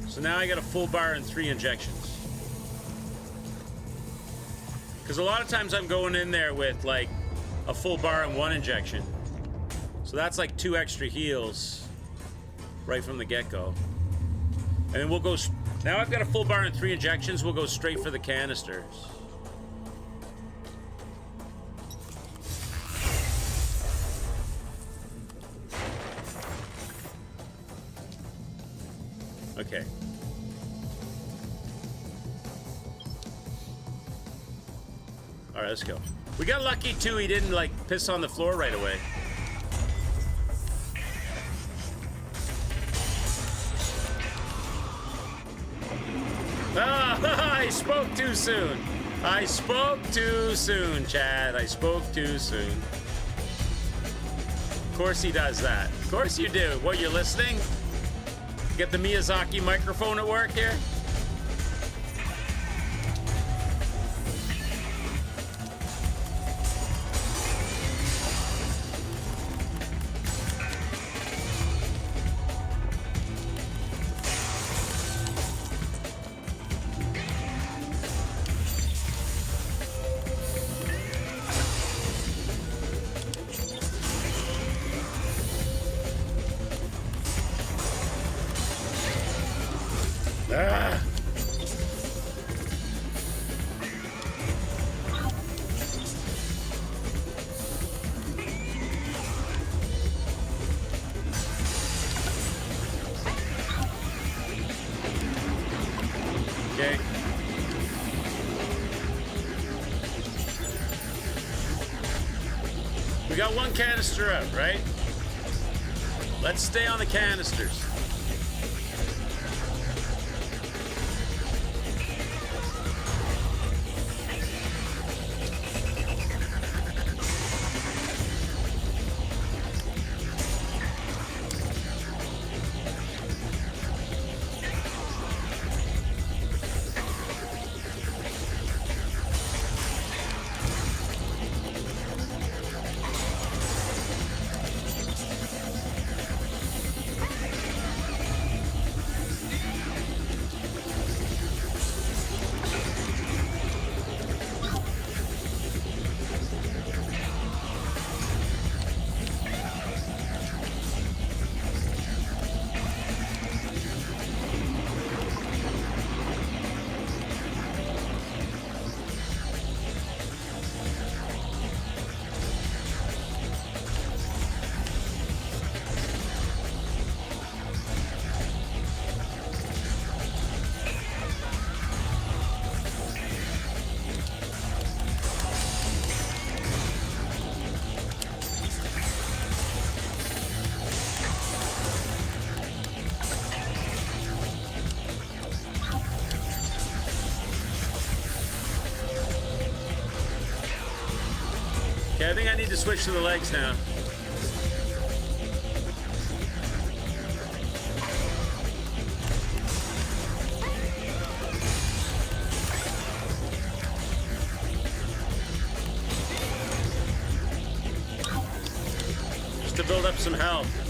So now I got a full bar and 3 injections. Because a lot of times I'm going in there with like a full bar and 1 injection. So that's like 2 extra heals right from the get-go. And then we'll go, now I've got a full bar and 3 injections, we'll go straight for the canisters. Okay. All right, let's go. We got lucky too, he didn't like piss on the floor right away. Ah, I spoke too soon. I spoke too soon, Chad. I spoke too soon. Of course he does that. Of course you do. What, you're listening? Get the Miyazaki microphone at work here? Okay. We got 1 canister out, right? Let's stay on the canisters. Okay, I think I need to switch to the legs now. some health.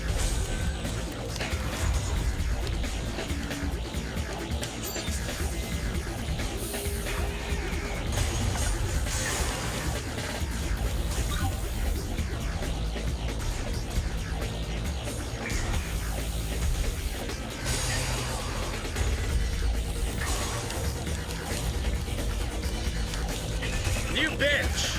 You bitch!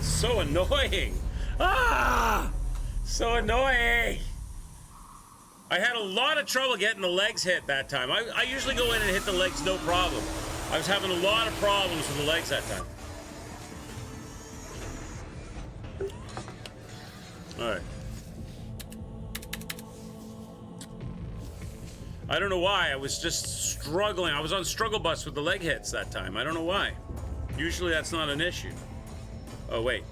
So annoying. Ah! So annoying. I had a lot of trouble getting the legs hit that time. I usually go in and hit the legs no problem. I was having a lot of problems with the legs that time. Alright. I don't know why. I was just struggling. I was on struggle bus with the leg hits that time. I don't know why. Usually that's not an issue. Oh, wait.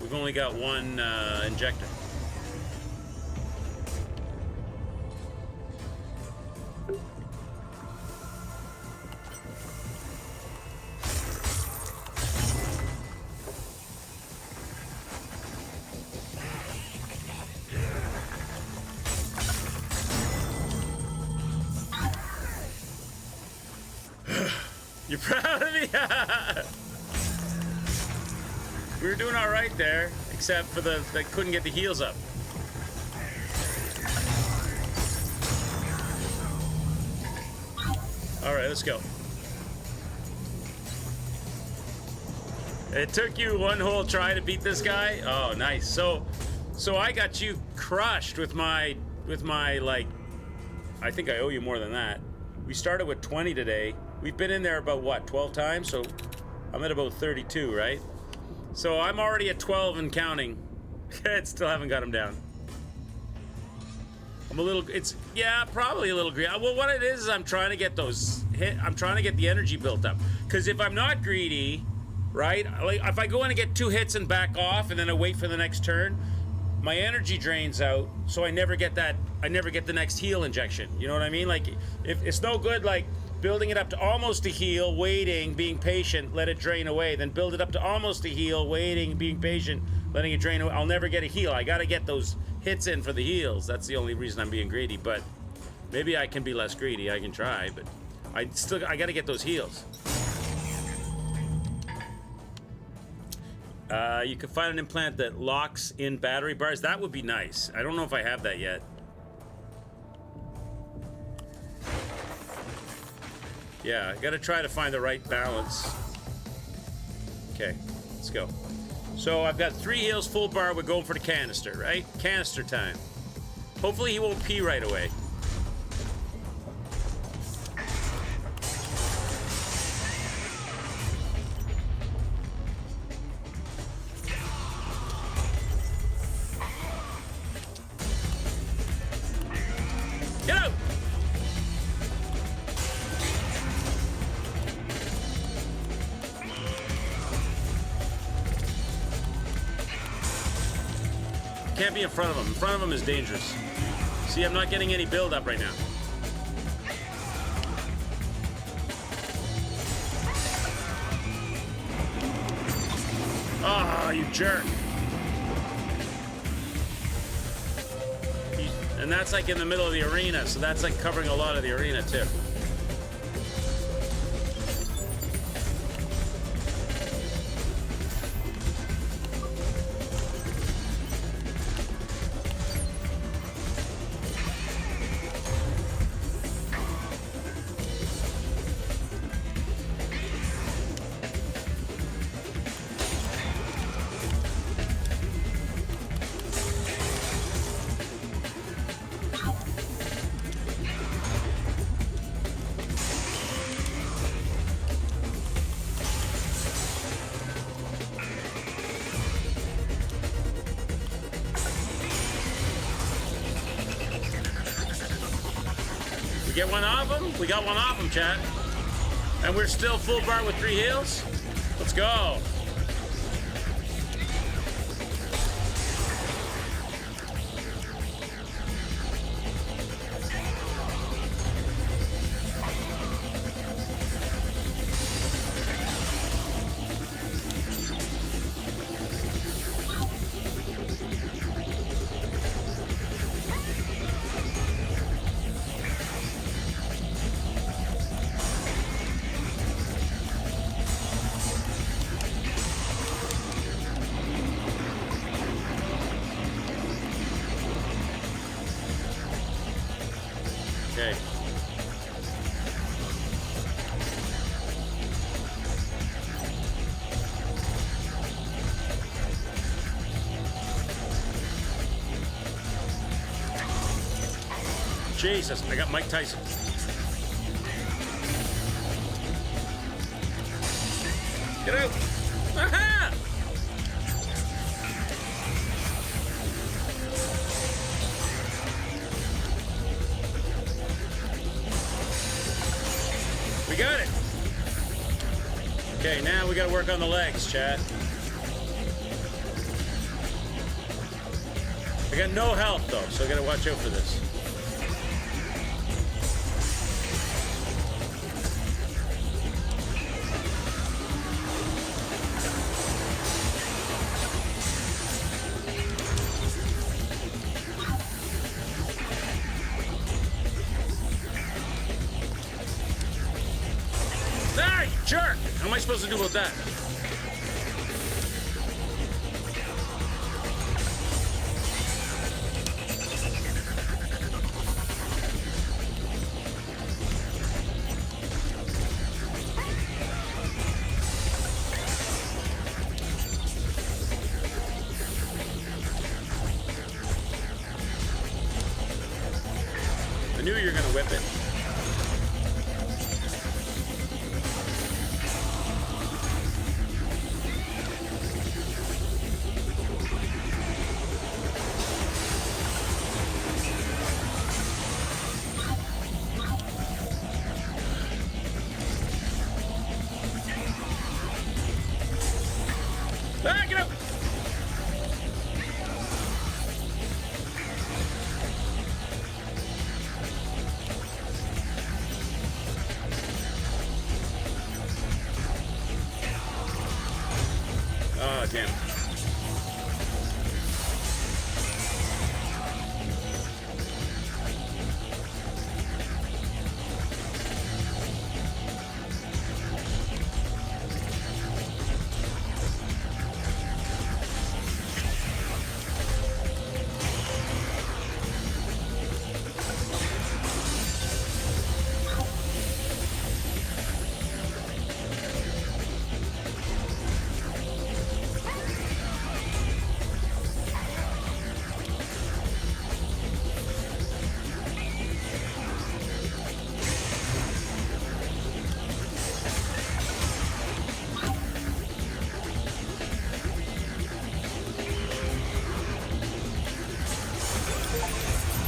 We've only got one injector. You're proud of me? We were doing all right there, except for they couldn't get the heals up. All right, let's go. It took you one whole try to beat this guy? Oh, nice. So I got you crushed with my like, I think I owe you more than that. We started with 20 today. We've been in there about what, 12 times? So I'm at about 32, right? So I'm already at 12 and counting. Still haven't got him down. I'm a little, probably a little greedy. Well, what it is I'm trying to get I'm trying to get the energy built up. Because if I'm not greedy, right? Like if I go in and get 2 hits and back off and then I wait for the next turn, my energy drains out, so I never get the next heal injection. You know what I mean? Like, if it's no good, like, building it up to almost a heal, waiting, being patient, let it drain away, then build it up to almost a heal, waiting, being patient, letting it drain away. I'll never get a heal. I gotta get those hits in for the heals. That's the only reason I'm being greedy, but maybe I can be less greedy. I can try, but I gotta get those heals. You can find an implant that locks in battery bars. That would be nice. I don't know if I have that yet. Yeah, I gotta try to find the right balance. Okay, let's go. So I've got 3 heals, full bar. We're going for the canister, right? Canister time. Hopefully he won't pee right away. Get out! Can't be in front of him. In front of him is dangerous. See, I'm not getting any build up right now. Ah, you jerk. And that's like in the middle of the arena, so that's like covering a lot of the arena too. get one off him? We got one off him, chat. And we're still full bar with 3 heals? Let's go. Okay. Jesus, I got Mike Tyson. Get out! Aha! We got it. Okay, now we gotta work on the legs, chat. I got no health though, so I gotta watch out for this. Ah, you jerk! How am I supposed to do about that? I knew you were gonna whip it. Ah, get up! Oh, damn.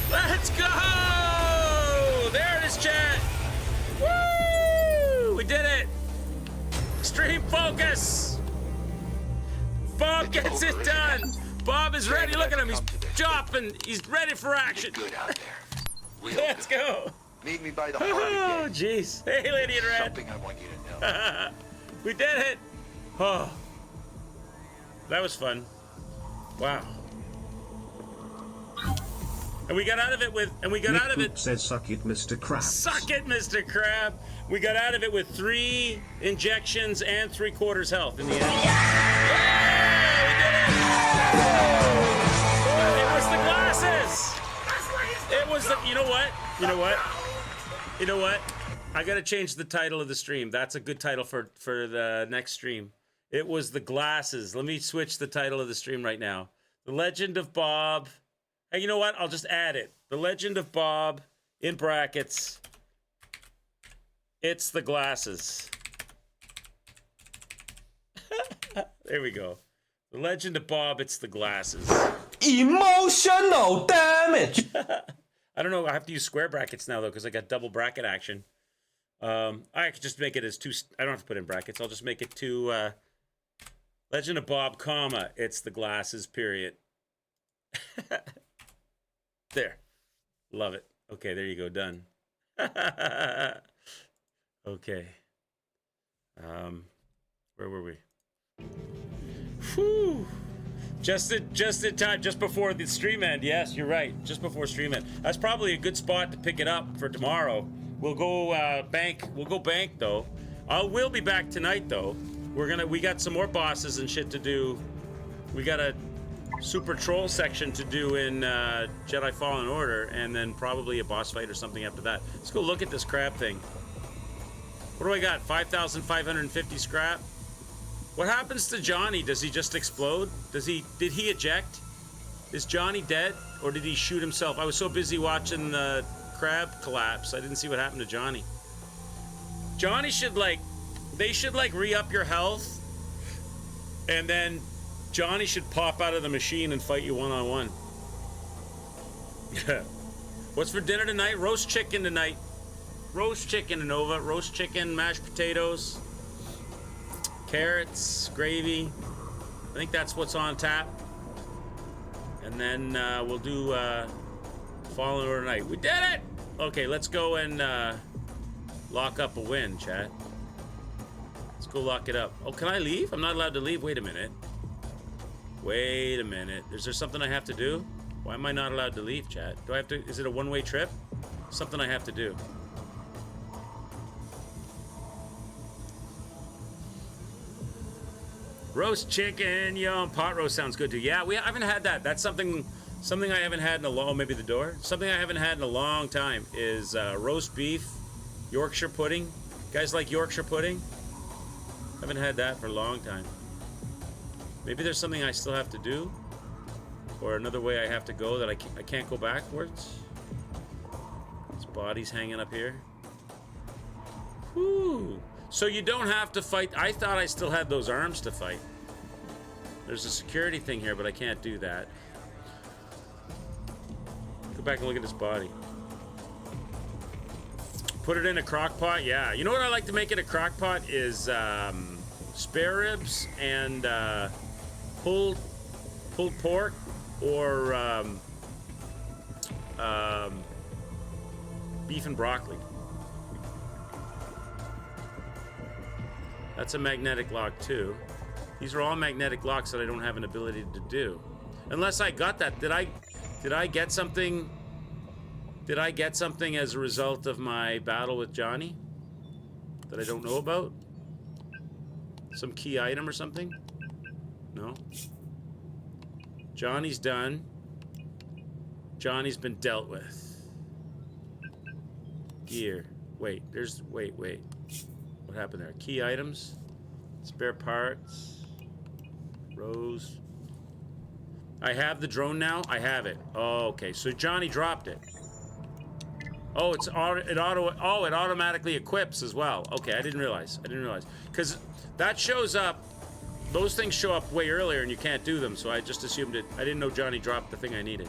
Let's go! There it is, chat. Woo! We did it. Extreme focus. Bob gets it done. Bob is ready. Look at him. He's chopping. He's ready for action. Good out there. Real Let's good. go. Meet me by the heart Oh, again. jeez. Hey, Lady in Red. Something I want you to know. We did it. Oh, that was fun. Wow. And we got out of it with, Nick says, "Suck it, Mr. Krabs." Suck it, Mr. Crab. We got out of it with 3 injections and 3/4 health in the end. Yeah, we did it. It was the glasses. It was the, you know what? You know what? You know what? I gotta change the title of the stream. That's a good title for the next stream. It was the glasses. Let me switch the title of the stream right now. The Legend of Bob. Hey, you know what? I'll just add it. The Legend of Bob, in brackets. It's the glasses. There we go. The Legend of Bob, it's the glasses. Emotional damage. I don't know. I have to use square brackets now though because I got double bracket action. I could just make it as two. I don't have to put in brackets. I'll just make it two. Legend of Bob, comma. It's the glasses. Period. There. Love it. Okay, there you go. Done. Okay. Where were we? Whew. Just in time, just before the stream end. Yes, you're right. Just before stream end. That's probably a good spot to pick it up for tomorrow. We'll go bank. We'll go bank though. We'll be back tonight though. We got some more bosses and shit to do. We got a super troll section to do in Jedi Fallen Order, and then probably a boss fight or something after that. Let's go look at this crab thing. What do I got? 5,550 scrap. What happens to Johnny? Does he just explode? Did he eject? Is Johnny dead, or did he shoot himself? I was so busy watching the crab collapse, I didn't see what happened to Johnny. Johnny should they should re-up your health, and then Johnny should pop out of the machine and fight you one-on-one. What's for dinner tonight? Roast chicken tonight. Roast chicken, Nova. Roast chicken, mashed potatoes, carrots, gravy. I think that's what's on tap. And then we'll do Fallen Order night. We did it! Okay, let's go and lock up a win, chat. Let's go lock it up. Oh, can I leave? I'm not allowed to leave. Wait a minute. Wait a minute. Is there something I have to do? Why am I not allowed to leave, chat? Do I have to? Is it a one-way trip? Something I have to do. Roast chicken, yum. Pot roast sounds good too. Yeah, I haven't had that. That's something I haven't had in a long. Maybe the door. Something I haven't had in a long time is roast beef, Yorkshire pudding. You guys like Yorkshire pudding? Haven't had that for a long time. Maybe there's something I still have to do, or another way I have to go that I can't go backwards. His body's hanging up here. Whew. So you don't have to fight. I thought I still had those arms to fight. There's a security thing here, but I can't do that. Go back and look at his body. Put it in a crock pot. Yeah. You know what I like to make in a crock pot is spare ribs and pulled pork, or beef and broccoli. That's a magnetic lock too. These are all magnetic locks that I don't have an ability to do. Unless I got that. Did I get something? Did I get something as a result of my battle with Johnny that I don't know about? Some key item or something? No. Johnny's done. Johnny's been dealt with. Gear. Wait. What happened there? Key items, spare parts, Rose. I have the drone now. I have it. Oh, okay. So Johnny dropped it. Oh, it automatically equips as well. Okay, I didn't realize. Because that shows up. Those things show up way earlier, and you can't do them. So I just assumed it. I didn't know Johnny dropped the thing I needed.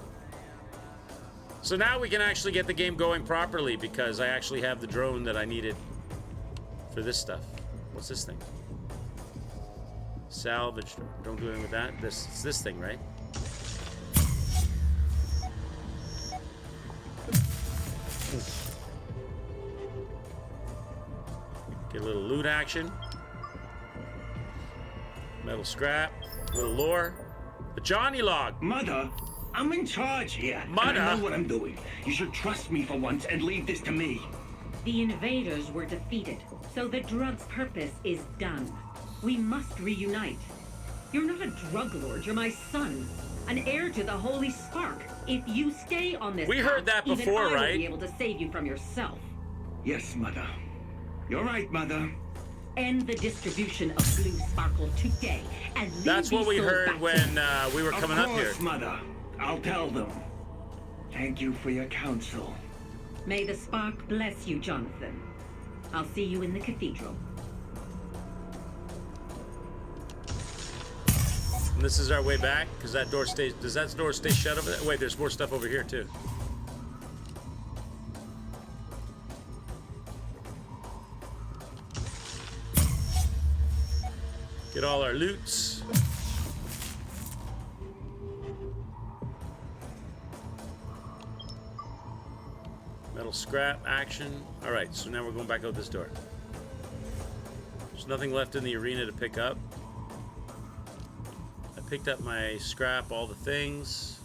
So now we can actually get the game going properly because I actually have the drone that I needed for this stuff. What's this thing? Salvage. Don't do anything with that. It's this thing, right? Get a little loot action. Metal scrap. A little lore. A Johnny log. Mother, I'm in charge here. Mother? And I know what I'm doing. You should trust me for once and leave this to me. The invaders were defeated, so the drug's purpose is done. We must reunite. You're not a drug lord, you're my son. An heir to the Holy Spark. If you stay on this We heard that path, before, even I right? will be able to save you from yourself. Yes, Mother. You're right, Mother. End the distribution of blue sparkle today, and leave That's what these we souls heard back when to me. we were coming up here. Of course, Mother. I'll tell them. Thank you for your counsel. May the spark bless you, Jonathan. I'll see you in the cathedral. And this is our way back, because that door stays. Does that door stay shut over there? Wait, there's more stuff over here too. all our loots. Metal scrap action. All right, so now we're going back out this door. There's nothing left in the arena to pick up. I picked up my scrap, all the things.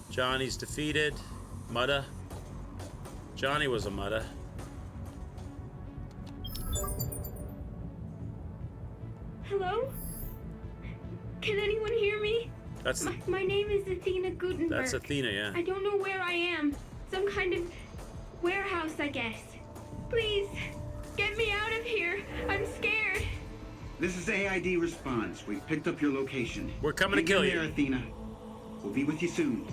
Johnny's defeated. Mutta. Johnny was a Mutta. Hello? Can anyone hear me? That's my name is Athena Gutenberg. That's Athena, yeah. I don't know where I am. Some kind of warehouse, I guess. Please, get me out of here. I'm scared. This is AID response. We've picked up your location. We're coming to kill Hang in you. there, Athena. We'll be with you soon.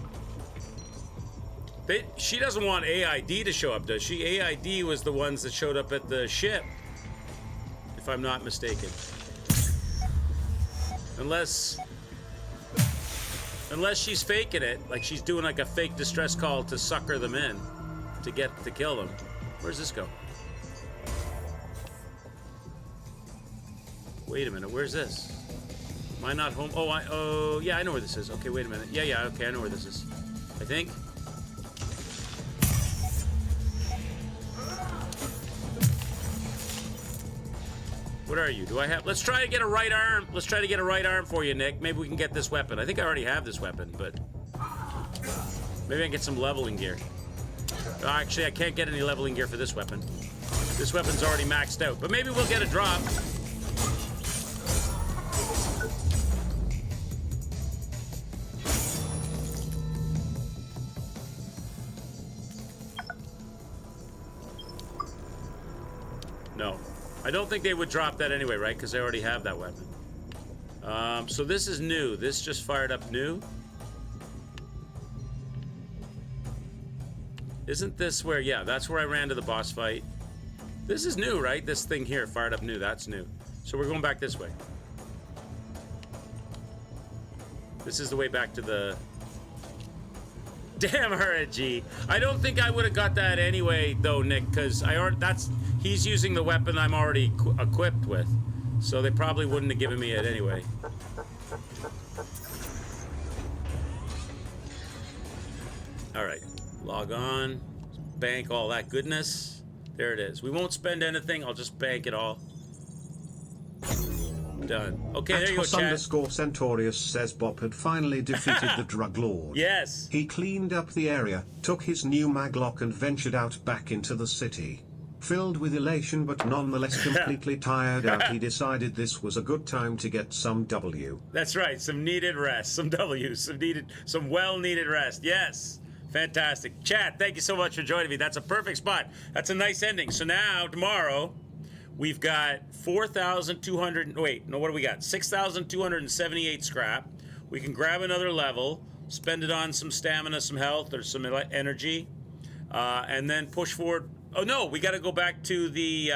She doesn't want AID to show up, does she? AID was the ones that showed up at the ship, if I'm not mistaken. Unless she's faking it, like she's doing like a fake distress call to sucker them in, to kill them. Where's this go? Wait a minute, where's this? Am I not home? Oh, yeah, I know where this is. Okay, wait a minute. Yeah, okay, I know where this is. I think. What are you? Do I have... Let's try to get a right arm. Let's try to get a right arm for you, Nick. Maybe we can get this weapon. I think I already have this weapon, but... Maybe I can get some leveling gear. Actually, I can't get any leveling gear for this weapon. This weapon's already maxed out. But maybe we'll get a drop. No. I don't think they would drop that anyway, right? Because they already have that weapon. So this is new. This just fired up new. Isn't this where... Yeah, that's where I ran to the boss fight. This is new, right? This thing here fired up new. That's new. So we're going back this way. This is the way back to the... Damn her, G. I don't think I would have got that anyway, though, Nick, because he's using the weapon I'm already equipped with. So they probably wouldn't have given me it anyway. All right. Log on. Bank all that goodness. There it is. We won't spend anything. I'll just bank it all. Done. Okay, there you go, chat. _Centaurius says Bob had finally defeated the drug lord. Yes. He cleaned up the area, took his new maglock and ventured out back into the city. Filled with elation but nonetheless completely tired out, he decided this was a good time to get some W. That's right. Some needed rest. Some W. Some well-needed rest. Yes. Fantastic. Chat, thank you so much for joining me. That's a perfect spot. That's a nice ending. So now, tomorrow... We've got 4,200, wait, no, what do we got? 6,278 scrap. We can grab another level, spend it on some stamina, some health, or some energy, and then push forward. Oh, no, we got to go back to the,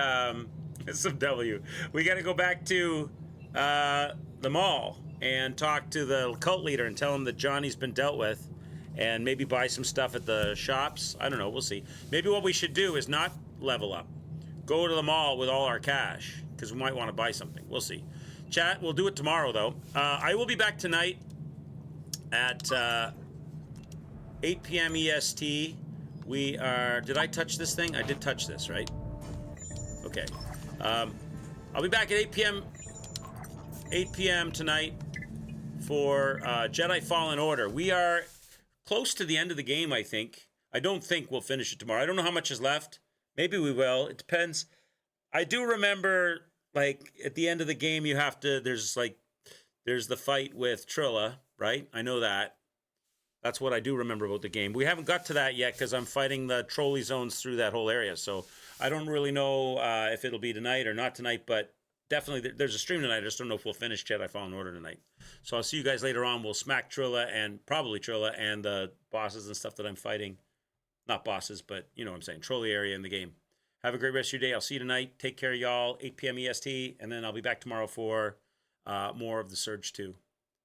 some W. We got to go back to the mall and talk to the cult leader and tell him that Johnny's been dealt with and maybe buy some stuff at the shops. I don't know, we'll see. Maybe what we should do is not level up. Go to the mall with all our cash, because we might want to buy something. We'll see. Chat, we'll do it tomorrow, though. I will be back tonight at 8 p.m. EST. We are... Did I touch this thing? I did touch this, right? Okay. I'll be back at 8 p.m. 8 p.m. tonight for Jedi Fallen Order. We are close to the end of the game, I think. I don't think we'll finish it tomorrow. I don't know how much is left. Maybe we will. It depends. I do remember, like, at the end of the game, you have to, there's the fight with Trilla, right? I know that. That's what I do remember about the game. We haven't got to that yet because I'm fighting the trolley zones through that whole area. So I don't really know if it'll be tonight or not tonight, but definitely there's a stream tonight. I just don't know if we'll finish Jedi Fallen Order tonight. So I'll see you guys later on. We'll smack Trilla and probably Trilla and the bosses and stuff that I'm fighting. Not bosses, but you know what I'm saying. Trolley area in the game. Have a great rest of your day. I'll see you tonight. Take care, y'all. 8 p.m. EST. And then I'll be back tomorrow for more of the Surge 2.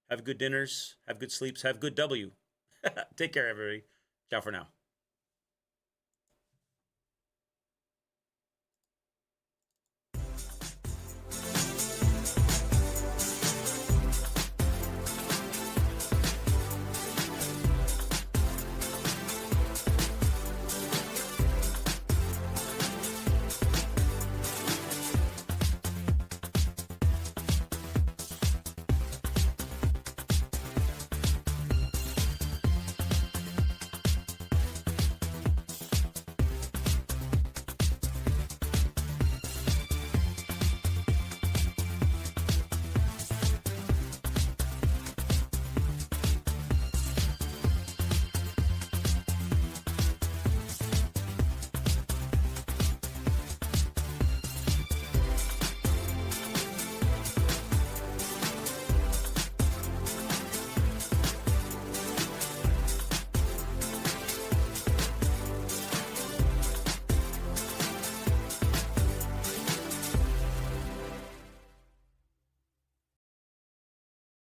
Have good dinners. Have good sleeps. Have good W. Take care, everybody. Ciao for now.